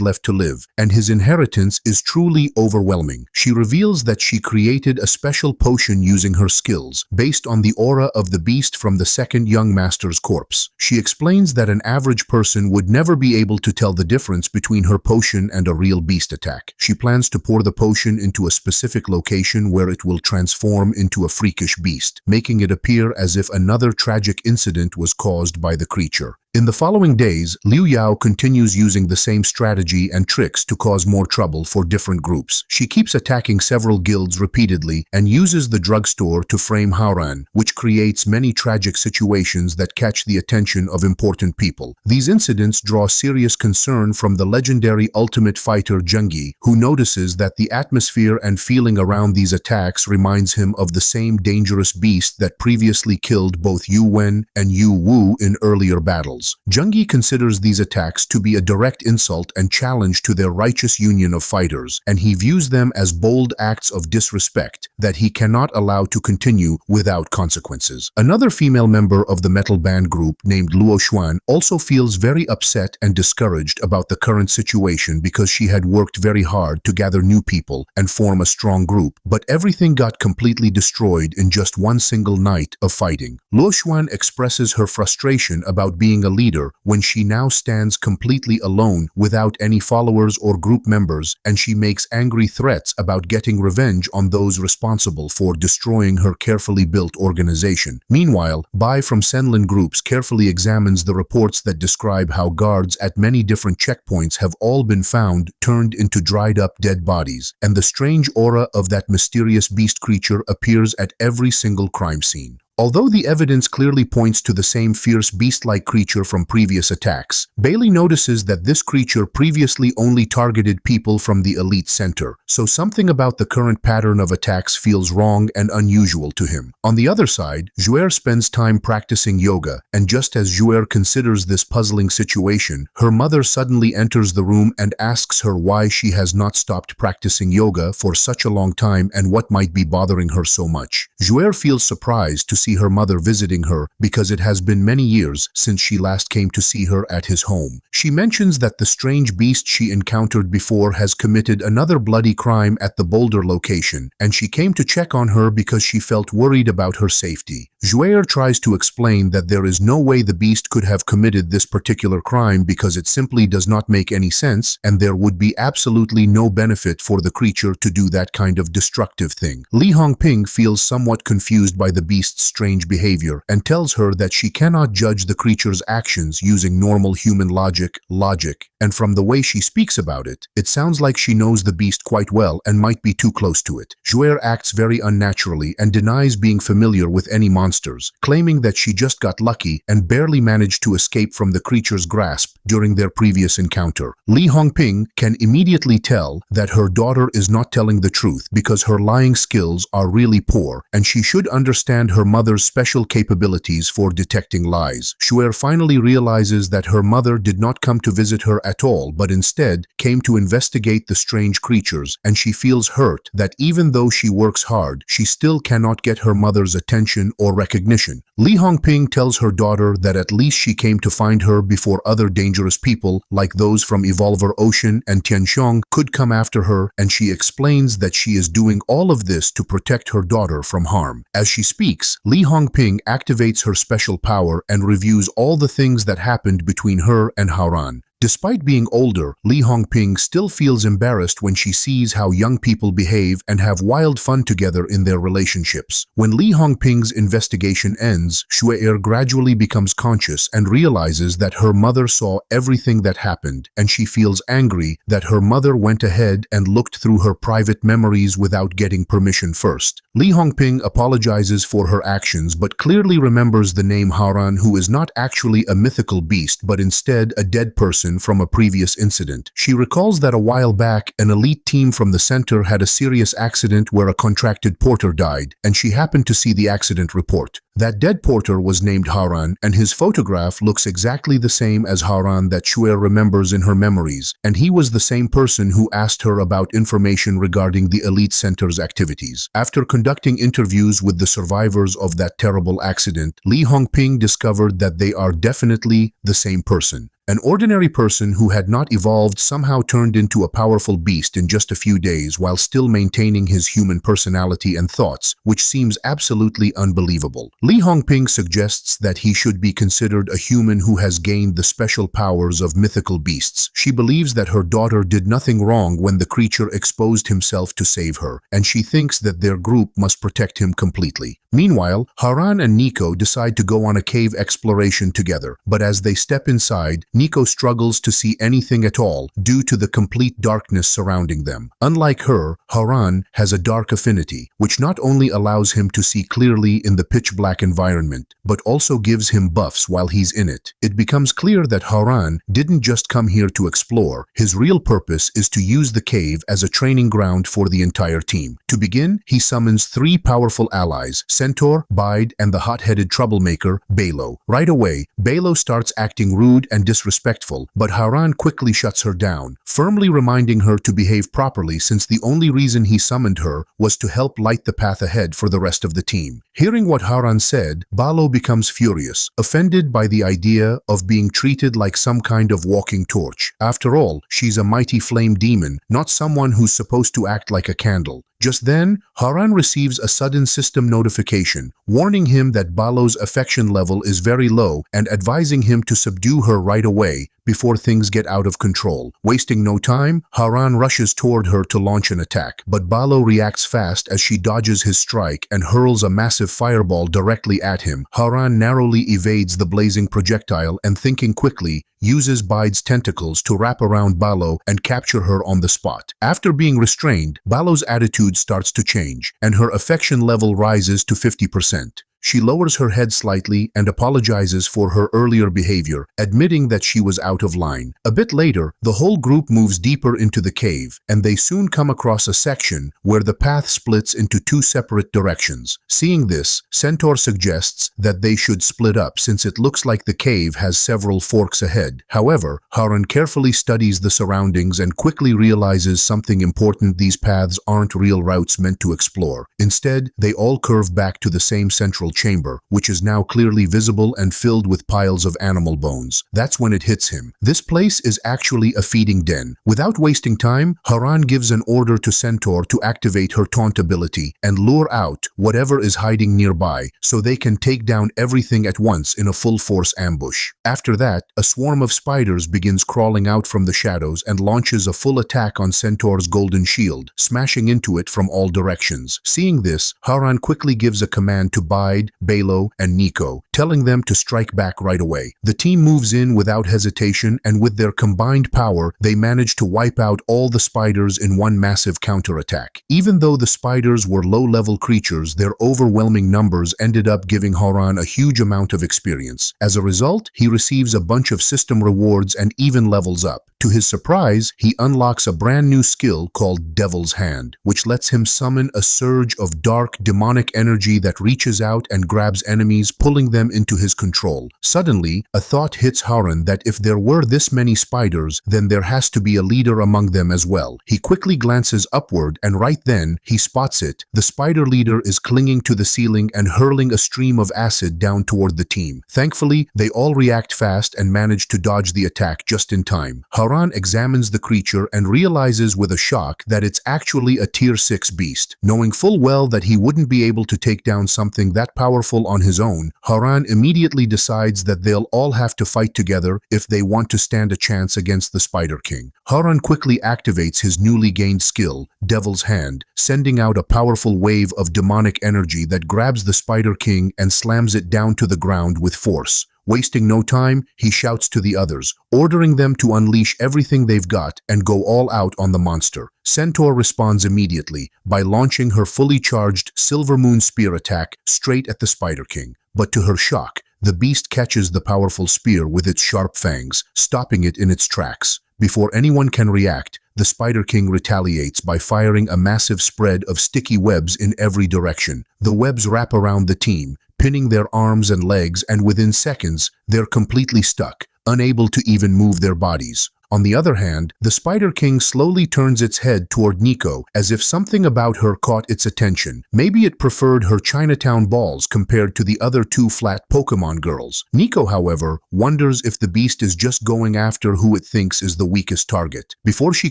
left to live, and his inheritance is truly overwhelming. She reveals that she created a special potion using her skills, based on the aura of the beast from the second young master's corpse. She explains that an average person would never be able to tell the difference between her potion and a real beast attack. She plans to pour the potion into a specific location where it will transform into a freakish beast, making it appear as if another tragic incident was caused by the creature. In the following days, Liu Yao continues using the same strategy and tricks to cause more trouble for different groups. She keeps attacking several guilds repeatedly and uses the drugstore to frame Haran, which creates many tragic situations that catch the attention of important people. These incidents draw serious concern from the legendary ultimate fighter Zhengyi, who notices that the atmosphere and feeling around these attacks reminds him of the same dangerous beast that previously killed both Yu Wen and Yu Wu in earlier battles. Zhengyi considers these attacks to be a direct insult and challenge to their righteous union of fighters, and he views them as bold acts of disrespect that he cannot allow to continue without consequences. Another female member of the metal band group named Luo Xuan also feels very upset and discouraged about the current situation because she had worked very hard to gather new people and form a strong group, but everything got completely destroyed in just one single night of fighting. Luo Xuan expresses her frustration about being a leader when she now stands completely alone without any followers or group members, and she makes angry threats about getting revenge on those responsible for destroying her carefully built organization. Meanwhile, Bai from Senlin Groups carefully examines the reports that describe how guards at many different checkpoints have all been found turned into dried up dead bodies, and the strange aura of that mysterious beast creature appears at every single crime scene. Although the evidence clearly points to the same fierce beast-like creature from previous attacks, Bailey notices that this creature previously only targeted people from the elite center, so something about the current pattern of attacks feels wrong and unusual to him. On the other side, Juer spends time practicing yoga, and just as Juer considers this puzzling situation, her mother suddenly enters the room and asks her why she has not stopped practicing yoga for such a long time and what might be bothering her so much. Juer feels surprised to see see her mother visiting her because it has been many years since she last came to see her at his home. She mentions that the strange beast she encountered before has committed another bloody crime at the Boulder location, and she came to check on her because she felt worried about her safety. Jouer tries to explain that there is no way the beast could have committed this particular crime because it simply does not make any sense, and there would be absolutely no benefit for the creature to do that kind of destructive thing. Lee Hongping feels somewhat confused by the beast's strange behavior and tells her that she cannot judge the creature's actions using normal human logic, and from the way she speaks about it, it sounds like she knows the beast quite well and might be too close to it. Jouer acts very unnaturally and denies being familiar with any monsters, claiming that she just got lucky and barely managed to escape from the creature's grasp during their previous encounter. Lee Hongping can immediately tell that her daughter is not telling the truth because her lying skills are really poor, and she should understand her mother's special capabilities for detecting lies. Jouer finally realizes that her mother did not come to visit her at all, but instead came to investigate the strange creatures, and she feels hurt that even though she works hard, she still cannot get her mother's attention or recognition. Lee Hongping tells her daughter that at least she came to find her before other dangerous people, like those from Evolver Ocean and Tianxiong, could come after her, and she explains that she is doing all of this to protect her daughter from harm. As she speaks, Lee Hongping activates her special power and reviews all the things that happened between her and Haran. Despite being older, Lee Hongping still feels embarrassed when she sees how young people behave and have wild fun together in their relationships. When Lee Hongping's investigation ends, Jouer gradually becomes conscious and realizes that her mother saw everything that happened, and she feels angry that her mother went ahead and looked through her private memories without getting permission first. Lee Hongping apologizes for her actions but clearly remembers the name Haran, who is not actually a mythical beast but instead a dead person from a previous incident. She recalls that a while back, an elite team from the center had a serious accident where a contracted porter died, and she happened to see the accident report. That dead porter was named Haran, and his photograph looks exactly the same as Haran that Jouer remembers in her memories, and he was the same person who asked her about information regarding the elite center's activities. After conducting interviews with the survivors of that terrible accident, Lee Hongping discovered that they are definitely the same person. An ordinary person who had not evolved somehow turned into a powerful beast in just a few days while still maintaining his human personality and thoughts, which seems absolutely unbelievable. Lee Hongping suggests that he should be considered a human who has gained the special powers of mythical beasts. She believes that her daughter did nothing wrong when the creature exposed himself to save her, and she thinks that their group must protect him completely. Meanwhile, Haran and Nico decide to go on a cave exploration together, but as they step inside, Nico struggles to see anything at all due to the complete darkness surrounding them. Unlike her, Haran has a dark affinity, which not only allows him to see clearly in the pitch-black environment, but also gives him buffs while he's in it. It becomes clear that Haran didn't just come here to explore. His real purpose is to use the cave as a training ground for the entire team. To begin, he summons 3 powerful allies, Centaur, Bide, and the hot-headed troublemaker, Balo. Right away, Balo starts acting rude and disrespectful, but Haran quickly shuts her down, firmly reminding her to behave properly since the only reason he summoned her was to help light the path ahead for the rest of the team. Hearing what Haran said, Balo becomes furious, offended by the idea of being treated like some kind of walking torch. After all, she's a mighty flame demon, not someone who's supposed to act like a candle. Just then, Haran receives a sudden system notification, warning him that Balo's affection level is very low and advising him to subdue her right away before things get out of control. Wasting no time, Haran rushes toward her to launch an attack, but Balo reacts fast as she dodges his strike and hurls a massive fireball directly at him. Haran narrowly evades the blazing projectile and, thinking quickly, uses Bide's tentacles to wrap around Balo and capture her on the spot. After being restrained, Balo's attitude starts to change, and her affection level rises to 50%. She lowers her head slightly and apologizes for her earlier behavior, admitting that she was out of line. A bit later, the whole group moves deeper into the cave, and they soon come across a section where the path splits into 2 separate directions. Seeing this, Centaur suggests that they should split up since it looks like the cave has several forks ahead. However, Haran carefully studies the surroundings and quickly realizes something important: these paths aren't real routes meant to explore. Instead, they all curve back to the same central chamber, which is now clearly visible and filled with piles of animal bones. That's when it hits him. This place is actually a feeding den. Without wasting time, Haran gives an order to Centaur to activate her taunt ability and lure out whatever is hiding nearby so they can take down everything at once in a full-force ambush. After that, a swarm of spiders begins crawling out from the shadows and launches a full attack on Centaur's golden shield, smashing into it from all directions. Seeing this, Haran quickly gives a command to Bide, Belo, and Nico, telling them to strike back right away. The team moves in without hesitation, and with their combined power, they manage to wipe out all the spiders in one massive counterattack. Even though the spiders were low-level creatures, their overwhelming numbers ended up giving Haran a huge amount of experience. As a result, he receives a bunch of system rewards and even levels up. To his surprise, he unlocks a brand new skill called Devil's Hand, which lets him summon a surge of dark, demonic energy that reaches out and grabs enemies, pulling them into his control. Suddenly, a thought hits Haran that if there were this many spiders, then there has to be a leader among them as well. He quickly glances upward, and right then, he spots it. The spider leader is clinging to the ceiling and hurling a stream of acid down toward the team. Thankfully, they all react fast and manage to dodge the attack just in time. Haran examines the creature and realizes with a shock that it's actually a Tier 6 beast. Knowing full well that he wouldn't be able to take down something that powerful on his own, Haran immediately decides that they'll all have to fight together if they want to stand a chance against the Spider King. Haran quickly activates his newly gained skill, Devil's Hand, sending out a powerful wave of demonic energy that grabs the Spider King and slams it down to the ground with force. Wasting no time, he shouts to the others, ordering them to unleash everything they've got and go all out on the monster. Centaur responds immediately by launching her fully charged Silver Moon Spear attack straight at the Spider King. But to her shock, the beast catches the powerful spear with its sharp fangs, stopping it in its tracks. Before anyone can react, the Spider King retaliates by firing a massive spread of sticky webs in every direction. The webs wrap around the team, pinning their arms and legs, and within seconds, they're completely stuck, unable to even move their bodies. On the other hand, the Spider King slowly turns its head toward Nico, as if something about her caught its attention. Maybe it preferred her Chinatown balls compared to the other two flat Pokemon girls. Nico, however, wonders if the beast is just going after who it thinks is the weakest target. Before she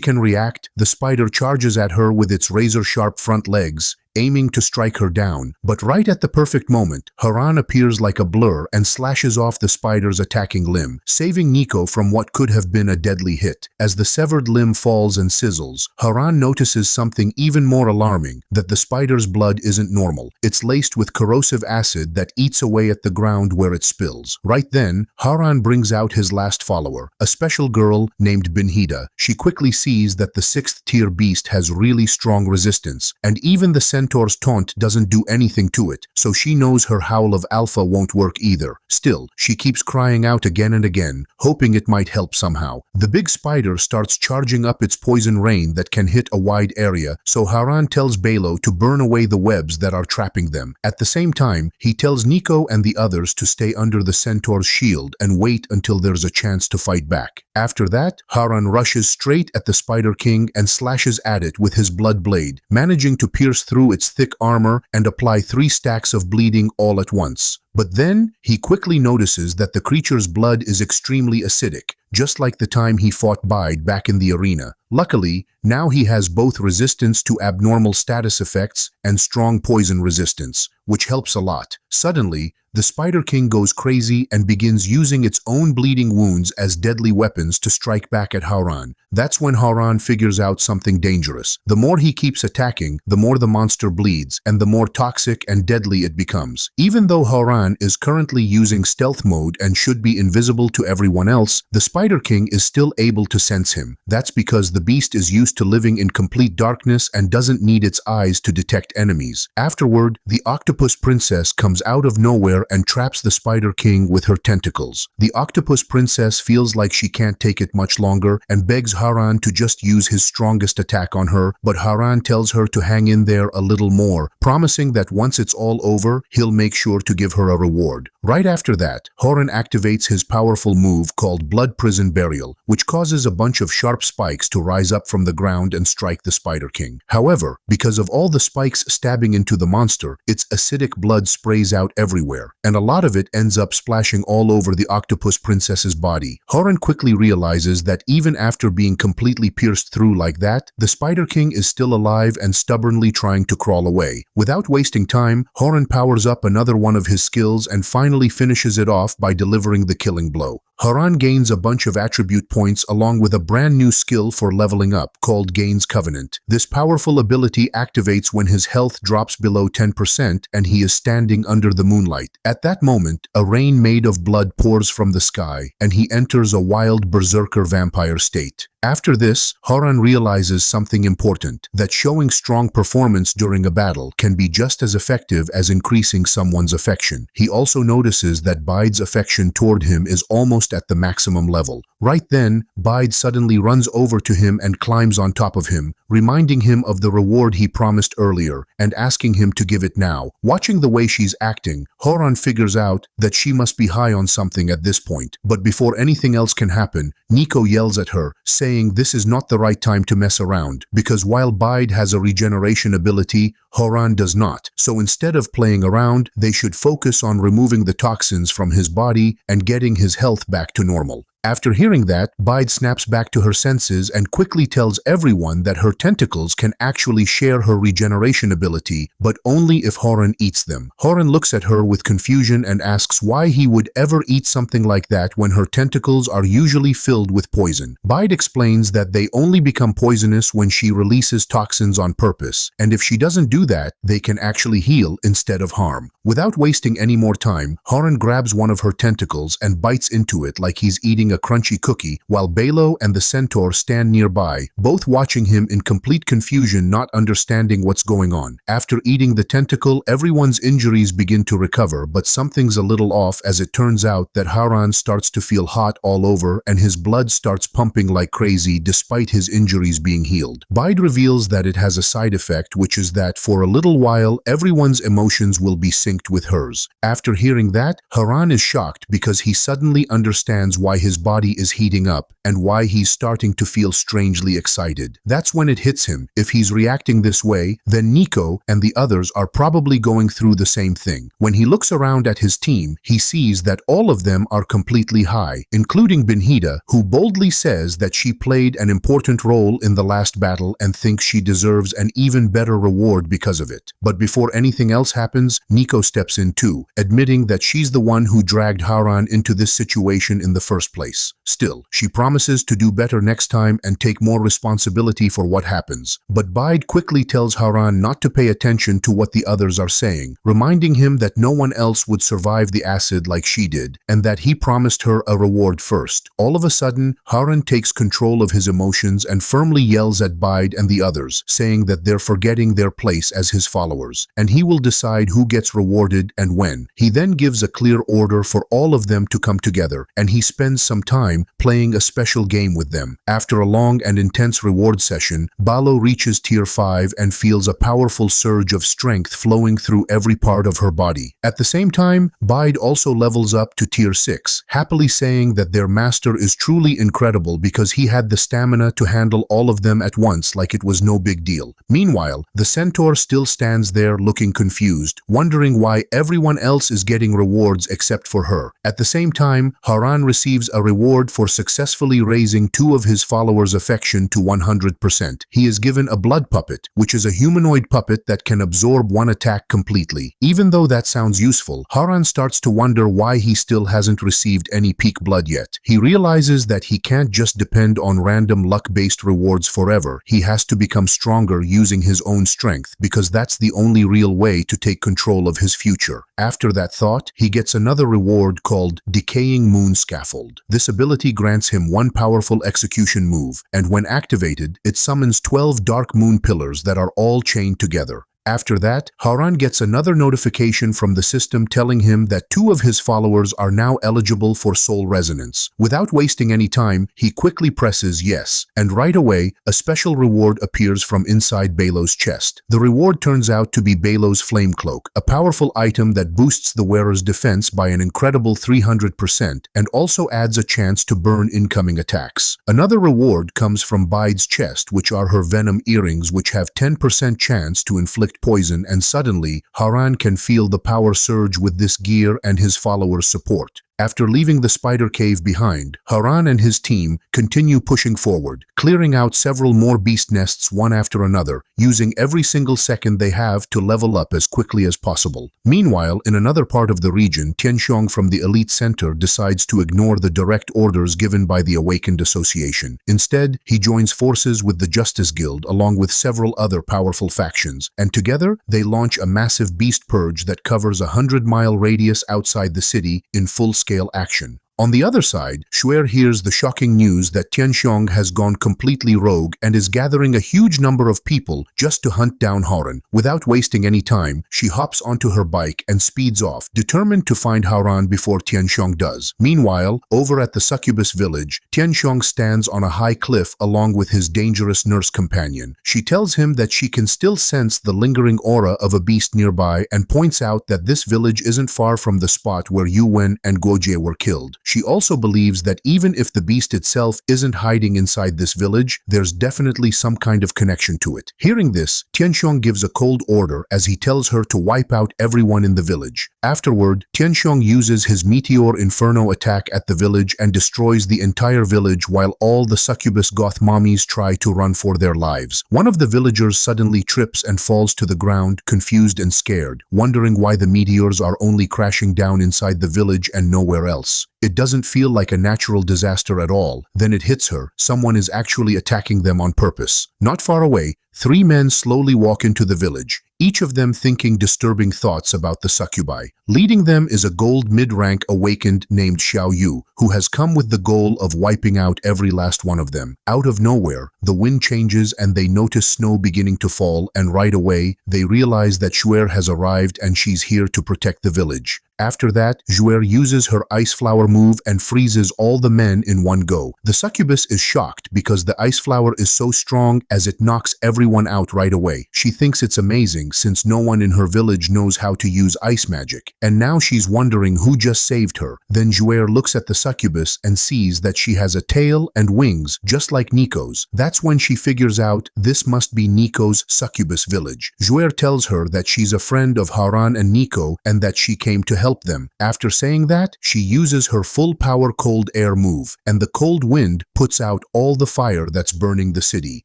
can react, the spider charges at her with its razor-sharp front legs, aiming to strike her down. But right at the perfect moment, Haran appears like a blur and slashes off the spider's attacking limb, saving Nico from what could have been a deadly hit. As the severed limb falls and sizzles, Haran notices something even more alarming, that the spider's blood isn't normal. It's laced with corrosive acid that eats away at the ground where it spills. Right then, Haran brings out his last follower, a special girl named Benhida. She quickly sees that the 6th tier beast has really strong resistance, and even the Centaur's taunt doesn't do anything to it, so she knows her howl of alpha won't work either. Still, she keeps crying out again and again, hoping it might help somehow. The big spider starts charging up its poison rain that can hit a wide area, so Haran tells Belo to burn away the webs that are trapping them. At the same time, he tells Nico and the others to stay under the Centaur's shield and wait until there's a chance to fight back. After that, Haran rushes straight at the Spider King and slashes at it with his blood blade, managing to pierce through its thick armor and apply 3 stacks of bleeding all at once. But then, he quickly notices that the creature's blood is extremely acidic, just like the time he fought Bide back in the arena. Luckily, now he has both resistance to abnormal status effects and strong poison resistance, which helps a lot. Suddenly, the Spider King goes crazy and begins using its own bleeding wounds as deadly weapons to strike back at Haran. That's when Haran figures out something dangerous. The more he keeps attacking, the more the monster bleeds, and the more toxic and deadly it becomes. Even though Haran is currently using stealth mode and should be invisible to everyone else, the Spider King is still able to sense him. That's because the beast is used to living in complete darkness and doesn't need its eyes to detect enemies. Afterward, the Octopus Princess comes out of nowhere and traps the Spider King with her tentacles. The Octopus Princess feels like she can't take it much longer and begs Haran to just use his strongest attack on her, but Haran tells her to hang in there a little more, promising that once it's all over, he'll make sure to give her her a reward. Right after that, Harem activates his powerful move called Blood Prison Burial, which causes a bunch of sharp spikes to rise up from the ground and strike the Spider King. However, because of all the spikes stabbing into the monster, its acidic blood sprays out everywhere, and a lot of it ends up splashing all over the octopus princess's body. Harem quickly realizes that even after being completely pierced through like that, the Spider King is still alive and stubbornly trying to crawl away. Without wasting time, Harem powers up another one of his skills and finally finishes it off by delivering the killing blow. Haran gains a bunch of attribute points along with a brand new skill for leveling up called Gain's Covenant. This powerful ability activates when his health drops below 10% and he is standing under the moonlight. At that moment, a rain made of blood pours from the sky and he enters a wild berserker vampire state. After this, Haran realizes something important, that showing strong performance during a battle can be just as effective as increasing someone's affection. He also notices that Bide's affection toward him is almost at the maximum level. Right then, Bide suddenly runs over to him and climbs on top of him, reminding him of the reward he promised earlier and asking him to give it now. Watching the way she's acting, Haran figures out that she must be high on something at this point. But before anything else can happen, Nico yells at her, saying this is not the right time to mess around, because while Bide has a regeneration ability, Haran does not. So instead of playing around, they should focus on removing the toxins from his body and getting his health back to normal. After hearing that, Bide snaps back to her senses and quickly tells everyone that her tentacles can actually share her regeneration ability, but only if Haran eats them. Haran looks at her with confusion and asks why he would ever eat something like that when her tentacles are usually filled with poison. Bide explains that they only become poisonous when she releases toxins on purpose, and if she doesn't do that, they can actually heal instead of harm. Without wasting any more time, Haran grabs one of her tentacles and bites into it like he's eating a crunchy cookie, while Balo and the centaur stand nearby, both watching him in complete confusion, not understanding what's going on. After eating the tentacle, everyone's injuries begin to recover, but something's a little off as it turns out that Haran starts to feel hot all over and his blood starts pumping like crazy despite his injuries being healed. Bide reveals that it has a side effect, which is that for a little while, everyone's emotions will be synced with hers. After hearing that, Haran is shocked because he suddenly understands why his body is heating up and why he's starting to feel strangely excited. That's when it hits him. If he's reacting this way, then Nico and the others are probably going through the same thing. When he looks around at his team, he sees that all of them are completely high, including Benhida, who boldly says that she played an important role in the last battle and thinks she deserves an even better reward because of it. But before anything else happens, Nico steps in too, admitting that she's the one who dragged Haran into this situation in the first place. Still, she promises to do better next time and take more responsibility for what happens. But Bide quickly tells Haran not to pay attention to what the others are saying, reminding him that no one else would survive the acid like she did, and that he promised her a reward first. All of a sudden, Haran takes control of his emotions and firmly yells at Bide and the others, saying that they're forgetting their place as his followers, and he will decide who gets rewarded and when. He then gives a clear order for all of them to come together, and he spends some time playing a special game with them. After a long and intense reward session, Balo reaches tier 5 and feels a powerful surge of strength flowing through every part of her body. At the same time, Bide also levels up to tier 6, happily saying that their master is truly incredible because he had the stamina to handle all of them at once like it was no big deal. Meanwhile, the centaur still stands there looking confused, wondering why everyone else is getting rewards except for her. At the same time, Haran receives a reward for successfully raising 2 of his followers' affection to 100%. He is given a blood puppet, which is a humanoid puppet that can absorb one attack completely. Even though that sounds useful, Haran starts to wonder why he still hasn't received any peak blood yet. He realizes that he can't just depend on random luck-based rewards forever. He has to become stronger using his own strength, because that's the only real way to take control of his future. After that thought, he gets another reward called Decaying Moon Scaffold. This ability grants him one powerful execution move, and when activated, it summons 12 dark moon pillars that are all chained together. After that, Haran gets another notification from the system telling him that 2 of his followers are now eligible for soul resonance. Without wasting any time, he quickly presses yes, and right away, a special reward appears from inside Belo's chest. The reward turns out to be Belo's flame cloak, a powerful item that boosts the wearer's defense by an incredible 300% and also adds a chance to burn incoming attacks. Another reward comes from Bide's chest, which are her venom earrings, which have 10% chance to inflict poison, and suddenly, Haran can feel the power surge with this gear and his followers' support. After leaving the spider cave behind, Haran and his team continue pushing forward, clearing out several more beast nests one after another, using every single second they have to level up as quickly as possible. Meanwhile, in another part of the region, Tianxiong from the Elite Center decides to ignore the direct orders given by the Awakened Association. Instead, he joins forces with the Justice Guild along with several other powerful factions, and together they launch a massive beast purge that covers a 100-mile radius outside the city in full-scale action. On the other side, Xuer hears the shocking news that Tianxiong has gone completely rogue and is gathering a huge number of people just to hunt down Haran. Without wasting any time, she hops onto her bike and speeds off, determined to find Haran before Tianxiong does. Meanwhile, over at the succubus village, Tianxiong stands on a high cliff along with his dangerous nurse companion. She tells him that she can still sense the lingering aura of a beast nearby and points out that this village isn't far from the spot where Yu Wen and Guojie were killed. She also believes that even if the beast itself isn't hiding inside this village, there's definitely some kind of connection to it. Hearing this, Tianxiong gives a cold order as he tells her to wipe out everyone in the village. Afterward, Tianxiong uses his Meteor Inferno attack at the village and destroys the entire village while all the succubus goth mommies try to run for their lives. One of the villagers suddenly trips and falls to the ground, confused and scared, wondering why the meteors are only crashing down inside the village and nowhere else. It doesn't feel like a natural disaster at all. Then it hits her. Someone is actually attacking them on purpose. Not far away, 3 men slowly walk into the village, each of them thinking disturbing thoughts about the succubi. Leading them is a gold mid-rank awakened named Xiao Yu, who has come with the goal of wiping out every last one of them. Out of nowhere, the wind changes and they notice snow beginning to fall, and right away, they realize that Xuer has arrived and she's here to protect the village. After that, Xuer uses her ice flower move and freezes all the men in one go. The succubus is shocked because the ice flower is so strong as it knocks everyone out right away. She thinks it's amazing since no one in her village knows how to use ice magic, and now she's wondering who just saved her. Then Xuer looks at the succubus and sees that she has a tail and wings just like Nico's. That's when she figures out this must be Nico's succubus village. Xuer tells her that she's a friend of Haran and Nico and that she came to help them. After saying that, she uses her full power cold air move, and the cold wind puts out all the fire that's burning the city.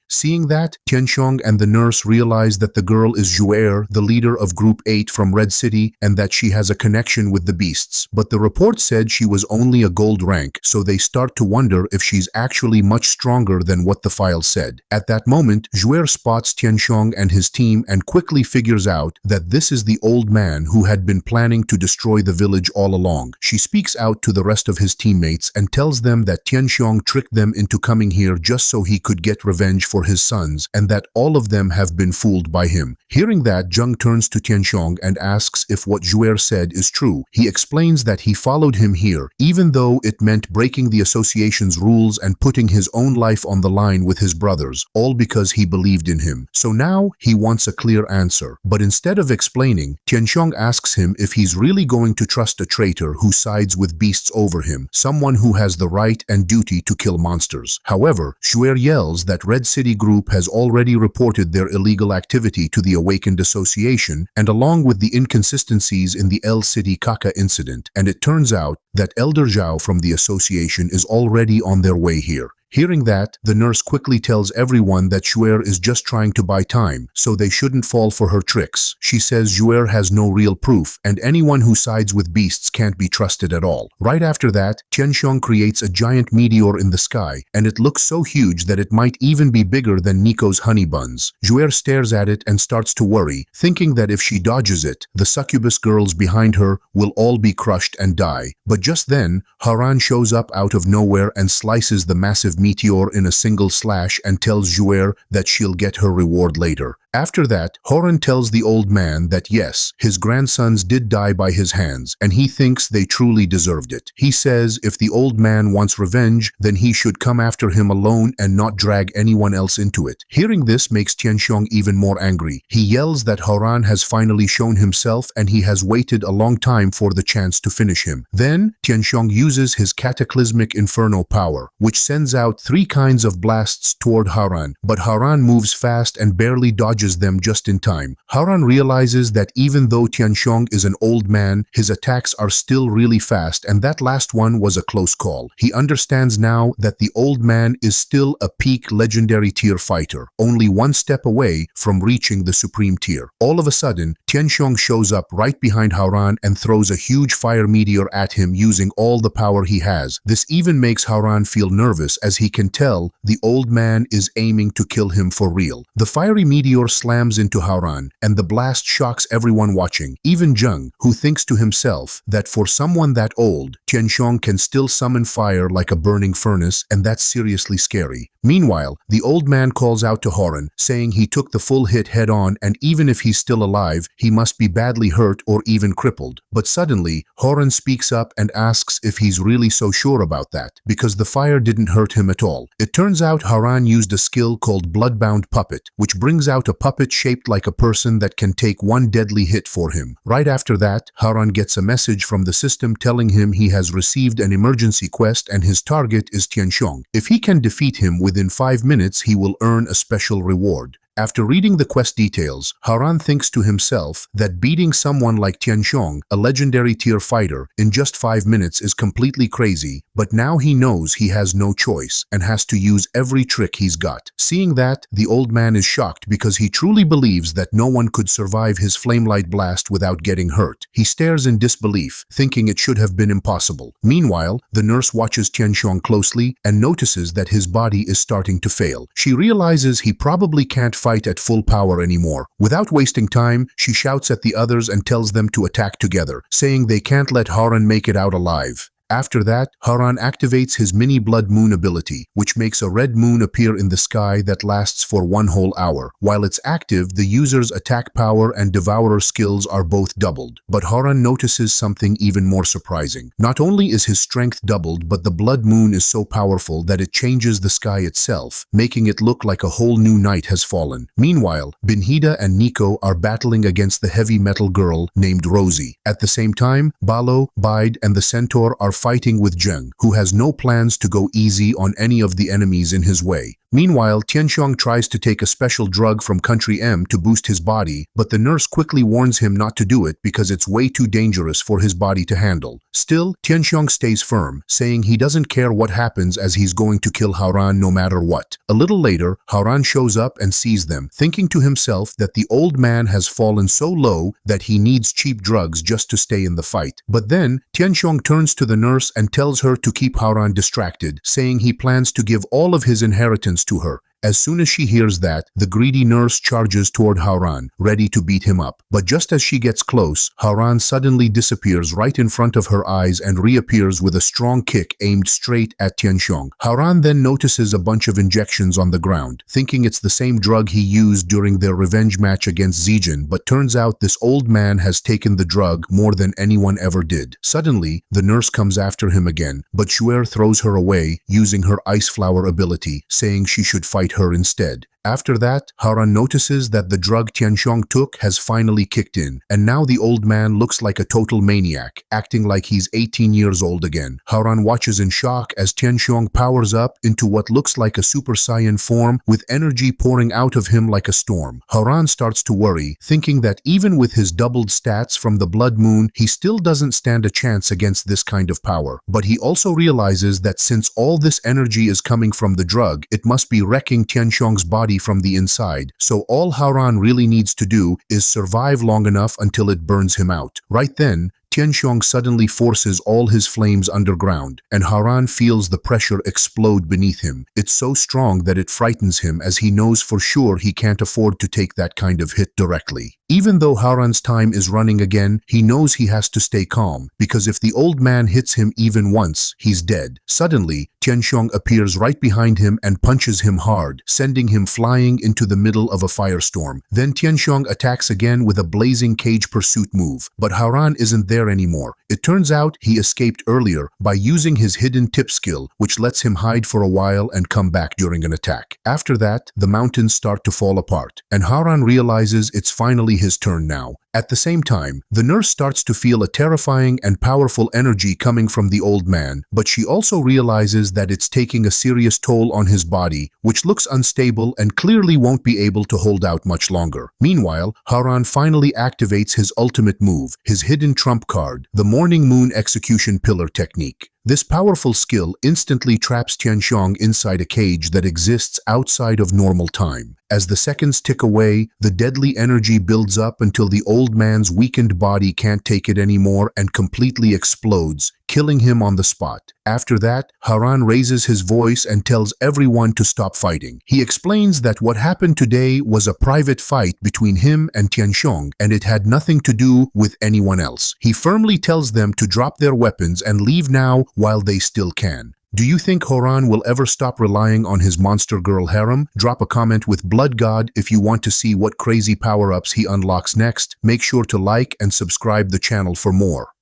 Seeing that, Tianxiong and the nurse realize that the girl is Xuer, the leader of Group 8 from Red City, and that she has a connection with the beasts. But the report said she was only a gold rank, so they start to wonder if she's actually much stronger than what the file said. At that moment, Xuer spots Tianxiong and his team and quickly figures out that this is the old man who had been planning to destroy the village all along. She speaks out to the rest of his teammates and tells them that Tianxiong tricked them into coming here just so he could get revenge for his sons, and that all of them have been fooled by him. Hearing that, Zheng turns to Tianxiong and asks if what Xuer said is true. He explains that he followed him here, even though it meant breaking the association's rules and putting his own life on the line with his brothers, all because he believed in him. So now he wants a clear answer. But instead of explaining, Tianxiong asks him if he's really going to trust a traitor who sides with beasts over him, someone who has the right and duty to kill monsters. However, Xuer yells that Red City Group has already reported their illegal activity to the Awakened Association, and along with the inconsistencies in the El City Kaka incident, and it turns out that Elder Zhao from the association is already on their way here. Hearing that, the nurse quickly tells everyone that Xuer is just trying to buy time, so they shouldn't fall for her tricks. She says Xuer has no real proof, and anyone who sides with beasts can't be trusted at all. Right after that, Tianxiong creates a giant meteor in the sky, and it looks so huge that it might even be bigger than Nico's honey buns. Xuer stares at it and starts to worry, thinking that if she dodges it, the succubus girls behind her will all be crushed and die. But just then, Haran shows up out of nowhere and slices the massive meteor in a single slash and tells Xuer that she'll get her reward later. After that, Harem tells the old man that yes, his grandsons did die by his hands, and he thinks they truly deserved it. He says if the old man wants revenge, then he should come after him alone and not drag anyone else into it. Hearing this makes Tianxiong even more angry. He yells that Haran has finally shown himself and he has waited a long time for the chance to finish him. Then, Tianxiong uses his cataclysmic inferno power, which sends out 3 kinds of blasts toward Haran, but Haran moves fast and barely dodges them just in time. Haran realizes that even though Tianxiong is an old man, his attacks are still really fast, and that last one was a close call. He understands now that the old man is still a peak legendary tier fighter, only 1 step away from reaching the supreme tier. All of a sudden, Tianxiong shows up right behind Haran and throws a huge fire meteor at him using all the power he has. This even makes Haran feel nervous, as he can tell the old man is aiming to kill him for real. The fiery meteor slams into Haran, and the blast shocks everyone watching, even Zheng, who thinks to himself that for someone that old, Tianxiong can still summon fire like a burning furnace, and that's seriously scary. Meanwhile, the old man calls out to Haran, saying he took the full hit head on, and even if he's still alive, he must be badly hurt or even crippled. But suddenly, Haran speaks up and asks if he's really so sure about that, because the fire didn't hurt him at all. It turns out Haran used a skill called Bloodbound Puppet, which brings out a puppet shaped like a person that can take 1 deadly hit for him. Right after that, Haran gets a message from the system telling him he has received an emergency quest and his target is Tianxiong. If he can defeat him within 5 minutes, he will earn a special reward. After reading the quest details, Haran thinks to himself that beating someone like Tianxiong, a legendary tier fighter, in just 5 minutes is completely crazy, but now he knows he has no choice and has to use every trick he's got. Seeing that, the old man is shocked because he truly believes that no one could survive his flamelight blast without getting hurt. He stares in disbelief, thinking it should have been impossible. Meanwhile, the nurse watches Tianxiong closely and notices that his body is starting to fail. She realizes he probably can't fight at full power anymore. Without wasting time, she shouts at the others and tells them to attack together, saying they can't let Haran make it out alive. After that, Haran activates his mini blood moon ability, which makes a red moon appear in the sky that lasts for 1 whole hour. While it's active, the user's attack power and devourer skills are both doubled. But Haran notices something even more surprising. Not only is his strength doubled, but the blood moon is so powerful that it changes the sky itself, making it look like a whole new night has fallen. Meanwhile, Binhida and Nico are battling against the heavy metal girl named Rosie. At the same time, Balo, Bide, and the centaur are fighting with Zheng, who has no plans to go easy on any of the enemies in his way. Meanwhile, Tianxiong tries to take a special drug from Country M to boost his body, but the nurse quickly warns him not to do it because it's way too dangerous for his body to handle. Still, Tianxiong stays firm, saying he doesn't care what happens as he's going to kill Haran no matter what. A little later, Haran shows up and sees them, thinking to himself that the old man has fallen so low that he needs cheap drugs just to stay in the fight. But then, Tianxiong turns to the nurse and tells her to keep Haran distracted, saying he plans to give all of his inheritance to her. As soon as she hears that, the greedy nurse charges toward Haran, ready to beat him up. But just as she gets close, Haran suddenly disappears right in front of her eyes and reappears with a strong kick aimed straight at Tianxiong. Haran then notices a bunch of injections on the ground, thinking it's the same drug he used during their revenge match against Zijin, but turns out this old man has taken the drug more than anyone ever did. Suddenly, the nurse comes after him again, but Shuer throws her away using her ice flower ability, saying she should fight her instead. After that, Haran notices that the drug Tianxiong took has finally kicked in, and now the old man looks like a total maniac, acting like he's 18 years old again. Haran watches in shock as Tianxiong powers up into what looks like a Super Saiyan form with energy pouring out of him like a storm. Haran starts to worry, thinking that even with his doubled stats from the blood moon, he still doesn't stand a chance against this kind of power. But he also realizes that since all this energy is coming from the drug, it must be wrecking Tianxiong's body from the inside, so all Haran really needs to do is survive long enough until it burns him out. Right then, Tianxiong suddenly forces all his flames underground, and Haran feels the pressure explode beneath him. It's so strong that it frightens him, as he knows for sure he can't afford to take that kind of hit directly. Even though Haran's time is running again, he knows he has to stay calm, because if the old man hits him even once, he's dead. Suddenly, Tianxiong appears right behind him and punches him hard, sending him flying into the middle of a firestorm. Then Tianxiong attacks again with a blazing cage pursuit move, but Haran isn't there anymore. It turns out he escaped earlier by using his hidden tip skill, which lets him hide for a while and come back during an attack. After that, the mountains start to fall apart, and Haran realizes it's finally his turn now. At the same time, the nurse starts to feel a terrifying and powerful energy coming from the old man, but she also realizes that it's taking a serious toll on his body, which looks unstable and clearly won't be able to hold out much longer. Meanwhile, Haran finally activates his ultimate move, his hidden trump card, the Morning Moon Execution Pillar technique. This powerful skill instantly traps Tianxiong inside a cage that exists outside of normal time. As the seconds tick away, the deadly energy builds up until the old man's weakened body can't take it anymore and completely explodes, killing him on the spot. After that, Haran raises his voice and tells everyone to stop fighting. He explains that what happened today was a private fight between him and Tianxiong, and it had nothing to do with anyone else. He firmly tells them to drop their weapons and leave now while they still can. Do you think Haran will ever stop relying on his monster girl Harem? Drop a comment with Blood God if you want to see what crazy power-ups he unlocks next. Make sure to like and subscribe the channel for more.